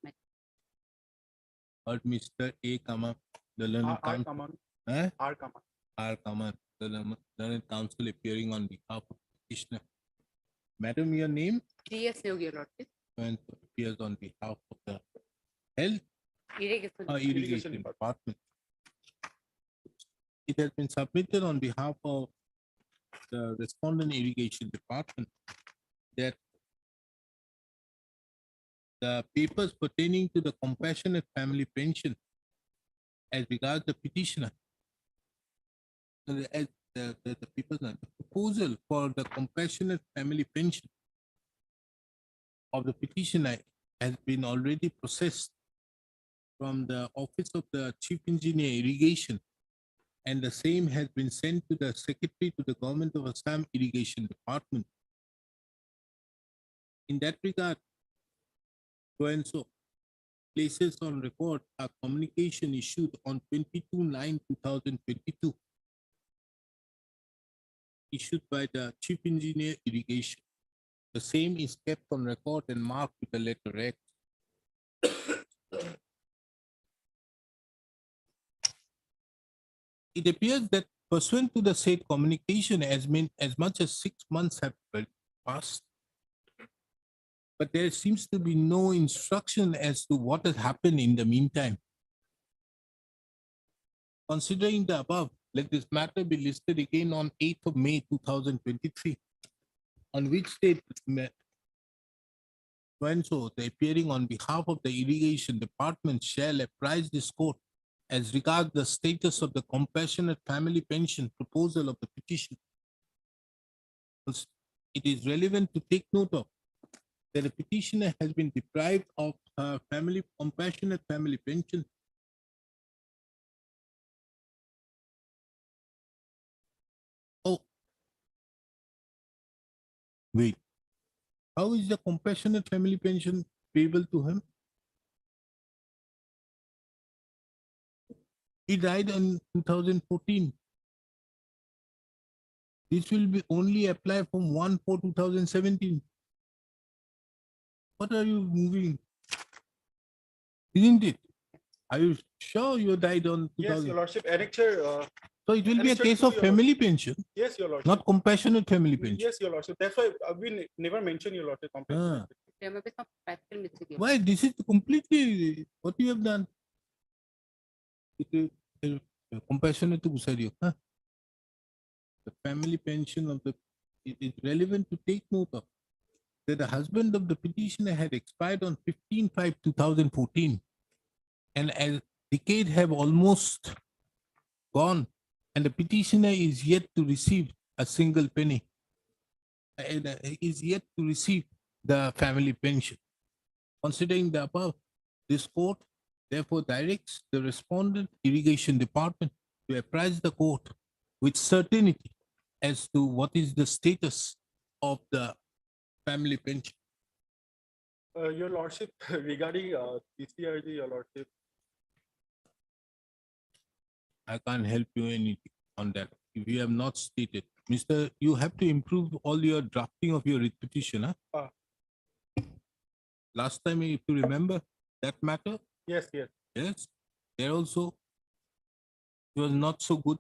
Or Mr. A. Kaman, the learned counsel. R. Kaman, the learned counsel appearing on behalf of petitioner. Madam, your name?
Yes, Your Lordship.
And appears on behalf of the health
Irrigation
department. It has been submitted on behalf of the respondent irrigation department that the papers pertaining to the compassionate family pension as regards the petitioner, as the proposal for the compassionate family pension of the petitioner has been already processed from the office of the chief engineer irrigation, and the same has been sent to the secretary to the government of Assam irrigation department. In that regard, so and so places on record a communication issued on 22/9/2022 issued by the chief engineer irrigation. The same is kept on record and marked with the letter X. It appears that pursuant to the said communication, as much as 6 months have passed, but there seems to be no instruction as to what has happened in the meantime. Considering the above, let this matter be listed again on 8th of May 2023, on which date so the appearing on behalf of the irrigation department shall apprise this court as regards the status of the compassionate family pension proposal of the petition. It is relevant to take note of that the petitioner has been deprived of her compassionate family pension Wait, how is the compassionate family pension payable to him? He died in 2014. This will be only apply from 1/4/2017. What are you moving? Isn't it? Are you sure you died on 2000?
Yes, your lordship, annexure.
So it will be a
annexure
case
to
of
your
family pension,
Yes, your lordship.
not compassionate family pension.
Yes, your lordship. That's why we never mention your lordship.
Ah.
There may be some practical mistake.
Why? This is completely what you have done. It is compassionate to Gusario. Huh? The family pension of the, it is relevant to take note of that the husband of the petitioner had expired on 15/5/2014, and a decade have almost gone, and the petitioner is yet to receive a single penny, and is yet to receive the family pension. Considering the above, this court therefore directs the respondent irrigation department to apprise the court with certainty as to what is the status of the family pension.
Your lordship, regarding DCRG, your lordship.
I can't help you anything on that. If you have not stated, Mr. You have to improve all your drafting of your writ petition. Huh? Last time, if you remember that matter,
Yes, yes.
yes, there also it was not so good.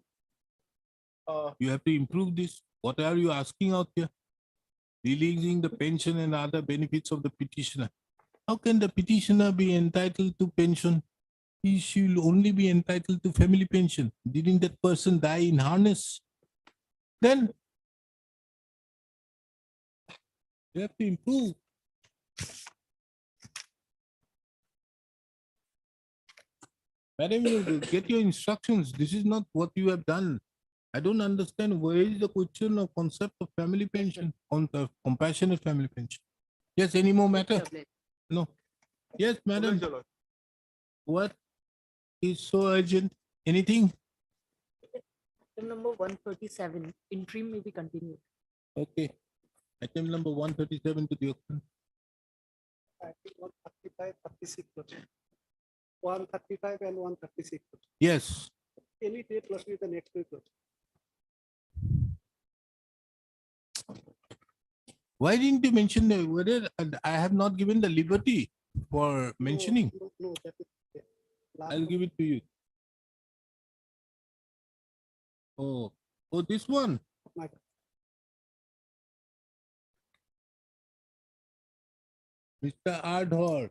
You have to improve this. What are you asking out here? Releasing the pension and other benefits of the petitioner. How can the petitioner be entitled to pension he should only be entitled to family pension. Didn't that person die in harness? Then you have to improve. Madam, you get your instructions. This is not what you have done. I don't understand where is the question of concept of family pension, on the compassionate family pension. Yes, any more matter? No. Yes, madam. What is so urgent? Anything?
Item number 137, interim may be continued.
Okay. Item number 137 to the auction.
I think 135, 36. 135 and 136.
Yes.
Any date plus with the next week.
Why didn't you mention the whether I have not given the liberty for mentioning?
No, that is there.
I'll give it to you. Oh, this one. Mr. Ardhor.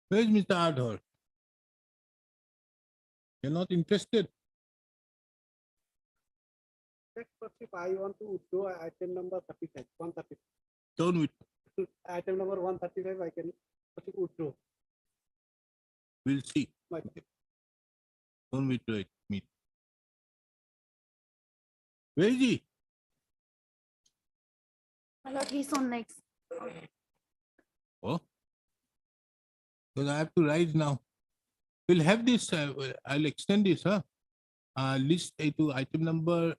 Where is Mr. Ardhor? You're not interested?
If I want to do item number 35, 135.
Don't with.
Item number 135, I can withdraw.
We'll see. Don't withdraw it. Meet. Where is he?
My lord, he's on next.
Oh, because I have to rise now. We'll have this. I'll extend this. List to item number.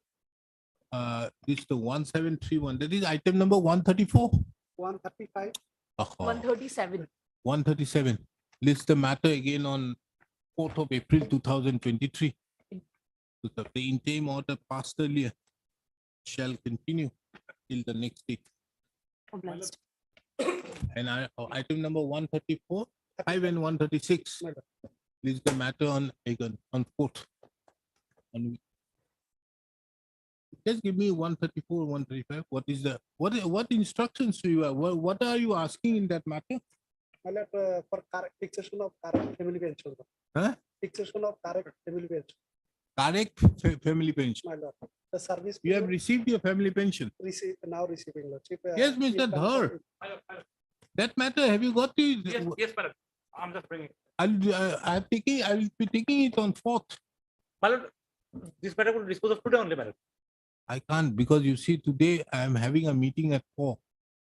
This the 1731. That is item number 134.
135.
137.
137. List the matter again on 4th of April 2023. The interim order passed earlier shall continue till the next date.
Obliged.
And item number 134, 5 and 136. This is the matter on 4th. Just give me 134, 135. What is the what instructions do you have? What are you asking in that matter?
For correct fixation of correct family pension.
Huh?
Fixation of correct family pension.
Correct family pension.
My lord, the service.
You have received your family pension.
Now receiving lordship.
Yes, Mr. Dhar. That matter, have you got it?
Yes, madam. I'm just bringing.
I will be taking it on 4th.
My lord, this matter will dispose of today only, madam.
I can't because you see today I am having a meeting at 4.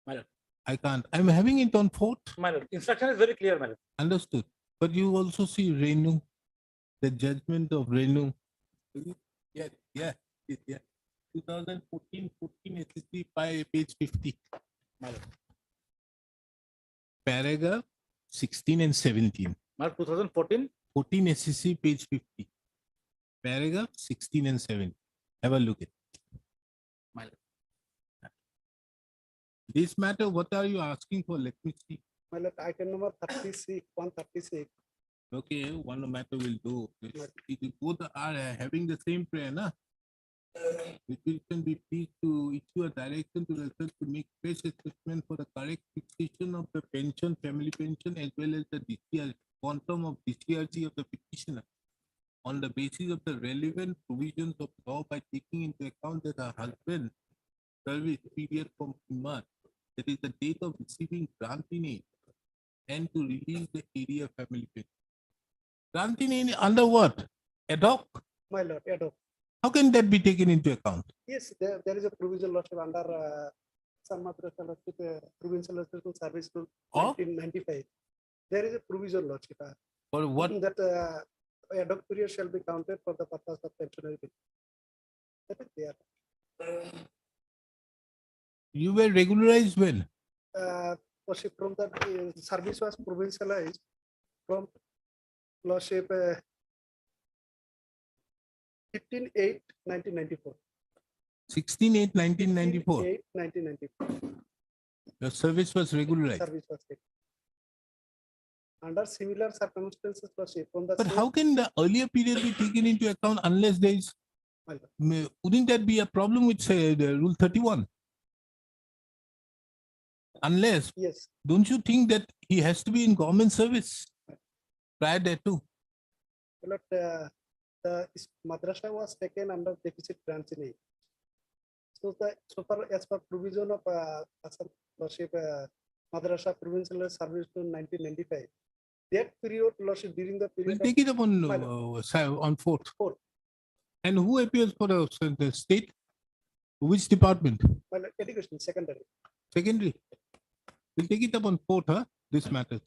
My lord.
I can't. I'm having it on 4th.
My lord, instruction is very clear, madam.
Understood. But you also see Renu, the judgment of Renu. Yeah. 2014 SSC by page 50.
My lord.
Paragraph 16 and 17.
My lord, 2014.
14 SSC page 50. Paragraph 16 and 17. Have a look at it.
My lord.
This matter, what are you asking for? Let me see.
My lord, item number 36, 136.
Okay, one matter will do. Both are having the same prayer, na? It can be pleased to issue a direction to the church to make fresh assessment for the correct fixation of the pension, family pension, as well as the discharge, quantum of discharge of the petitioner on the basis of the relevant provisions of law by taking into account that her husband service period from March, that is the date of receiving grant in aid, and to release the area family pension. Grant in aid under what? Ad hoc?
My lord, ad hoc.
How can that be taken into account?
Yes, there is a provisional lordship under San Madrasa lordship, provincial lordship service rule 1995. There is a provisional lordship.
For what?
That ad hoc period shall be counted for the purpose of pensionary. That is there.
You were regularized when?
Lordship from the service was provincialized from lordship 15/8/1994.
16/8/1994.
1994.
Your service was regularized.
Service was taken. Under similar circumstances, lordship from the.
But how can the earlier period be taken into account unless there is? Wouldn't that be a problem with say the Rule 31? Unless,
Yes.
don't you think that he has to be in government service prior thereto?
But the madrasa was taken under deficit branching aid. So so far as per provision of Assam Lordship, madrasa provincial service to 1995. That period, Lordship, during the
We'll
period
take it up on on 4th. And who appears for the state? Which department?
of education, secondary.
Secondary. We'll take it up on 4th, huh? This matters.